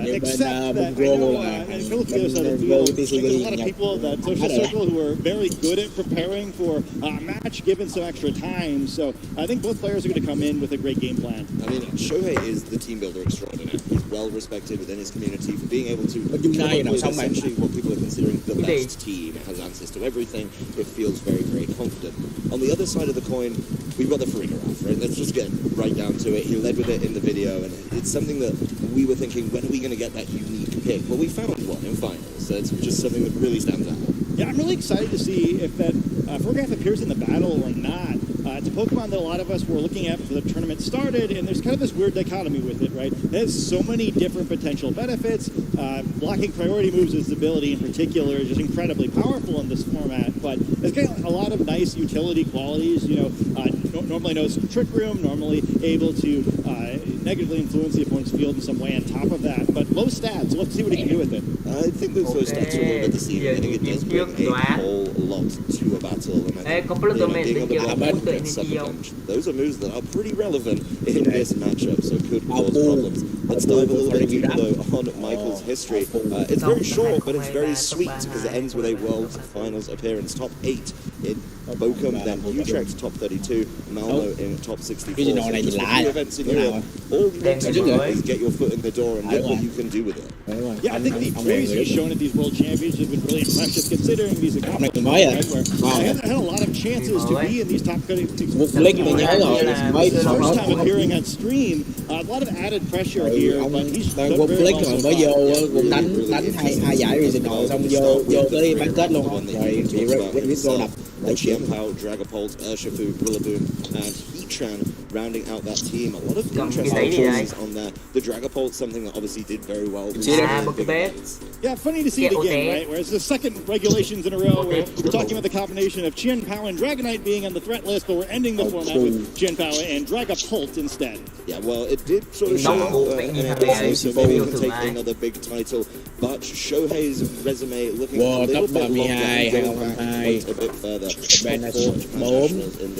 Except that I know, and if you look at the other side of the field, there's a lot of people in that social circle who are very good at preparing for a match, given some extra time. So I think both players are going to come in with a great game plan. I mean, Shohei is the team builder extraordinaire. He's well respected within his community for being able to come up with essentially what people are considering the best team. It has answers to everything. It feels very, very confident. On the other side of the coin, we've got the Farina Raf, right? Let's just get right down to it. He led with it in the video, and it's something that we were thinking, when are we going to get that unique pick? Well, we found one in finals, so it's just something that really stands out. Yeah, I'm really excited to see if that Farigaf appears in the battle or not. It's a Pokemon that a lot of us were looking at before the tournament started, and there's kind of this weird dichotomy with it, right? It has so many different potential benefits. Blocking priority moves, its ability in particular, is just incredibly powerful in this format, but it's got a lot of nice utility qualities. Normally knows Trick Room, normally able to negatively influence the opponent's field in some way on top of that, but low stats. Let's see what he can do with it. I think those low stats are a little bit deceiving. I think it does bring a whole lot to a battle. battle, and I think being on the block against Sucker Punch, those are moves that are pretty relevant in this matchup, so could cause problems. Let's dive a little bit deeper though on Michael's history. It's very short, but it's very sweet because it ends with a World Finals appearance, top 8 in Bochum, then Utrecht top 32, Malmo in top 64. So just a few events in Europe. All you need to do is get your foot in the door and look what you can do with it. Yeah, I think the poise he's shown at these World Championships has been really impressive considering these accomplishments. He hasn't had a lot of chances to be in these top categories. First time appearing on stream, a lot of added pressure here, but he's done very well so far. cũng đánh hai giải regional xong vô tới bán kết luôn rồi bị Rizzo đập. Chiampao, Dragapult, Urshifu, Rillaboom, and Heatran rounding out that team. A lot of interesting choices on there. The Dragapult, something that obviously did very well. Yeah, funny to see it again, right? Whereas the second regulations in a row where we're talking about the combination of Chiampao and Dragonite being on the threat list, but we're ending the format with Chiampao and Dragapult instead. Yeah, well, it did sort of show up NAIC, so maybe he can take another big title. But Shohei's resume looking a little bit longer and a bit further. Bên là top 4,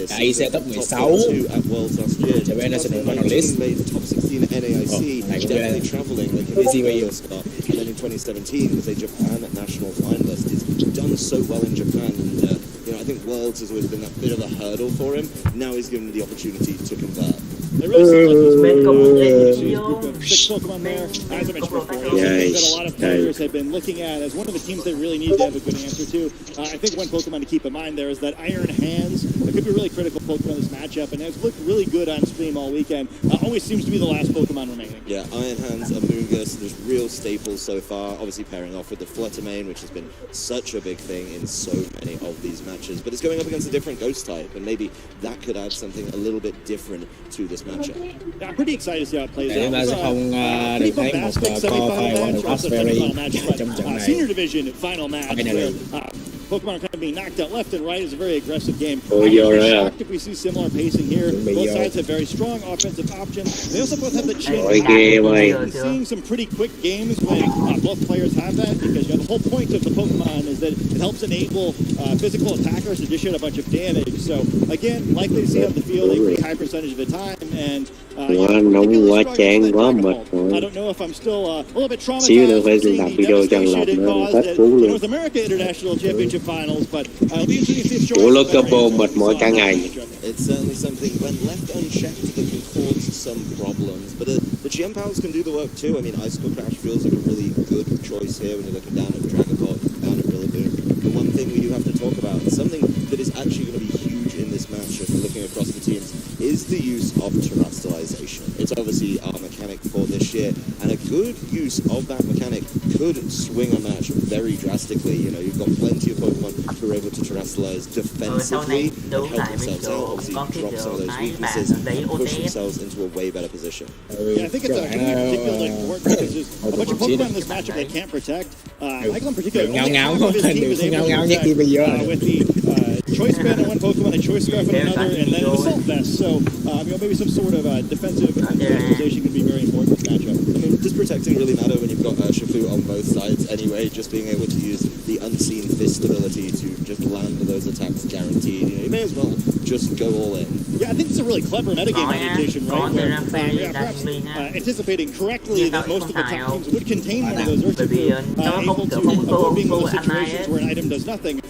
AIC top 16. Bên là sẽ được list. Top 16 NAIC, definitely traveling like a first spot. And then in 2017 was a Japan national finalist. He's done so well in Japan, and I think Worlds has always been that bit of a hurdle for him. Now he's given the opportunity to convert. It really seems like group of 6 Pokemon there. As I mentioned before, that a lot of players have been looking at as one of the teams they really need to have a good answer to. I think one Pokemon to keep in mind there is that Iron Hands. It could be a really critical Pokemon in this matchup, and it's looked really good on stream all weekend. Always seems to be the last Pokemon remaining. Yeah, Iron Hands, Amoonguss, there's real staples so far. Obviously pairing off with the Fluttermane, which has been such a big thing in so many of these matches. But it's going up against a different Ghost type, and maybe that could add something a little bit different to this matchup. Yeah, I'm pretty excited to see how it plays out. Chúng ta sẽ không được thấy một co-file World Cup Series Senior Division final match. Pokemon are kind of being knocked out left and right. It's a very aggressive game. Ôi, I'm shocked if we see similar pacing here. Both sides have very strong offensive options. They also both have the chance. We're seeing some pretty quick games when both players have that, because the whole point of the Pokemon is that it helps enable physical attackers to dish out a bunch of damage. So again, likely to see on the field a pretty high percentage of the time. And quá nóng quá chán quá mệt rồi. I don't know if I'm still a little bit traumatized. Xíu nữa phải làm video cho lọc nữa hết cuốn luôn. North America International Championship Finals, but it'll be interesting to see if Ủa Locobo mệt mỏi cả ngày. It's certainly something when left unchecked that can cause some problems, but the Chiampaos can do the work too. I mean, Icicle Crash feels like a really good choice here when you're looking down at Dragapult, down at Rillaboom. The one thing we do have to talk about, and something that is actually going to be huge in this match if we're looking across the teams, is the use of terrestrialization. It's obviously our mechanic for this year, and a good use of that mechanic could swing a match very drastically. You've got plenty of Pokemon who are able to terrestrialize defensively and help themselves out, obviously drop some of those weaknesses and push themselves into a way better position. Yeah, I think it's particularly important because there's a bunch of Pokemon in this matchup they can't protect. Michael in particular, only his team is able to protect with the Choice Band on one Pokemon, a Choice Scarf on another, and then an Assault Vest. So, maybe some sort of defensive terrestrialization could be very important in this matchup. I mean, does protecting really matter when you've got Urshifu on both sides anyway? Just being able to use the unseen fist ability to just land those attacks guaranteed. You may as well just go all in. Yeah, I think it's a really clever metagame orientation, right? Where, perhaps anticipating correctly that most of the top teams would contain one of those Urshifu, able to avoid being in those situations where an item does nothing,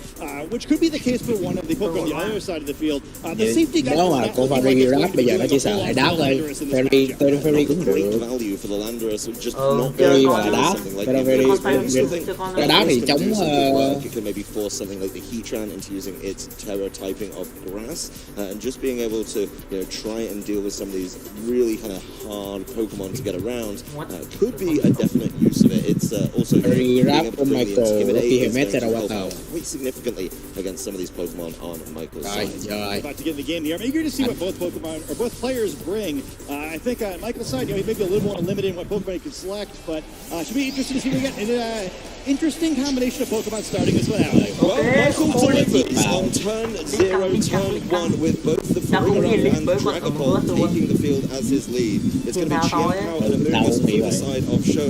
which could be the case for one of the Pokemon on the other side of the field. The safety guy nếu mà cô Fairy Rap bây giờ nó chỉ sợ lại đáp thôi. Fairy cũng được. Value for the Landorus, just not Fairy là đáp. Cái đáp thì chống it can maybe force something like the Heatran into using its terror typing of grass, and just being able to try and deal with some of these really kind of hard Pokemon to get around could be a definite use of it. It's also being able to bring the intimidate quite significantly against some of these Pokemon on Michael's side. About to get in the game here. I'm eager to see what both Pokemon or both players bring. I think on Michael's side, he may be a little more limited in what Pokemon he can select, but should be interesting to see what we get. And interesting combination of Pokemon starting this one out. Well, Michael delivers on turn 0, turn 1 with both the Farigiraf and Dragapult taking the field as his lead. It's going to be Chiapao and Amoonguss from the side of Shohei.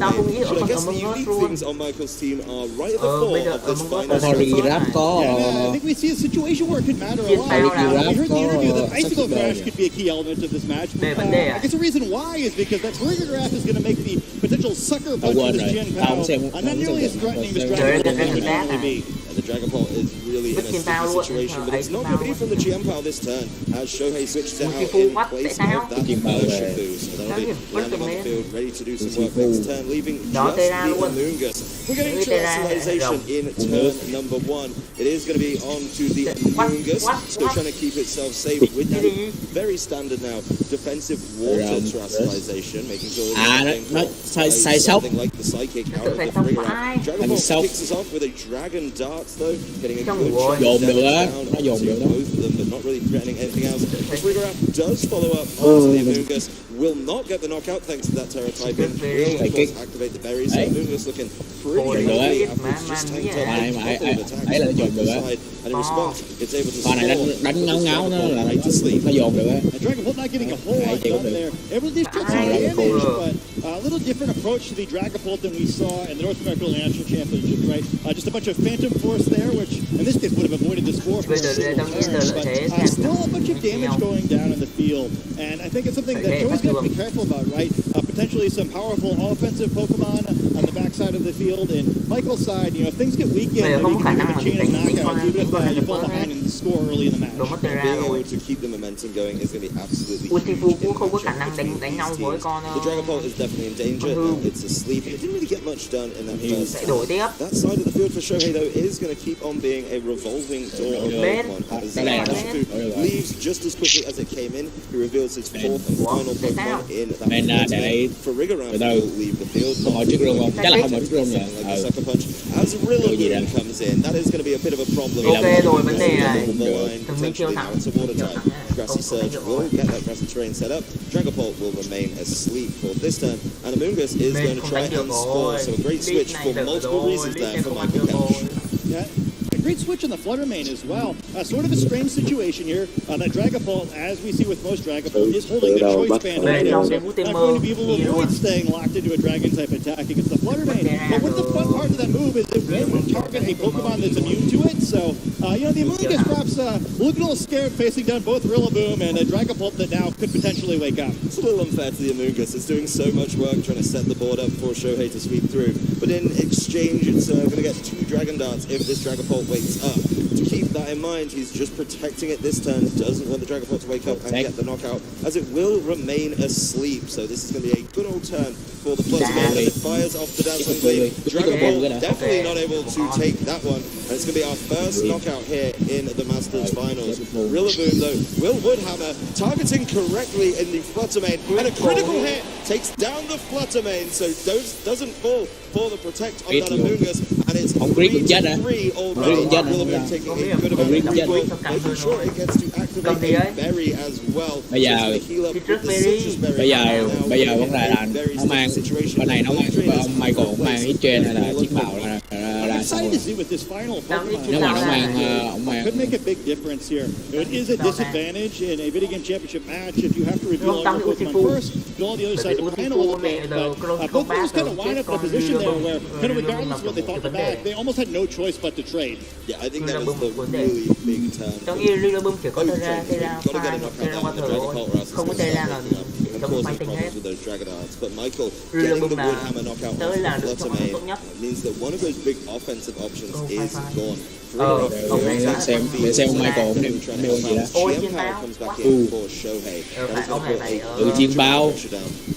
But I guess the unique things on Michael's team are right at the fore of this final I think we see a situation where it could matter a lot. We heard in the interview that Icicle Crash could be a key element of this match. I guess the reason why is because that Farigiraf is going to make the potential sucker punch of this Chiapao not nearly as threatening as Dragapult would normally be. The Dragapult is really in a sticky situation, but it's not going to be from the Chiapao this turn, as Shohei switches it out in place of that Shifu. So they'll be landing on the field, ready to do some work next turn, leaving just the Amoonguss. We're getting Terrestrialization in turn number 1. It is going to be on to the Amoonguss, still trying to keep itself safe with that very standard now defensive water Terrestrialization, making sure it's something like the Psychic out of the Farigiraf. Dragapult kicks us off with a Dragon Dart, though, getting a good chunk of damage down onto both of them, but not really threatening anything else. The Farigiraf does follow up onto the Amoonguss, will not get the knockout thanks to that Terra typing, will of course activate the berries, so Amoonguss looking pretty healthy after just tanked off a couple of attacks on the side, and in response, it's able to score right to sleep. And Dragapult not getting a whole lot done there. Able to do some damage, but a little different approach to the Dragapult than we saw in the North American National Championships, right? Just a bunch of Phantom Force there, which in this case would have avoided the score for a single turn, but still a bunch of damage going down in the field. And I think it's something that Joey's got to be careful about, right? Potentially some powerful offensive Pokemon on the backside of the field. And Michael's side, if things get weakened, you can have a chain of knockouts, even if you fall behind in the score early in the match. Being able to keep the momentum going is going to be absolutely huge. The Dragapult is definitely in danger. It's asleep. It didn't really get much done in that first half. That side of the field for Shohei, though, is going to keep on being a revolving door of Pokemon. As Shifu leaves just as quickly as it came in, he reveals his fourth and final Pokemon in that Farigiraf will leave the field. Like a sucker punch. As Rillaboom comes in, that is going to be a bit of a problem. Potentially out of water type. Grassy Surge will get that grassy terrain set up. Dragapult will remain asleep for this turn, and Amoonguss is going to try and score. So a great switch for multiple reasons there for Michael Kelch. Yeah. A great switch on the Fluttermane as well. Sort of a strange situation here. That Dragapult, as we see with most Dragapult, is holding the choice band right now. So not going to be able to avoid staying locked into a Dragon type attack against the Fluttermane. But what the fun part of that move is it won't target a Pokemon that's immune to it. So, the Amoonguss perhaps looking a little scared facing down both Rillaboom and a Dragapult that now could potentially wake up. It's a little unfair to the Amoonguss. It's doing so much work trying to set the board up for Shohei to sweep through. But in exchange, it's going to get 2 Dragon Darts if this Dragapult wakes up. To keep that in mind, he's just protecting it this turn. Doesn't want the Dragapult to wake up and get the knockout, as it will remain asleep. So this is going to be a good old turn for the Fluttermane as it fires off the Dazzling Gleam. Dragapult definitely not able to take that one. And it's going to be our first knockout here in the Masters Finals. Rillaboom, though, will Woodhammer targeting correctly in the Fluttermane, and a critical hit takes down the Fluttermane, so doesn't fall for the protect on that Amoonguss, and it's 3-3 already. Rillaboom taking a good amount of recoil, making sure it gets to activate a berry as well. Bây giờ vấn đề là nó mang bên này nó mang ông Michael mang hit train hay là chiến bào là xong rồi. Nếu mà nó mang could make a big difference here. It is a disadvantage in a video game championship match if you have to reveal all your Pokemon first, go on the other side of the panel a little bit. But both players kind of wind up in a position there where, kind of regardless of what they thought the back, they almost had no choice but to trade. Yeah, I think that was the really big turn. Got to get a knockout on the Dragapult or else it's going to cause problems with those Dragon Darts. But Michael getting the Woodhammer knockout on the Fluttermane means that one of those big offensive options is gone. Để xem Michael cũng đem gì đó. Tự chiến bao.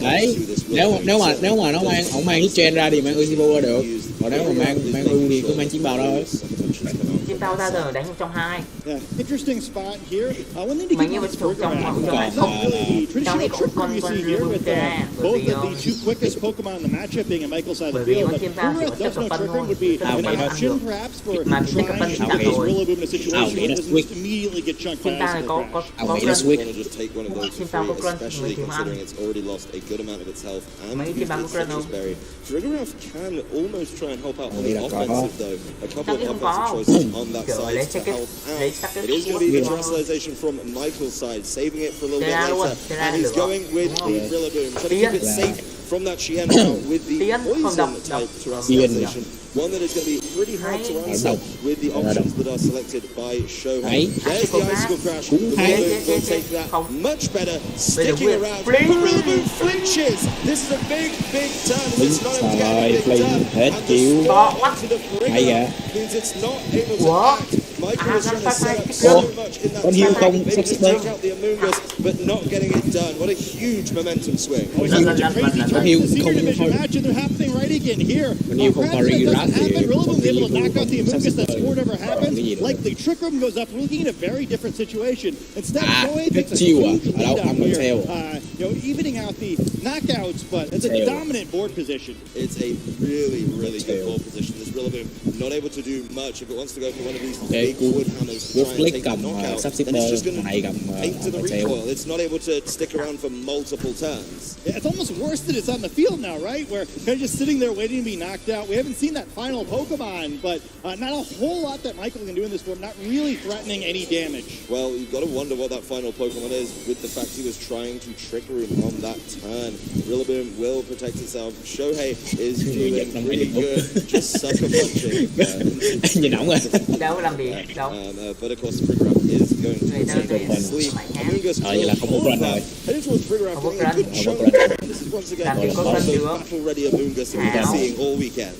Đấy, nếu mà nó mang hit train ra thì mang Uzibo được. Còn nếu mà mang U thì cứ mang chiến bào thôi. tao ra giờ đánh trong 2. Interesting spot here. One thing to keep in mind is traditional trick room you see here with both of the two quickest Pokemon in the matchup being on Michael's side of the field. But Burger does know trick room would be an option perhaps for trying to showcase Rillaboom in a situation where it doesn't just immediately get chunked by Ice Crash. I want to just take one of those for free, especially considering it's already lost a good amount of its health and used its Citrus Berry. Rigorough can almost try and help out on the offensive though. A couple of offensive choices on that side to help out. It is going to be the translation from Michael's side, saving it for a little bit later. And he's going with the Rillaboom, trying to keep it safe from that Chien with the poison type translation. One that is going to be pretty hard to answer with the options that are selected by Shohei. There's the Icicle Crash. The Rillaboom will take that much better, sticking around. But Rillaboom flinches. This is a big, big turn. It's not able to get a big turn. And the spot to the Rigorough means it's not able to act. Michael is trying to set up so much in that turn, maybe to take out the Amoonguss, but not getting it done. What a huge momentum swing. It's such a crazy turn in the senior division match, and they're happening right again here. Rillaboom's able to knock out the Amoonguss. That score never happens. Likely Trick Room goes up. We're looking at a very different situation. Instead, Shohei takes a huge lead down here. Evening out the knockouts, but it's a dominant board position. It's a really, really good board position. This Rillaboom not able to do much if it wants to go for one of these big wood hammers to try and take the knockout. And it's just going to paint to the recoil. It's not able to stick around for multiple turns. Yeah, it's almost worse that it's on the field now, right? Where they're just sitting there waiting to be knocked out. We haven't seen that final Pokemon, but not a whole lot that Michael can do in this form. Not really threatening any damage. Well, you've got to wonder what that final Pokemon is with the fact he was trying to Trick Room on that turn. Rillaboom will protect itself. Shohei is doing pretty good, just sucker punching. But of course, Rigorough is going to sleep. Amoonguss heading towards Rigorough, getting a good chunk. This is once again battle-ready Amoonguss that we've been seeing all weekend.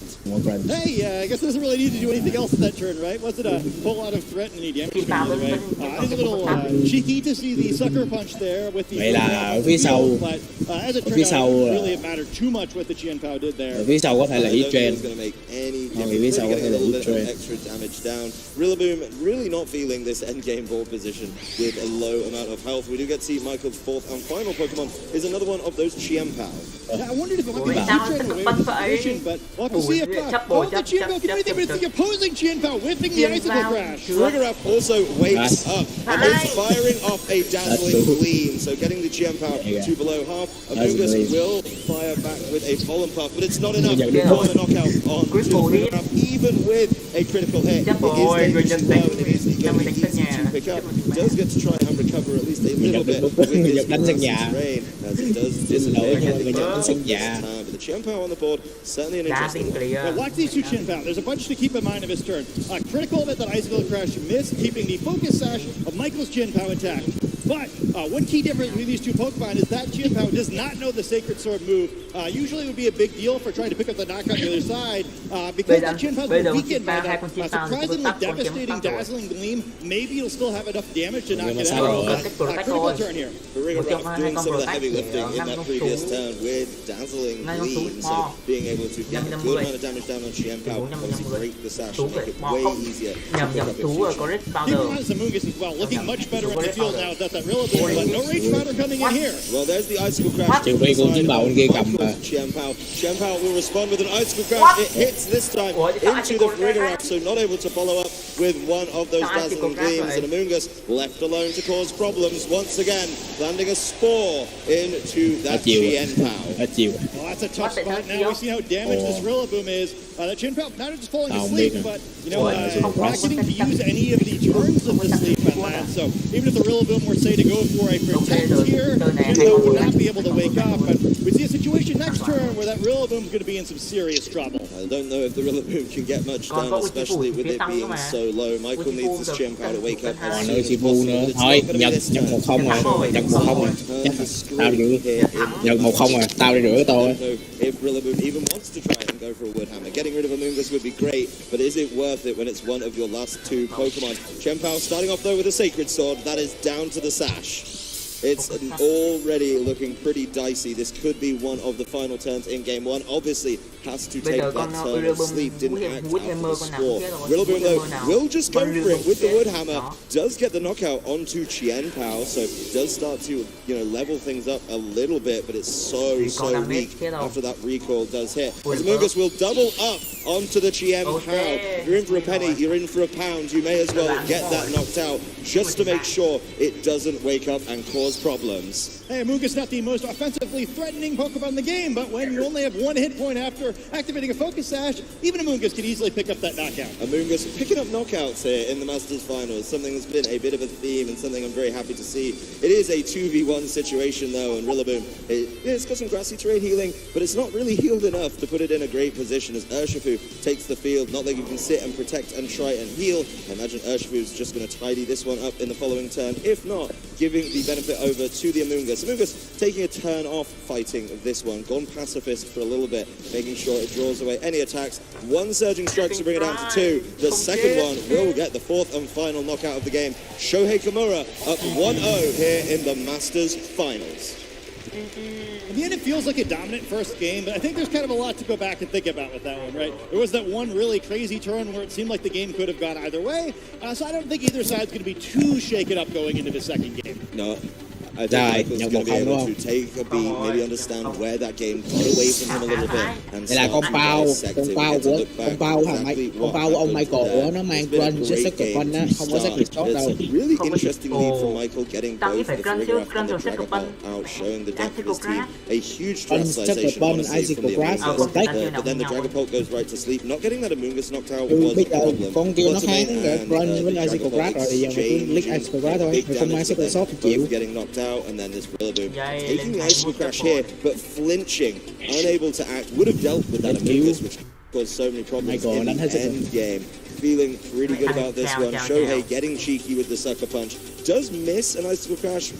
Hey, I guess it doesn't really need to do anything else in that turn, right? Wasn't a whole lot of threat and any damage by the way. It's a little cheeky to see the sucker punch there with the but as it turned out, it really didn't matter too much what the Chien Pao did there. Phía sau có thể là ít train. Phía sau có thể là ít train. Extra damage down. Rillaboom really not feeling this end game board position with a low amount of health. We do get to see Michael's fourth and final Pokemon is another one of those Chien Pao. Yeah, I wondered if it might be a train away from the position, but we'll have to see if the Chien Pao can do anything, but it's the opposing Chien Pao whiffing the Icicle Crash. Rigorough also wakes up and is firing off a dazzling gleam, so getting the Chien Pao to below half. Amoonguss will fire back with a Pollen Puff, but it's not enough for the knockout on Rigorough, even with a critical hit. It is dangerous low, and it is going to be easy to pick up. Does get to try and recover at least a little bit with this rain, as it does disappear but the Chien Pao on the board, certainly an interesting one. Well, watch these two Chien Pao. There's a bunch to keep in mind of his turn. Critical that Icicle Crash missed, keeping the Focus Sash of Michael's Chien Pao intact. But one key difference between these two Pokemon is that Chien Pao does not know the Sacred Sword move. Usually it would be a big deal for trying to pick up the knockout on the other side. Because that Chien Pao's been weakened by that surprisingly devastating Dazzling Gleam, maybe it'll still have enough damage to knock it out. Critical turn here. Rigorough doing some of the heavy lifting in that previous turn with Dazzling Gleam, so being able to get a good amount of damage down on Chien Pao, obviously break the sash and make it way easier to pick up its future. Keep in mind Amoonguss as well, looking much better in the field now. That's that Rillaboom, but no Rage Rider coming in here. Well, there's the Icicle Crash. Chien Pao will respond with an Icicle Crash. It hits this time into the Rigorough, so not able to follow up with one of those Dazzling Gleams, and Amoonguss left alone to cause problems once again, landing a Spore into that Chien Pao. Well, that's a tough spot now. We see how damaged this Rillaboom is. That Chien Pao not just falling asleep, but not getting to use any of the turns of the sleep on that. So even if the Rillaboom were say to go for a protect here, Chien Pao would not be able to wake up. But we see a situation next turn where that Rillaboom is going to be in some serious trouble. I don't know if the Rillaboom can get much done, especially with it being so low. Michael needs this Chien Pao to wake up as soon as possible. Thôi, Nhật 1-0 rồi, Nhật 1-0 rồi. Tao đi Nhật 1-0 rồi, tao đi rửa tôi. If Rillaboom even wants to try and go for a Wood Hammer, getting rid of Amoonguss would be great, but is it worth it when it's one of your last two Pokemon? Chien Pao starting off though with a Sacred Sword, that is down to the sash. It's already looking pretty dicey. This could be one of the final turns in Game 1. Obviously, has to take that turn of sleep, didn't act out for the score. Rillaboom though will just go for it with the wood hammer, does get the knockout onto Chien Pao, so does start to level things up a little bit, but it's so weak after that recoil does hit. Amoonguss will double up onto the Chien Pao. You're in for a penny, you're in for a pound, you may as well get that knocked out just to make sure it doesn't wake up and cause problems. Hey, Amoonguss not the most offensively threatening Pokemon in the game, but when you only have one hit point after activating a Focus Sash, even Amoonguss can easily pick up that knockout. Amoonguss picking up knockouts here in the Masters Finals, something that's been a bit of a theme and something I'm very happy to see. It is a 2v1 situation though, and Rillaboom, it's got some grassy terrain healing, but it's not really healed enough to put it in a great position as Urshifu takes the field. Not that you can sit and protect and try and heal. I imagine Urshifu's just going to tidy this one up in the following turn. If not, giving the benefit over to the Amoonguss. Amoonguss taking a turn off fighting this one. Gone pacifist for a little bit, making sure it draws away any attacks. One surging strike to bring it down to 2. The second one will get the fourth and final knockout of the game. Shohei Kimura up 1-0 here in the Masters Finals. In the end, it feels like a dominant first game, but I think there's kind of a lot to go back and think about with that one, right? There was that one really crazy turn where it seemed like the game could have gone either way, so I don't think either side's going to be too shaken up going into the second game. No. I think Michael's going to be able to take a beat, maybe understand where that game got away from him a little bit. Đây là con bao của ông Michael nó mang run chứ sức cực quanh á, không có sức lực tốt đâu. Really interesting lead from Michael getting both the Trigger and the Dragon Ball out, showing the depth of his team. A huge translation, honestly, from the Amoonguss. But then the Dragon Ball goes right to sleep. Not getting that Amoonguss knocked out was a problem. Con kia nó kháng run với Icicle Grass rồi, giờ mình cứ lick Icicle Grass thôi, mình không mang sức lực tốt thì chịu. Out, and then this Rillaboom taking the Icicle Crash here, but flinching, unable to act, would have dealt with that Amoonguss, which caused so many problems in the end game. Feeling pretty good about this one. Shohei getting cheeky with the Sucker Punch. Does miss an Icicle Crash.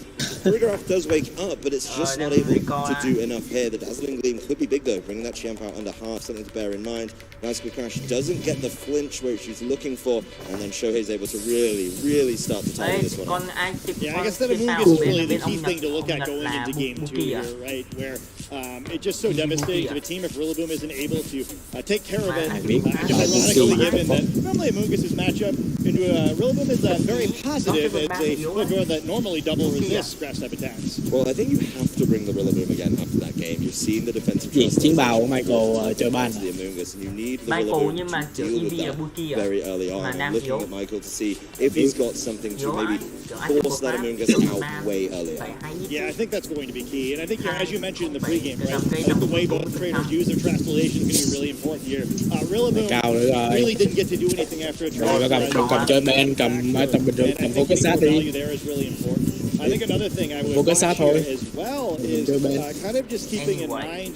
Choreograph does wake up, but it's just not able to do enough here. The Dazzling Gleam could be big though, bringing that Chien Pao under half, something to bear in mind. Icicle Crash doesn't get the flinch where she's looking for, and then Shohei's able to really start to tidy this one up. Yeah, I guess that Amoonguss is really the key thing to look at going into game 2 here, right? Where it's just so devastating to the team if Rillaboom isn't able to take care of it. Ironically, given that normally Amoonguss's matchup into Rillaboom is very positive as a Pokemon that normally double resists grass type attacks. Well, I think you have to bring the Rillaboom again after that game. You've seen the defensive chiến bào của Michael chơi ban. The Amoonguss, and you need the Rillaboom to deal with that very early on. And looking at Michael to see if he's got something to maybe force that Amoonguss out way earlier. Yeah, I think that's going to be key. And I think, as you mentioned in the pregame, right, I think the way both trainers use their translation is going to be really important here. Rillaboom really didn't get to do anything after a Rồi cầm chơi bên, cầm focus sát đi. I think another thing I would watch here as well is kind of just keeping in mind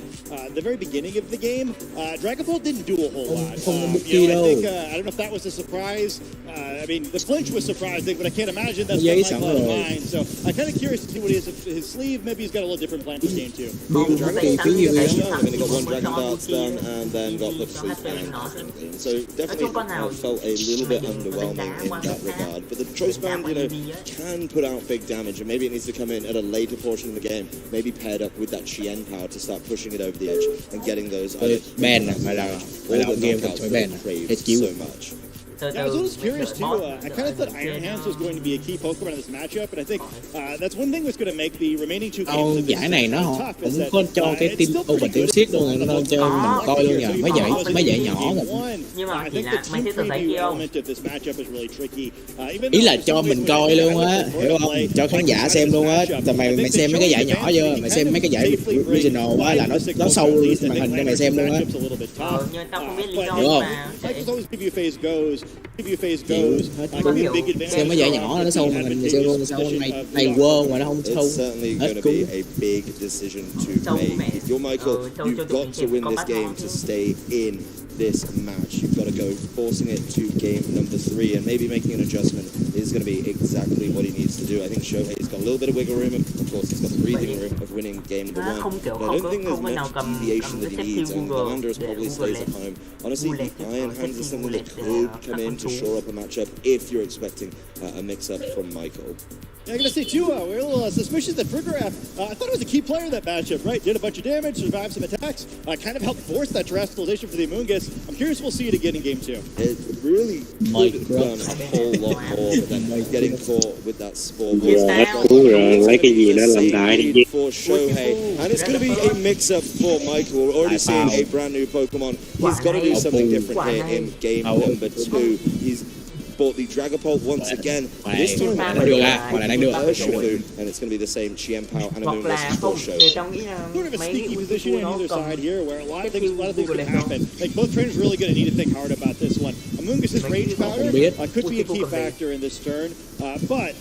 the very beginning of the game. Dragon Ball didn't do a whole lot. I think I don't know if that was a surprise. I mean, the flinch was surprising, but I can't imagine that's what Michael had in mind. So I'm kind of curious to see what he has in his sleeve. Maybe he's got a little different plan for game 2. I mean, he got one Dragon Darts done and then got the Sleep Band. So definitely felt a little bit underwhelming in that regard. But the Choice Band, can put out big damage, and maybe it needs to come in at a later portion of the game, maybe paired up with that Chien Pao to start pushing it over the edge and getting those ban phải là game phải ban hết chiếu so much. Yeah, I was a little curious too. I kind of thought Iron Hands was going to be a key Pokemon in this matchup, but I think that's one thing that's going to make the remaining 2 games giải này nó cũng có cho cái team over team seed luôn, nó cho mình coi luôn nhờ mấy giải nhỏ rồi. Ý là cho mình coi luôn á, hiểu không? Cho khán giả xem luôn á. Mày xem mấy cái giải nhỏ chưa? Mày xem mấy cái giải regional á là nó sâu màn hình cho mày xem luôn á. Hiểu không? Xem mấy giải nhỏ nó sâu màn hình xem luôn, sao này world mà nó không sâu. It's certainly going to be a big decision to make. If you're Michael, you've got to win this game to stay in this match. You've got to go forcing it to game number 3, and maybe making an adjustment is going to be exactly what he needs to do. I think Shohei's got a little bit of wiggle room. Of course, he's got the breathing room of winning game number 1. But I don't think there's much deviation that he needs, and Commander's probably stays at home. Honestly, the Iron Hands is something that could come in to shore up a matchup if you're expecting a mix-up from Michael. Yeah, I'm going to say, too, we're a little suspicious that Frigoraf, I thought it was a key player in that matchup, right? Did a bunch of damage, survived some attacks, kind of helped force that terrestrialization for the Amoongus. I'm curious we'll see it again in Game 2. It really could have done a whole lot more, but then getting caught with that spore. Lấy cái gì đó làm đại đi. For Shohei, and it's going to be a mix-up for Michael. We're already seeing a brand new Pokemon. He's got to do something different here in game number 2. He's bought the Dragapult once again. This time Urshifu, and it's going to be the same Chiempao and Amoongus for Shohei. Sort of a sneaky position on either side here, where a lot of things can happen. Like, both trainers really going to need to think hard about this one. Amoongus' rage powder could be a key factor in this turn, but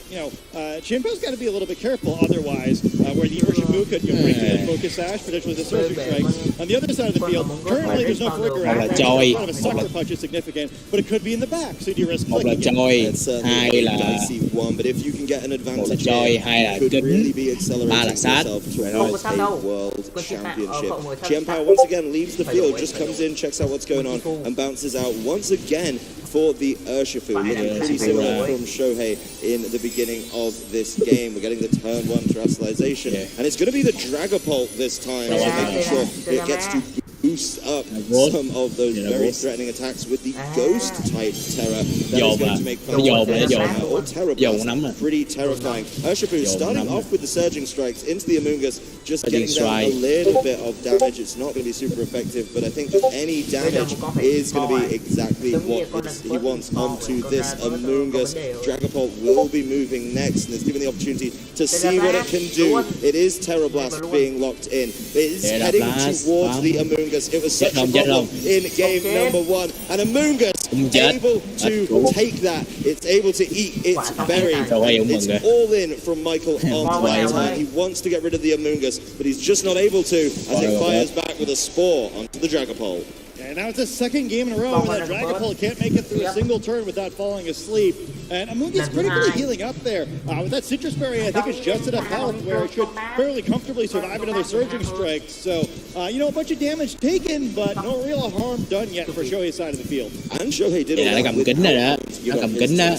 Chiempao's got to be a little bit careful otherwise, where the Urshifu could break the Focus Sash, potentially the Surging Strikes. On the other side of the field, currently there's no Frigger out. A lot of a Sucker Punch is significant, but it could be in the back, so do you risk clicking it? It's certainly a dicey one, but if you can get an advantage here, it could really be accelerating yourself towards a world championship. Chiempao once again leaves the field, just comes in, checks out what's going on, and bounces out once again for the Urshifu. Looking pretty similar from Shohei in the beginning of this game. We're getting the turn 1 terrestrialization, and it's going to be the Dragapult this time, so making sure it gets to boost up some of those very threatening attacks with the Ghost-type Terror. That is going to make or Terror Blast pretty terrifying. Urshifu starting off with the Surging Strikes into the Amoongus, just getting down a little bit of damage. It's not going to be super effective, but I think any damage is going to be exactly what he wants onto this Amoongus. Dragapult will be moving next, and it's given the opportunity to see what it can do. It is Terror Blast being locked in. It is heading towards the Amoongus. It was such a problem in game number 1, and Amoongus able to take that. It's able to eat its berry. It's all in from Michael on that turn. He wants to get rid of the Amoongus, but he's just not able to as it fires back with a Spore onto the Dragapult. And now it's the second game in a row where that Dragapult can't make it through a single turn without falling asleep. And Amoongus critically healing up there. With that Citrus Berry, I think it's just enough health where it should fairly comfortably survive another Surging Strike. So, a bunch of damage taken, but no real harm done yet for Shohei's side of the field. And Shohei did nó cầm kính rồi đó. Nó cầm kính đó.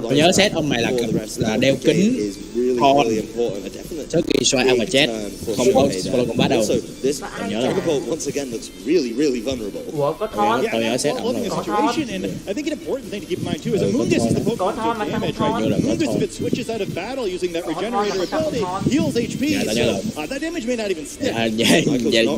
Tôi nhớ set ông này là đeo kính Thon trước khi xoay Alpha Jet, không có Solo Combat đâu. Tôi nhớ là really vulnerable. Tôi nhớ set ông rồi. And I think an important thing to keep in mind too is Amoongus is the Pokemon with damage, right? Amoongus, if it switches out of battle using that regenerator ability, heals HP, so that damage may not even stick.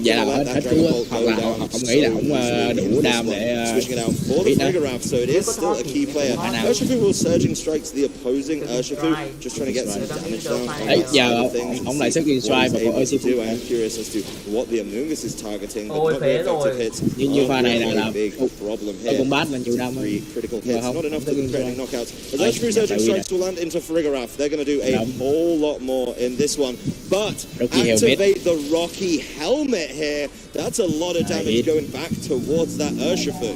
Dạ là hết cứu, hoặc là ông nghĩ là ông đủ đam để beat nó. So it is still a key player. Urshifu will Surging Strikes the opposing Urshifu, just trying to get some damage down. Đấy, giờ ông lại Surging Strike và có Urshifu. I'm curious as to what the Amoongus is targeting, but not very effective hits. Như pha này là big problem here. Combat là chịu đam. Critical hits, not enough to threatening knockouts. As Urshifu Surging Strikes will land into Frigoraf, they're going to do a whole lot more in this one. But activate the Rocky Helmet here. That's a lot of damage going back towards that Urshifu.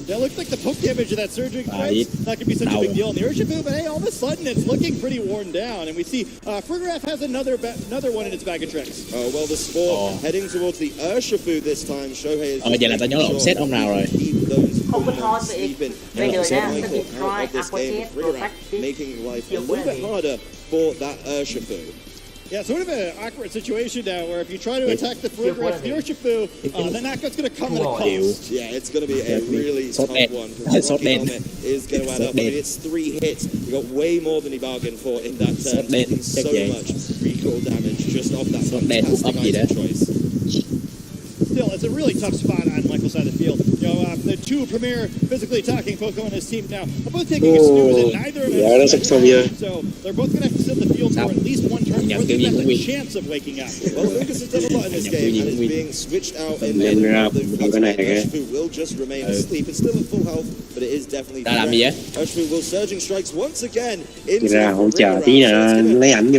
That looks like the poke damage of that Surging Strike. That could be such a big deal in the Urshifu, but hey, all of a sudden it's looking pretty worn down. And we see Frigoraf has another one in its bag of tricks. Oh, well, the Spore heading towards the Urshifu this time. Shohei is giờ là tao nhớ là ông set ông nào rồi. Không có Thon sleeping. Michael out of this game. Frigoraf making life a little bit harder for that Urshifu. Yeah, sort of an awkward situation now where if you try to attack the Frigoraf, the Urshifu, then that's going to come at a cost. Yeah, it's going to be a really tough one. Rocky Helmet is going to add up. I mean, it's 3 hits. He got way more than he bargained for in that turn. Taking so much recoil damage just off that fantastic item choice. Still, it's a really tough spot on Michael's side of the field. The two premier physically attacking Pokemon in his team now are both taking a snooze, and neither of them so they're both going to have to sit in the field for at least one turn before they have a chance of waking up. Well, Lucas has done a lot in this game, and is being switched out in the Urshifu will just remain asleep. It's still at full health, but it is definitely Urshifu will Surging Strikes once again into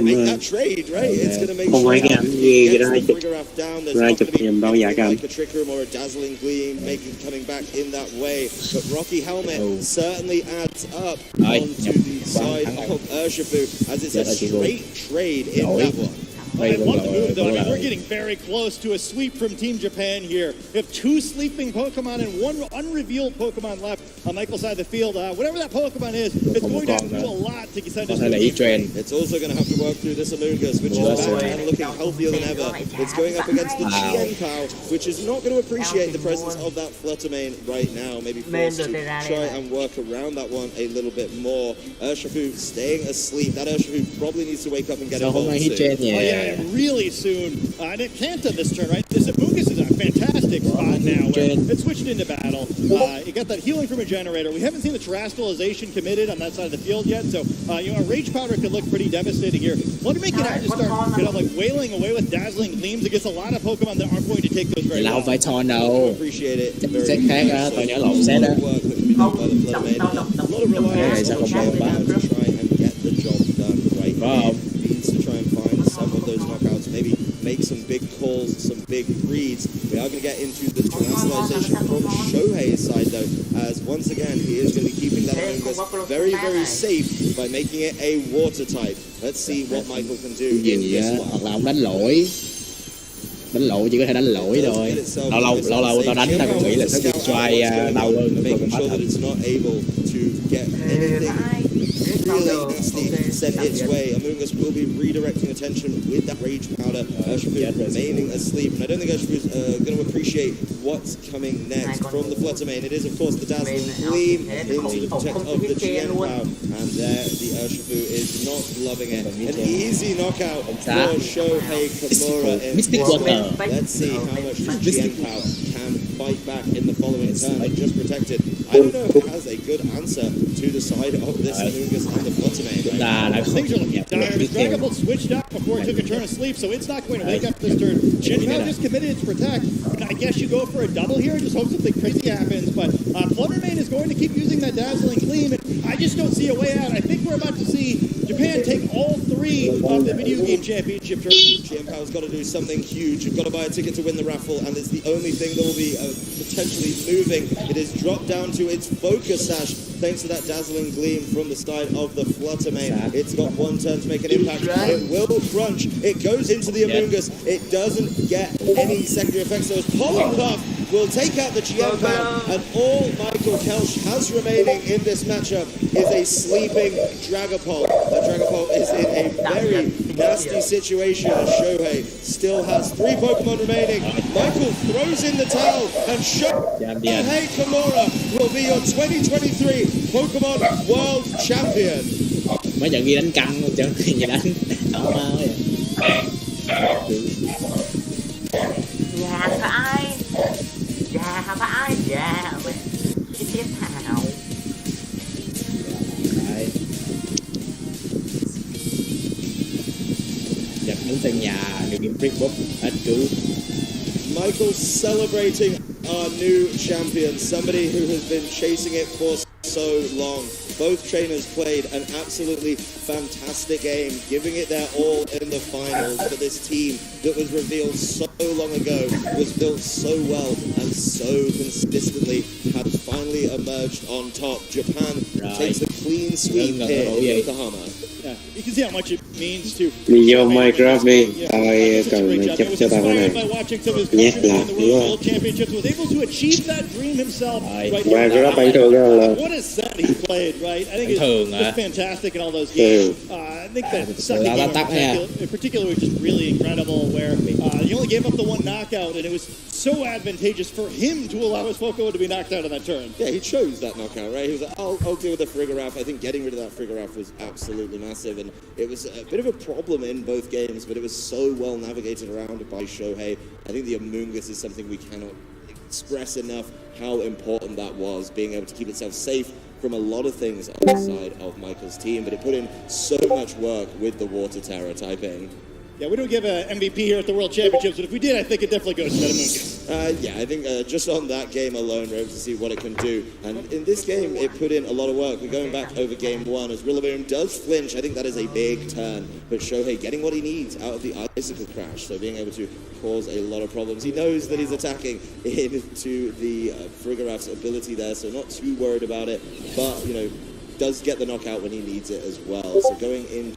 make that trade, right? It's going to make sure the Frigoraf down. There's not going to be like a Trick Room or a Dazzling Gleam coming back in that way, but Rocky Helmet certainly adds up onto the side of Urshifu as it's a straight trade in that one. I love the move, though. I mean, we're getting very close to a sweep from Team Japan here. We have 2 sleeping Pokemon and 1 unrevealed Pokemon left on Michael's side of the field. Whatever that Pokemon is, it's going to have to do a lot to send us. It's also going to have to work through this Amoonguss, which is back and looking healthier than ever. It's going up against the Chien-Pao, which is not going to appreciate the presence of that Fluttermane right now. Maybe forced to try and work around that one a little bit more. Urshifu staying asleep. That Urshifu probably needs to wake up and get involved soon. Oh yeah, really soon. And it can't have this turn, right? This Amoonguss is a fantastic spot now where it switched into battle. It got that healing from a generator. We haven't seen the terrestrialization committed on that side of the field yet, so you know, a Rage Powder could look pretty devastating here. Fluttermane can have to start like wailing away with dazzling gleams against a lot of Pokemon that aren't going to take those very well. Phải thon đâu. Set khác á, tôi nhớ lộn set á. Sao không bao ba? Wow. Needs to try and find some of those knockouts, maybe make some big calls, some big reads. We are going to get into the terrestrialization from Shohei's side, though, as once again, he is going to be keeping that Amoonguss very, very safe by making it a water type. Let's see what Michael can do in this one. Hoặc là ông đánh lỗi. Đánh lỗi chỉ có thể đánh lỗi thôi. Lâu tao đánh tao cũng nghĩ là sẽ bị try đau hơn nữa còn mất thật. Really nasty sent its way. Amoonguss will be redirecting attention with that Rage Powder. Urshifu remaining asleep. And I don't think Urshifu's going to appreciate what's coming next from the Fluttermane. It is, of course, the Dazzling Gleam into the protect of the Chien-Pao. And there, the Urshifu is not loving it. An easy knockout for Shohei Kimura in this one. Let's see how much the Chien-Pao can fight back in the following turn and just protect it. I don't know if it has a good answer to the side of this Amoonguss and the Fluttermane. Things are looking dire. Dragon Ball switched up before it took a turn of sleep, so it's not going to wake up this turn. Chien-Pao just committed to protect. And I guess you go for a double here and just hope something crazy happens. But Fluttermane is going to keep using that Dazzling Gleam, and I just don't see a way out. I think we're about to see Japan take all 3 of the video game championship tournaments. Chien-Pao's got to do something huge. You've got to buy a ticket to win the raffle, and it's the only thing that will be potentially moving. It is dropped down to its focus sash thanks to that Dazzling Gleam from the side of the Fluttermane. It's got 1 turn to make an impact. It will crunch. It goes into the Amoonguss. It doesn't get any secondary effects. So Pollenpuff will take out the Chien-Pao, and all Michael Kelsch has remaining in this matchup is a sleeping Dragapult. That Dragapult is in a very nasty situation as Shohei still has 3 Pokemon remaining. Michael throws in the towel, and Shohei Kimura will be your 2023 Pokemon World Champion. Mấy trận ghi đánh căng luôn chứ gì đánh ảo mau vậy. Dạ phải. Dạ phải. Dạ tiếp thảo. Giật đứng sân nhà được game freak búp hết cứu. Michael celebrating our new champion, somebody who has been chasing it for so long. Both trainers played an absolutely fantastic game, giving it their all in the finals. But this team that was revealed so long ago was built so well and so consistently had finally emerged on top. Japan takes the clean sweep here in Yokohama. Yeah, you can see how much it means to. Đi vô Minecraft đi, tao cần chấp cho tao cái này. Nhét là đúng không? Minecraft bình thường là. What a set he played, right? I think it's fantastic in all those games. I think that second game in particular was just really incredible, where he only gave up the 1 knockout, and it was so advantageous for him to allow his Pokemon to be knocked out on that turn. Yeah, he chose that knockout, right? He was like, I'll deal with the Frigoraph. I think getting rid of that Frigoraph was absolutely massive, and it was a bit of a problem in both games, but it was so well navigated around by Shohei. I think the Amoonguss is something we cannot express enough how important that was, being able to keep itself safe from a lot of things on the side of Michael's team, but it put in so much work with the Water Terror typing. Yeah, we don't give an MVP here at the World Championships, but if we did, I think it definitely goes to that Amoonguss. Yeah, I think just on that game alone, we're able to see what it can do. And in this game, it put in a lot of work. We're going back over game 1 as Rillaboom does flinch. I think that is a big turn. But Shohei getting what he needs out of the Icicle Crash, so being able to cause a lot of problems. He knows that he's attacking into the Frigoraph's ability there, so not too worried about it. But, you know, does get the knockout when he needs it as well. So going in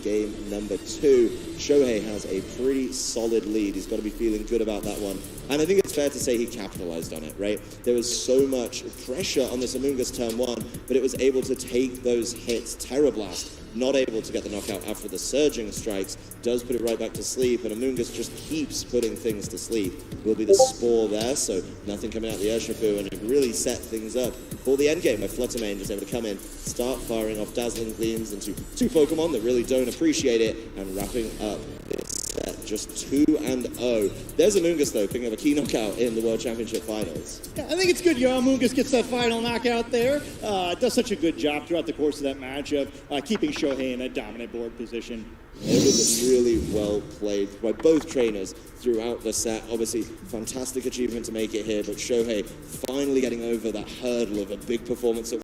game number 2. Shohei has a pretty solid lead. He's got to be feeling good about that one. And I think it's fair to say he capitalized on it, right? There was so much pressure on this Amoonguss turn 1, but it was able to take those hits. Terror Blast, not able to get the knockout after the surging strikes, does put it right back to sleep, and Amoonguss just keeps putting things to sleep. Will be the Spore there, so nothing coming out of the Urshifu, and it really set things up for the endgame, where Fluttermane is able to come in, start firing off dazzling gleams into 2 Pokemon that really don't appreciate it, and wrapping up this set just 2-0. There's Amoonguss, though, picking up a key knockout in the World Championship Finals. Yeah, I think it's good, Amoonguss gets that final knockout there. Does such a good job throughout the course of that matchup, keeping Shohei in a dominant board position. It was really well played by both trainers throughout the set. Obviously, fantastic achievement to make it here, but Shohei finally getting over that hurdle of a big performance at